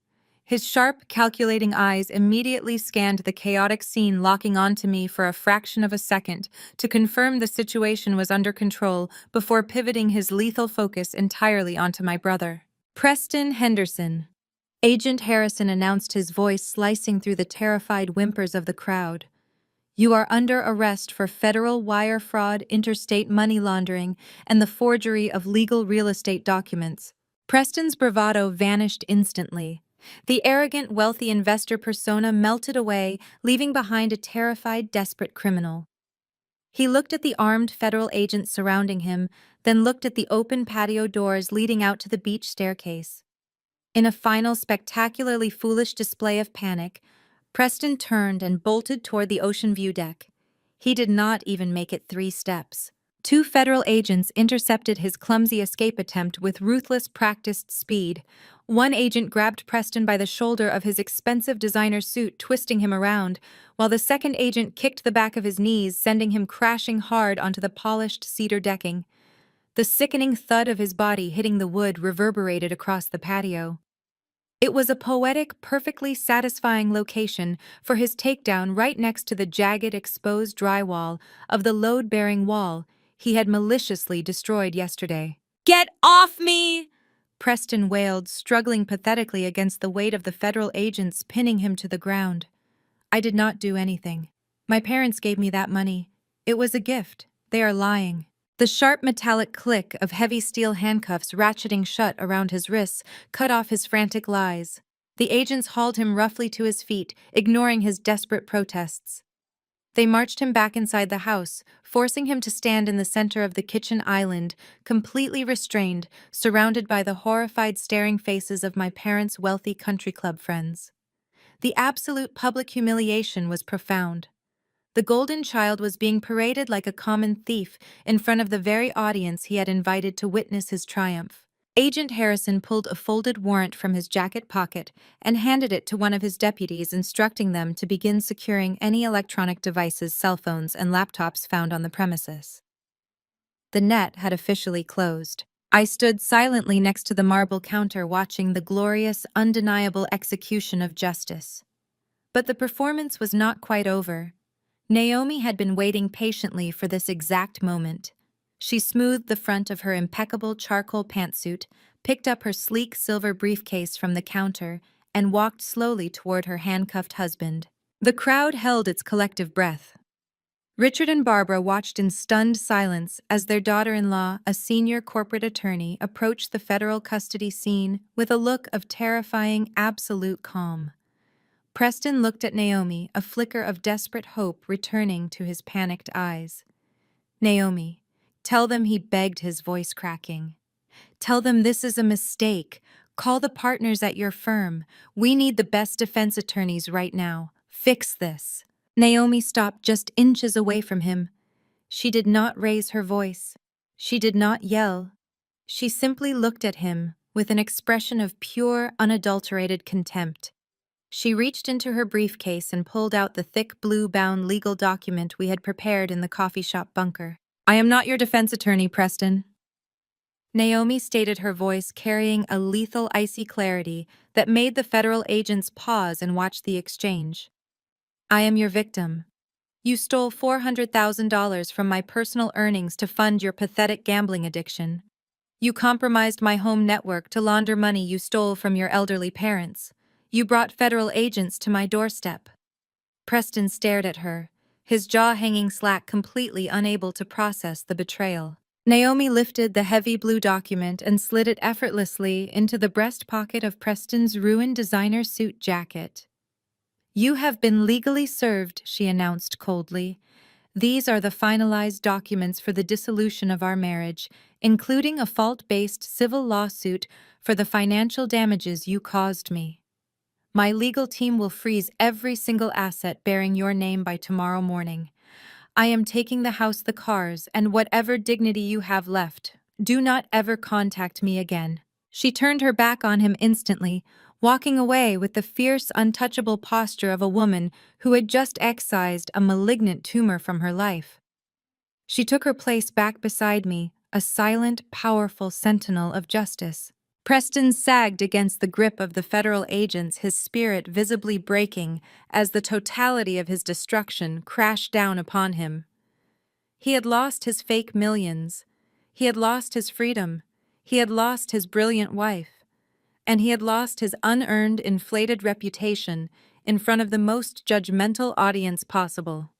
His sharp, calculating eyes immediately scanned the chaotic scene, locking onto me for a fraction of a second to confirm the situation was under control before pivoting his lethal focus entirely onto my brother. Preston Henderson. Agent Harrison announced, his voice slicing through the terrified whimpers of the crowd. You are under arrest for federal wire fraud, interstate money laundering, and the forgery of legal real estate documents. Preston's bravado vanished instantly. The arrogant, wealthy investor persona melted away, leaving behind a terrified, desperate criminal. He looked at the armed federal agents surrounding him, then looked at the open patio doors leading out to the beach staircase. In a final spectacularly foolish display of panic, Preston turned and bolted toward the ocean view deck. He did not even make it 3 steps. 2 federal agents intercepted his clumsy escape attempt with ruthless, practiced speed. One agent grabbed Preston by the shoulder of his expensive designer suit, twisting him around, while the second agent kicked the back of his knees, sending him crashing hard onto the polished cedar decking. The sickening thud of his body hitting the wood reverberated across the patio. It was a poetic, perfectly satisfying location for his takedown, right next to the jagged, exposed drywall of the load-bearing wall he had maliciously destroyed yesterday. "Get off me!" Preston wailed, struggling pathetically against the weight of the federal agents pinning him to the ground. I did not do anything. My parents gave me that money. It was a gift. They are lying. The sharp metallic click of heavy steel handcuffs ratcheting shut around his wrists cut off his frantic lies. The agents hauled him roughly to his feet, ignoring his desperate protests. They marched him back inside the house, forcing him to stand in the center of the kitchen island, completely restrained, surrounded by the horrified staring faces of my parents' wealthy country club friends. The absolute public humiliation was profound. The golden child was being paraded like a common thief in front of the very audience he had invited to witness his triumph. Agent Harrison pulled a folded warrant from his jacket pocket and handed it to one of his deputies, instructing them to begin securing any electronic devices, cell phones, and laptops found on the premises. The net had officially closed. I stood silently next to the marble counter, watching the glorious, undeniable execution of justice. But the performance was not quite over. Naomi had been waiting patiently for this exact moment. She smoothed the front of her impeccable charcoal pantsuit, picked up her sleek silver briefcase from the counter, and walked slowly toward her handcuffed husband. The crowd held its collective breath. Richard and Barbara watched in stunned silence as their daughter-in-law, a senior corporate attorney, approached the federal custody scene with a look of terrifying, absolute calm. Preston looked at Naomi, a flicker of desperate hope returning to his panicked eyes. "Naomi, tell them," he begged, his voice cracking. "Tell them this is a mistake. Call the partners at your firm. We need the best defense attorneys right now. Fix this." Naomi stopped just inches away from him. She did not raise her voice. She did not yell. She simply looked at him with an expression of pure, unadulterated contempt. She reached into her briefcase and pulled out the thick blue-bound legal document we had prepared in the coffee shop bunker. "I am not your defense attorney, Preston," Naomi stated, her voice carrying a lethal, icy clarity that made the federal agents pause and watch the exchange. "I am your victim. You stole $400,000 from my personal earnings to fund your pathetic gambling addiction. You compromised my home network to launder money you stole from your elderly parents. You brought federal agents to my doorstep." Preston stared at her, his jaw hanging slack, completely unable to process the betrayal. Naomi lifted the heavy blue document and slid it effortlessly into the breast pocket of Preston's ruined designer suit jacket. "You have been legally served," she announced coldly. "These are the finalized documents for the dissolution of our marriage, including a fault-based civil lawsuit for the financial damages you caused me. My legal team will freeze every single asset bearing your name by tomorrow morning. I am taking the house, the cars, and whatever dignity you have left. Do not ever contact me again." She turned her back on him instantly, walking away with the fierce, untouchable posture of a woman who had just excised a malignant tumor from her life. She took her place back beside me, a silent, powerful sentinel of justice. Preston sagged against the grip of the federal agents, his spirit visibly breaking as the totality of his destruction crashed down upon him. He had lost his fake millions. He had lost his freedom. He had lost his brilliant wife. And he had lost his unearned, inflated reputation in front of the most judgmental audience possible.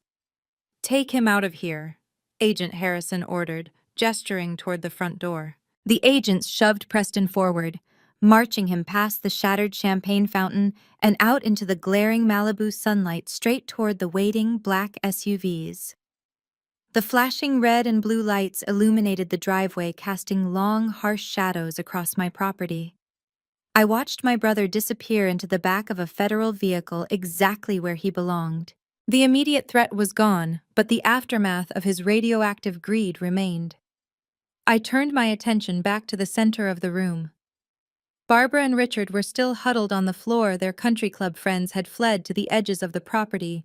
"Take him out of here," Agent Harrison ordered, gesturing toward the front door. The agents shoved Preston forward, marching him past the shattered champagne fountain and out into the glaring Malibu sunlight straight toward the waiting black SUVs. The flashing red and blue lights illuminated the driveway, casting long, harsh shadows across my property. I watched my brother disappear into the back of a federal vehicle exactly where he belonged. The immediate threat was gone, but the aftermath of his radioactive greed remained. I turned my attention back to the center of the room. Barbara and Richard were still huddled on the floor. Their country club friends had fled to the edges of the property,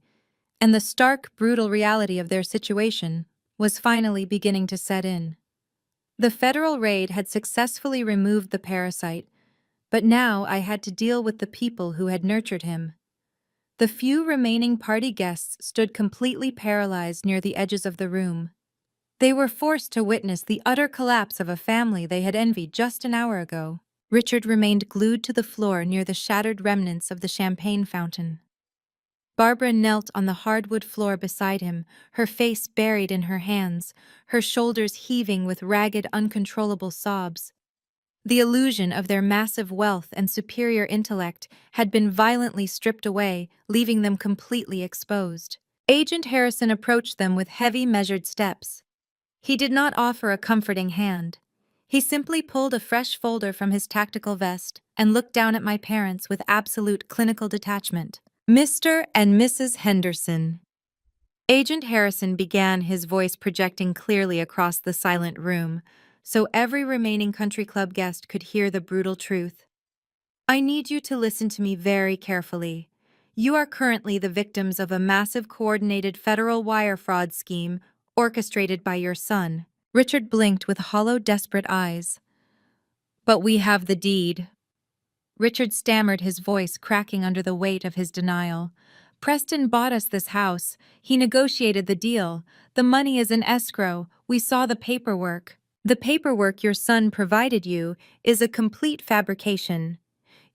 and the stark, brutal reality of their situation was finally beginning to set in. The federal raid had successfully removed the parasite, but now I had to deal with the people who had nurtured him. The few remaining party guests stood completely paralyzed near the edges of the room. They were forced to witness the utter collapse of a family they had envied just an hour ago. Richard remained glued to the floor near the shattered remnants of the champagne fountain. Barbara knelt on the hardwood floor beside him, her face buried in her hands, her shoulders heaving with ragged, uncontrollable sobs. The illusion of their massive wealth and superior intellect had been violently stripped away, leaving them completely exposed. Agent Harrison approached them with heavy, measured steps. He did not offer a comforting hand. He simply pulled a fresh folder from his tactical vest and looked down at my parents with absolute clinical detachment. "Mr. and Mrs. Henderson." Agent Harrison began, his voice projecting clearly across the silent room, so every remaining country club guest could hear the brutal truth. "I need you to listen to me very carefully. You are currently the victims of a massive coordinated federal wire fraud scheme orchestrated by your son." Richard blinked with hollow, desperate eyes. "But we have the deed." Richard stammered, his voice cracking under the weight of his denial. "Preston bought us this house. He negotiated the deal. The money is in escrow. We saw the paperwork." "The paperwork your son provided you is a complete fabrication.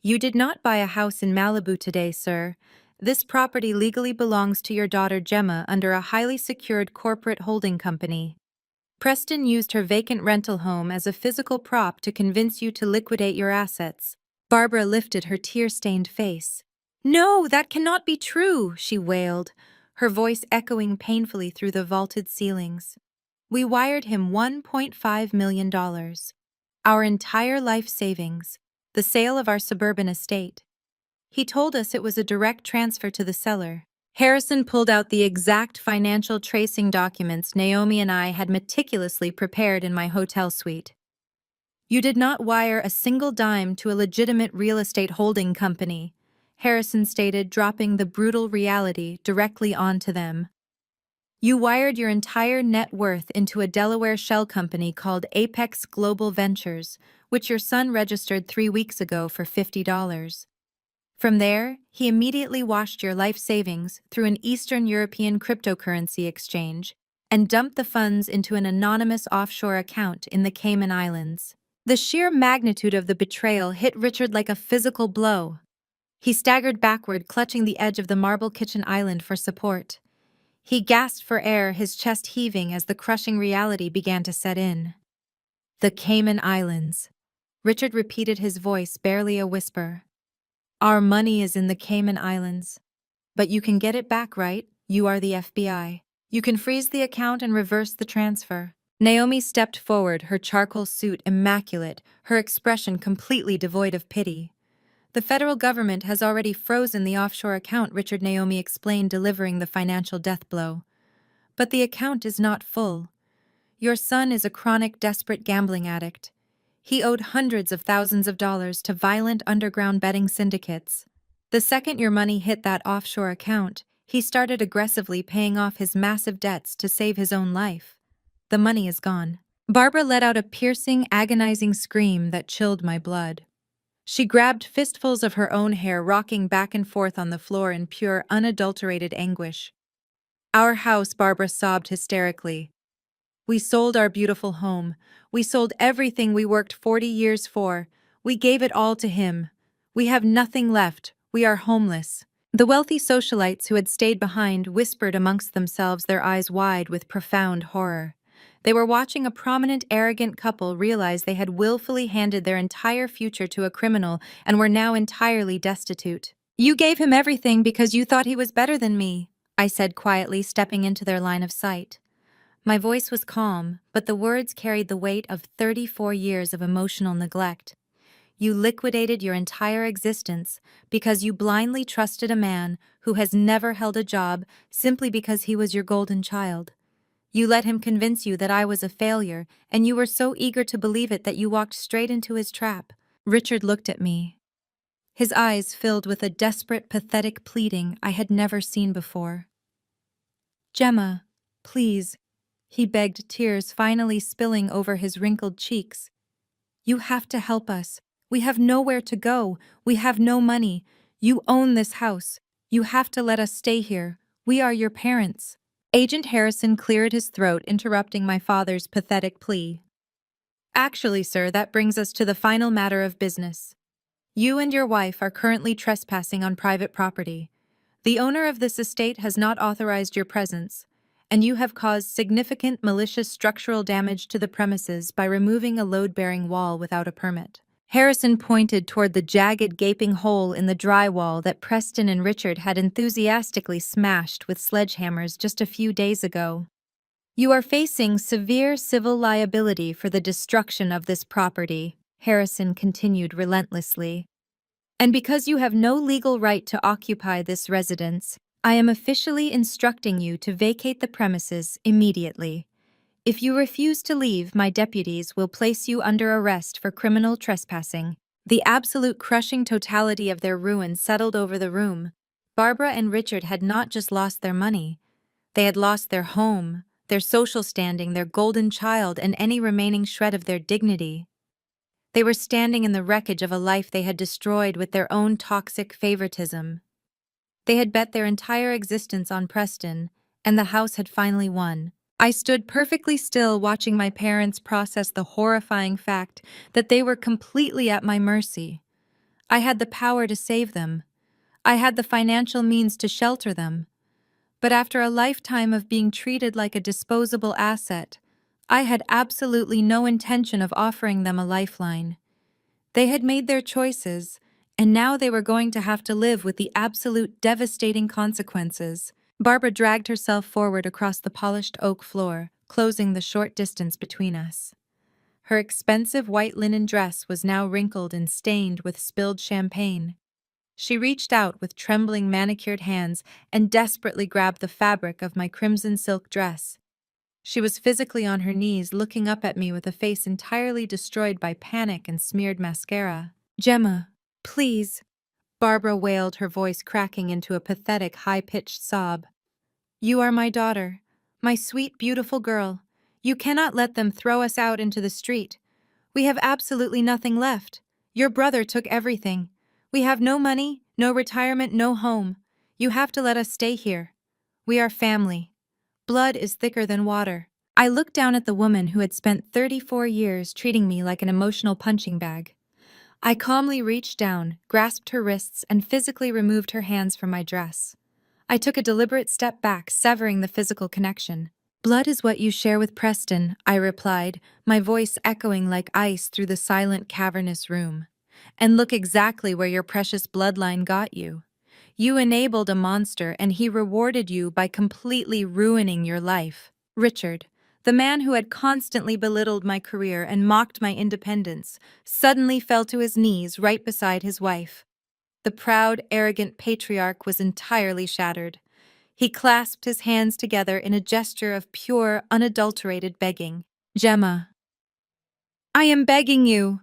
You did not buy a house in Malibu today, sir. This property legally belongs to your daughter Gemma under a highly secured corporate holding company. Preston used her vacant rental home as a physical prop to convince you to liquidate your assets." Barbara lifted her tear-stained face. "No, that cannot be true," she wailed, her voice echoing painfully through the vaulted ceilings. "We wired him $1.5 million. Our entire life savings, the sale of our suburban estate. He told us it was a direct transfer to the seller." Harrison pulled out the exact financial tracing documents Naomi and I had meticulously prepared in my hotel suite. "You did not wire a single dime to a legitimate real estate holding company," Harrison stated, dropping the brutal reality directly onto them. "You wired your entire net worth into a Delaware shell company called Apex Global Ventures, which your son registered 3 weeks ago for $50. From there, he immediately washed your life savings through an Eastern European cryptocurrency exchange and dumped the funds into an anonymous offshore account in the Cayman Islands." The sheer magnitude of the betrayal hit Richard like a physical blow. He staggered backward, clutching the edge of the marble kitchen island for support. He gasped for air, his chest heaving as the crushing reality began to set in. "The Cayman Islands," Richard repeated, his voice barely a whisper. "Our money is in the Cayman Islands. But you can get it back, right? You are the FBI. You can freeze the account and reverse the transfer." Naomi stepped forward, her charcoal suit immaculate, her expression completely devoid of pity. "The federal government has already frozen the offshore account," Naomi explained, delivering the financial death blow. "But the account is not full. Your son is a chronic, desperate gambling addict. He owed hundreds of thousands of dollars to violent underground betting syndicates. The second your money hit that offshore account, he started aggressively paying off his massive debts to save his own life. The money is gone." Barbara let out a piercing, agonizing scream that chilled my blood. She grabbed fistfuls of her own hair, rocking back and forth on the floor in pure, unadulterated anguish. Our house, Barbara sobbed hysterically. We sold our beautiful home. We sold everything we worked 40 years for. We gave it all to him. We have nothing left. We are homeless. The wealthy socialites who had stayed behind whispered amongst themselves, their eyes wide with profound horror. They were watching a prominent, arrogant couple realize they had willfully handed their entire future to a criminal and were now entirely destitute. "You gave him everything because you thought he was better than me," I said quietly, stepping into their line of sight. My voice was calm, but the words carried the weight of 34 years of emotional neglect. You liquidated your entire existence because you blindly trusted a man who has never held a job simply because he was your golden child. You let him convince you that I was a failure, and you were so eager to believe it that you walked straight into his trap. Richard looked at me, his eyes filled with a desperate, pathetic pleading I had never seen before. "Gemma, please," he begged, tears finally spilling over his wrinkled cheeks. "You have to help us. We have nowhere to go. We have no money. You own this house. You have to let us stay here. We are your parents." Agent Harrison cleared his throat, interrupting my father's pathetic plea. "Actually, sir, that brings us to the final matter of business. You and your wife are currently trespassing on private property. The owner of this estate has not authorized your presence, and you have caused significant malicious structural damage to the premises by removing a load-bearing wall without a permit." Harrison pointed toward the jagged, gaping hole in the drywall that Preston and Richard had enthusiastically smashed with sledgehammers just a few days ago. "You are facing severe civil liability for the destruction of this property," Harrison continued relentlessly. "And because you have no legal right to occupy this residence, I am officially instructing you to vacate the premises immediately. If you refuse to leave, my deputies will place you under arrest for criminal trespassing." The absolute crushing totality of their ruin settled over the room. Barbara and Richard had not just lost their money. They had lost their home, their social standing, their golden child, and any remaining shred of their dignity. They were standing in the wreckage of a life they had destroyed with their own toxic favoritism. They had bet their entire existence on Preston, and the house had finally won. I stood perfectly still, watching my parents process the horrifying fact that they were completely at my mercy. I had the power to save them. I had the financial means to shelter them. But after a lifetime of being treated like a disposable asset, I had absolutely no intention of offering them a lifeline. They had made their choices, and now they were going to have to live with the absolute devastating consequences. Barbara dragged herself forward across the polished oak floor, closing the short distance between us. Her expensive white linen dress was now wrinkled and stained with spilled champagne. She reached out with trembling manicured hands and desperately grabbed the fabric of my crimson silk dress. She was physically on her knees, looking up at me with a face entirely destroyed by panic and smeared mascara. "Gemma, please," Barbara wailed, her voice cracking into a pathetic, high-pitched sob. "You are my daughter, my sweet, beautiful girl. You cannot let them throw us out into the street. We have absolutely nothing left. Your brother took everything. We have no money, no retirement, no home. You have to let us stay here. We are family. Blood is thicker than water." I looked down at the woman who had spent 34 years treating me like an emotional punching bag. I calmly reached down, grasped her wrists, and physically removed her hands from my dress. I took a deliberate step back, severing the physical connection. "Blood is what you share with Preston," I replied, my voice echoing like ice through the silent, cavernous room. "And look exactly where your precious bloodline got you. You enabled a monster, and he rewarded you by completely ruining your life." Richard, the man who had constantly belittled my career and mocked my independence, suddenly fell to his knees right beside his wife. The proud, arrogant patriarch was entirely shattered. He clasped his hands together in a gesture of pure, unadulterated begging. "Gemma, I am begging you,"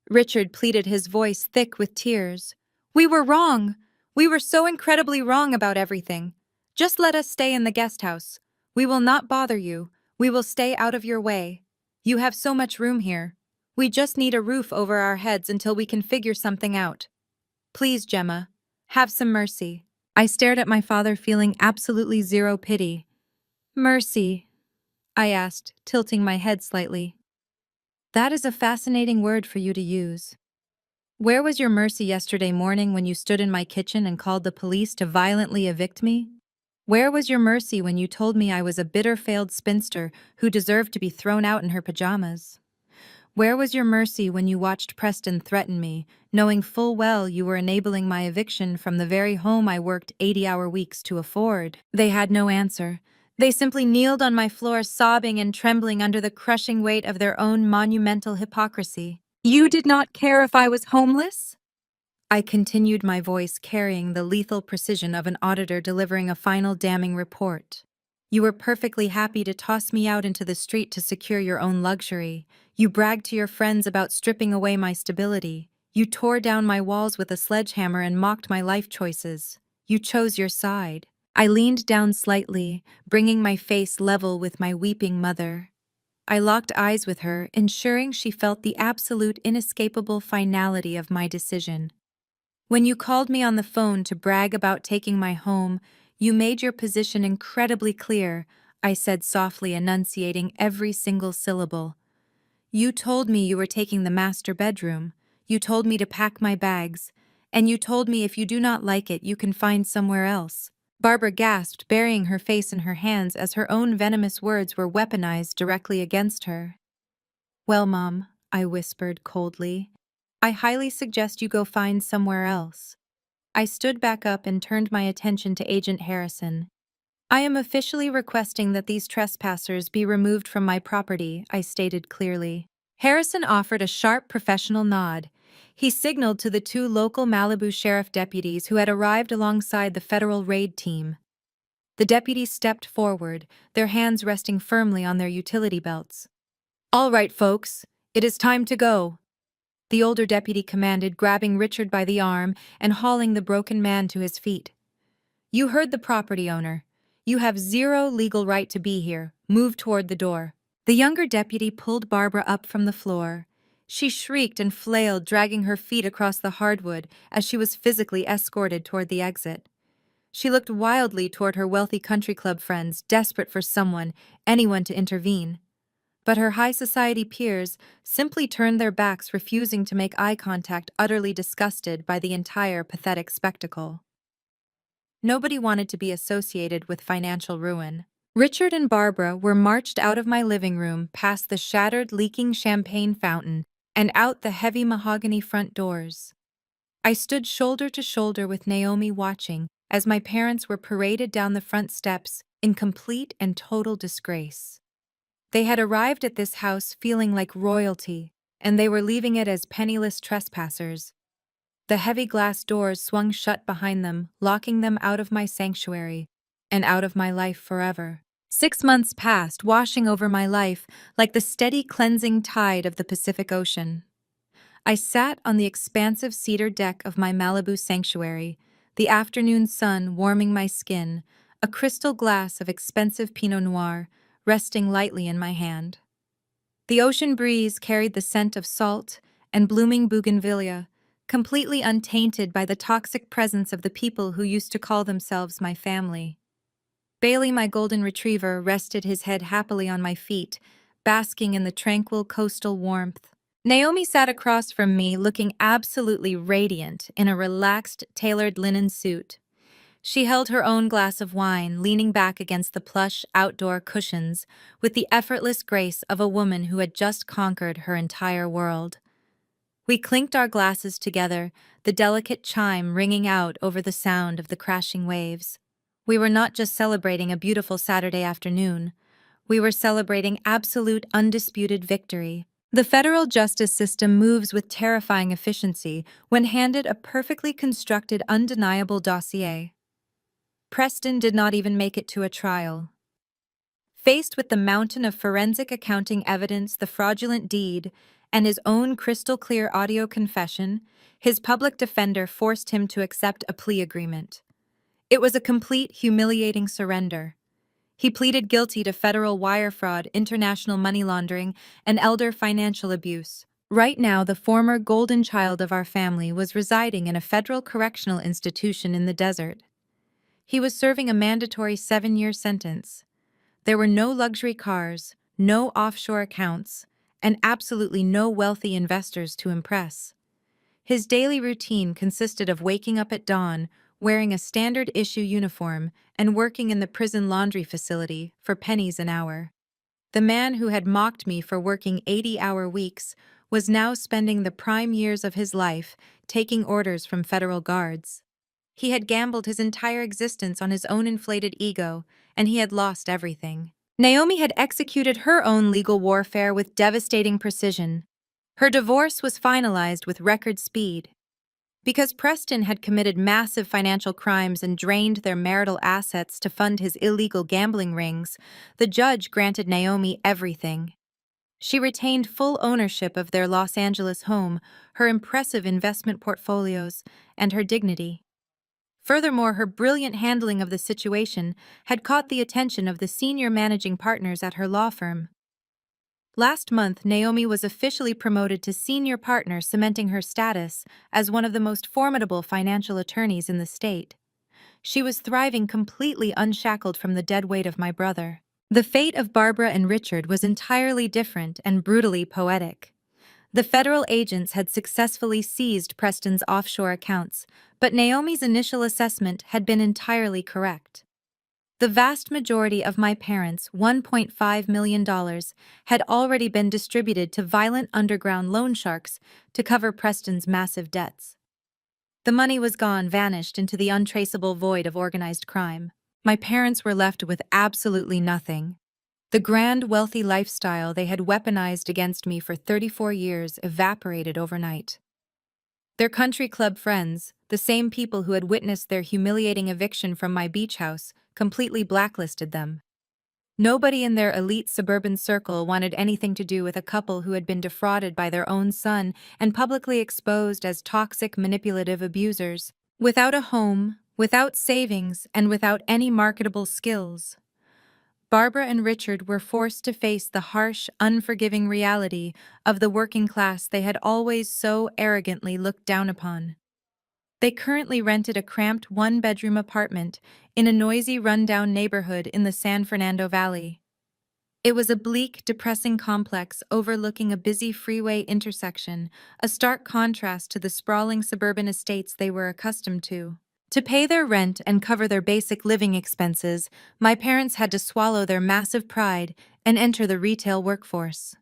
Richard pleaded, his voice thick with tears. "We were wrong. We were so incredibly wrong about everything. Just let us stay in the guest house. We will not bother you. We will stay out of your way." You have so much room here. We just need a roof over our heads until we can figure something out. Please, Gemma, have some mercy. I stared at my father, feeling absolutely zero pity. Mercy, I asked, tilting my head slightly. That is a fascinating word for you to use. Where was your mercy yesterday morning when you stood in my kitchen and called the police to violently evict me? Where was your mercy when you told me I was a bitter failed spinster who deserved to be thrown out in her pajamas? Where was your mercy when you watched Preston threaten me, knowing full well you were enabling my eviction from the very home I worked 80-hour weeks to afford? They had no answer. They simply kneeled on my floor, sobbing and trembling under the crushing weight of their own monumental hypocrisy. You did not care if I was homeless? I continued, my voice carrying the lethal precision of an auditor delivering a final damning report. You were perfectly happy to toss me out into the street to secure your own luxury. You bragged to your friends about stripping away my stability. You tore down my walls with a sledgehammer and mocked my life choices. You chose your side. I leaned down slightly, bringing my face level with my weeping mother. I locked eyes with her, ensuring she felt the absolute inescapable finality of my decision. When you called me on the phone to brag about taking my home, you made your position incredibly clear, I said softly, enunciating every single syllable. You told me you were taking the master bedroom. You told me to pack my bags. And you told me if you do not like it, you can find somewhere else. Barbara gasped, burying her face in her hands as her own venomous words were weaponized directly against her. Well, Mom, I whispered coldly, I highly suggest you go find somewhere else. I stood back up and turned my attention to Agent Harrison. I am officially requesting that these trespassers be removed from my property, I stated clearly. Harrison offered a sharp professional nod. He signaled to the two local Malibu sheriff deputies who had arrived alongside the federal raid team. The deputies stepped forward, their hands resting firmly on their utility belts. All right, folks, it is time to go, the older deputy commanded, grabbing Richard by the arm and hauling the broken man to his feet. You heard the property owner. You have zero legal right to be here. Move toward the door. The younger deputy pulled Barbara up from the floor. She shrieked and flailed, dragging her feet across the hardwood as she was physically escorted toward the exit. She looked wildly toward her wealthy country club friends, desperate for someone, anyone to intervene. But her high society peers simply turned their backs, refusing to make eye contact, utterly disgusted by the entire pathetic spectacle. Nobody wanted to be associated with financial ruin. Richard and Barbara were marched out of my living room, past the shattered, leaking champagne fountain, and out the heavy mahogany front doors. I stood shoulder to shoulder with Naomi, watching as my parents were paraded down the front steps in complete and total disgrace. They had arrived at this house feeling like royalty, and they were leaving it as penniless trespassers. The heavy glass doors swung shut behind them, locking them out of my sanctuary and out of my life forever. 6 months passed, washing over my life like the steady cleansing tide of the Pacific Ocean. I sat on the expansive cedar deck of my Malibu sanctuary, the afternoon sun warming my skin, a crystal glass of expensive Pinot Noir resting lightly in my hand. The ocean breeze carried the scent of salt and blooming bougainvillea, completely untainted by the toxic presence of the people who used to call themselves my family. Bailey, my golden retriever, rested his head happily on my feet, basking in the tranquil coastal warmth. Naomi sat across from me, looking absolutely radiant in a relaxed, tailored linen suit. She held her own glass of wine, leaning back against the plush outdoor cushions with the effortless grace of a woman who had just conquered her entire world. We clinked our glasses together, the delicate chime ringing out over the sound of the crashing waves. We were not just celebrating a beautiful Saturday afternoon. We were celebrating absolute, undisputed victory. The federal justice system moves with terrifying efficiency when handed a perfectly constructed, undeniable dossier. Preston did not even make it to a trial. Faced with the mountain of forensic accounting evidence, the fraudulent deed, and his own crystal-clear audio confession, his public defender forced him to accept a plea agreement. It was a complete, humiliating surrender. He pleaded guilty to federal wire fraud, international money laundering, and elder financial abuse. Right now, the former golden child of our family was residing in a federal correctional institution in the desert. He was serving a mandatory 7-year sentence. There were no luxury cars, no offshore accounts, and absolutely no wealthy investors to impress. His daily routine consisted of waking up at dawn, wearing a standard issue uniform, and working in the prison laundry facility for pennies an hour. The man who had mocked me for working 80-hour weeks was now spending the prime years of his life taking orders from federal guards. He had gambled his entire existence on his own inflated ego, and he had lost everything. Naomi had executed her own legal warfare with devastating precision. Her divorce was finalized with record speed. Because Preston had committed massive financial crimes and drained their marital assets to fund his illegal gambling rings, the judge granted Naomi everything. She retained full ownership of their Los Angeles home, her impressive investment portfolios, and her dignity. Furthermore, her brilliant handling of the situation had caught the attention of the senior managing partners at her law firm. Last month, Naomi was officially promoted to senior partner, cementing her status as one of the most formidable financial attorneys in the state. She was thriving completely unshackled from the dead weight of my brother. The fate of Barbara and Richard was entirely different and brutally poetic. The federal agents had successfully seized Preston's offshore accounts, but Naomi's initial assessment had been entirely correct. The vast majority of my parents' $1.5 million had already been distributed to violent underground loan sharks to cover Preston's massive debts. The money was gone, vanished into the untraceable void of organized crime. My parents were left with absolutely nothing. The grand, wealthy lifestyle they had weaponized against me for 34 years evaporated overnight. Their country club friends, the same people who had witnessed their humiliating eviction from my beach house, completely blacklisted them. Nobody in their elite suburban circle wanted anything to do with a couple who had been defrauded by their own son and publicly exposed as toxic, manipulative abusers. Without a home, without savings, and without any marketable skills, Barbara and Richard were forced to face the harsh, unforgiving reality of the working class they had always so arrogantly looked down upon. They currently rented a cramped one-bedroom apartment in a noisy, run-down neighborhood in the San Fernando Valley. It was a bleak, depressing complex overlooking a busy freeway intersection, a stark contrast to the sprawling suburban estates they were accustomed to. To pay their rent and cover their basic living expenses, my parents had to swallow their massive pride and enter the retail workforce.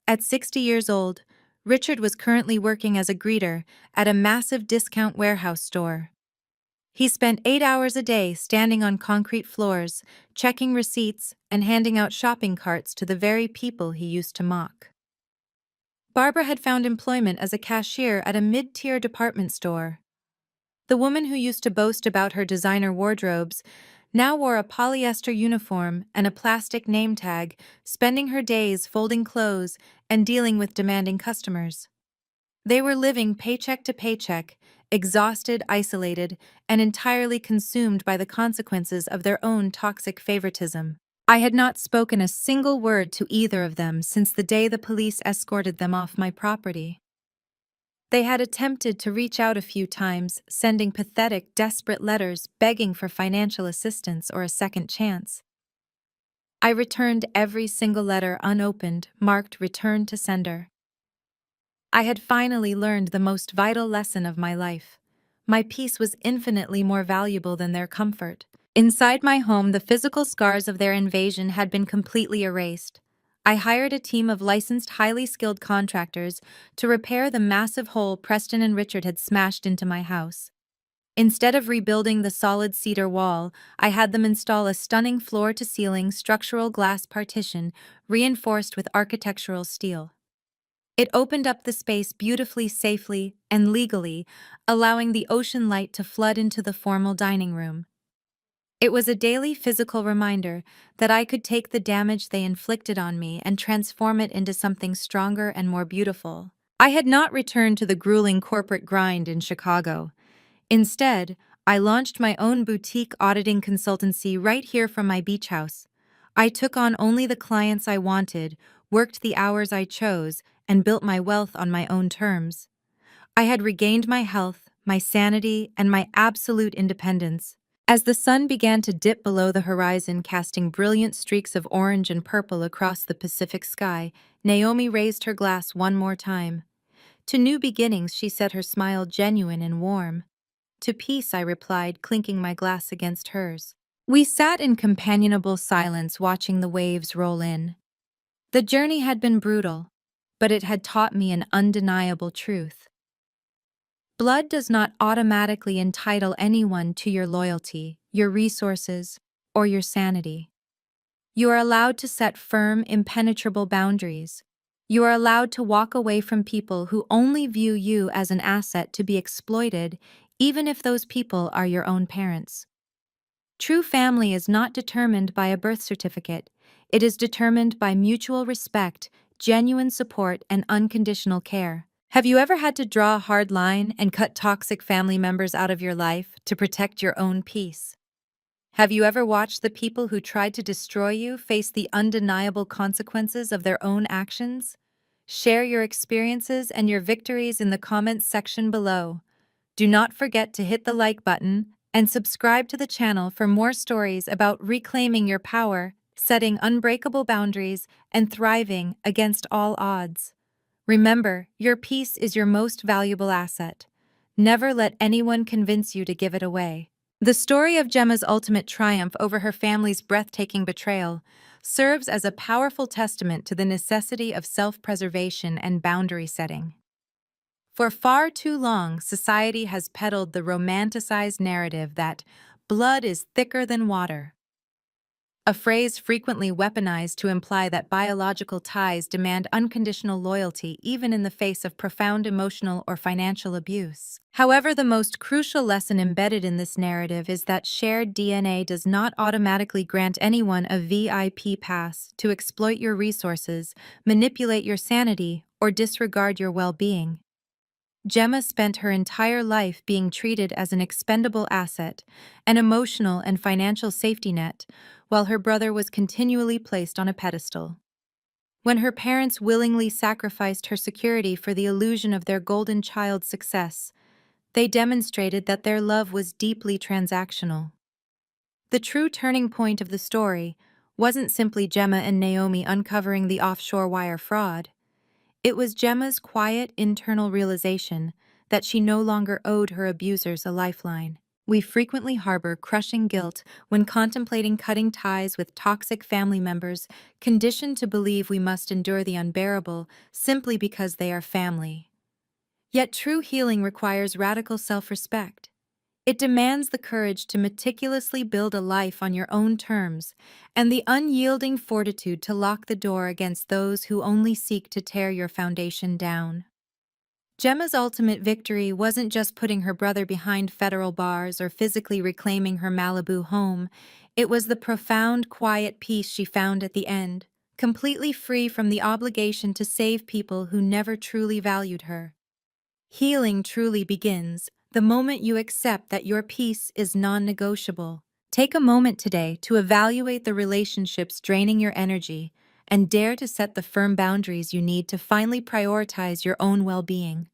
At 60 years old, Richard was currently working as a greeter at a massive discount warehouse store. He spent 8 hours a day standing on concrete floors, checking receipts, and handing out shopping carts to the very people he used to mock. Barbara had found employment as a cashier at a mid-tier department store. The woman who used to boast about her designer wardrobes now wore a polyester uniform and a plastic name tag, spending her days folding clothes and dealing with demanding customers. They were living paycheck to paycheck, exhausted, isolated, and entirely consumed by the consequences of their own toxic favoritism. I had not spoken a single word to either of them since the day the police escorted them off my property. They had attempted to reach out a few times, sending pathetic, desperate letters begging for financial assistance or a second chance. I returned every single letter unopened, marked "Return to Sender." I had finally learned the most vital lesson of my life. My peace was infinitely more valuable than their comfort. Inside my home, the physical scars of their invasion had been completely erased. I hired a team of licensed, highly skilled contractors to repair the massive hole Preston and Richard had smashed into my house. Instead of rebuilding the solid cedar wall, I had them install a stunning floor-to-ceiling structural glass partition reinforced with architectural steel. It opened up the space beautifully, safely, and legally, allowing the ocean light to flood into the formal dining room. It was a daily physical reminder that I could take the damage they inflicted on me and transform it into something stronger and more beautiful. I had not returned to the grueling corporate grind in Chicago. Instead, I launched my own boutique auditing consultancy right here from my beach house. I took on only the clients I wanted, worked the hours I chose, and built my wealth on my own terms. I had regained my health, my sanity, and my absolute independence. As the sun began to dip below the horizon, casting brilliant streaks of orange and purple across the Pacific sky, Naomi raised her glass one more time. To new beginnings, she said, her smile genuine and warm. To peace, I replied, clinking my glass against hers. We sat in companionable silence, watching the waves roll in. The journey had been brutal, but it had taught me an undeniable truth. Blood does not automatically entitle anyone to your loyalty, your resources, or your sanity. You are allowed to set firm, impenetrable boundaries. You are allowed to walk away from people who only view you as an asset to be exploited, even if those people are your own parents. True family is not determined by a birth certificate. It is determined by mutual respect, genuine support, and unconditional care. Have you ever had to draw a hard line and cut toxic family members out of your life to protect your own peace? Have you ever watched the people who tried to destroy you face the undeniable consequences of their own actions? Share your experiences and your victories in the comments section below. Do not forget to hit the like button and subscribe to the channel for more stories about reclaiming your power, setting unbreakable boundaries, and thriving against all odds. Remember, your peace is your most valuable asset. Never let anyone convince you to give it away. The story of Gemma's ultimate triumph over her family's breathtaking betrayal serves as a powerful testament to the necessity of self-preservation and boundary setting. For far too long, society has peddled the romanticized narrative that blood is thicker than water, a phrase frequently weaponized to imply that biological ties demand unconditional loyalty even in the face of profound emotional or financial abuse. However, the most crucial lesson embedded in this narrative is that shared DNA does not automatically grant anyone a VIP pass to exploit your resources, manipulate your sanity, or disregard your well-being. Gemma spent her entire life being treated as an expendable asset, an emotional and financial safety net, while her brother was continually placed on a pedestal. When her parents willingly sacrificed her security for the illusion of their golden child's success, they demonstrated that their love was deeply transactional. The true turning point of the story wasn't simply Gemma and Naomi uncovering the offshore wire fraud. It was Gemma's quiet internal realization that she no longer owed her abusers a lifeline. We frequently harbor crushing guilt when contemplating cutting ties with toxic family members, conditioned to believe we must endure the unbearable simply because they are family. Yet true healing requires radical self-respect. It demands the courage to meticulously build a life on your own terms and the unyielding fortitude to lock the door against those who only seek to tear your foundation down. Gemma's ultimate victory wasn't just putting her brother behind federal bars or physically reclaiming her Malibu home. It was the profound, quiet peace she found at the end, completely free from the obligation to save people who never truly valued her. Healing truly begins the moment you accept that your peace is non-negotiable. Take a moment today to evaluate the relationships draining your energy and dare to set the firm boundaries you need to finally prioritize your own well-being.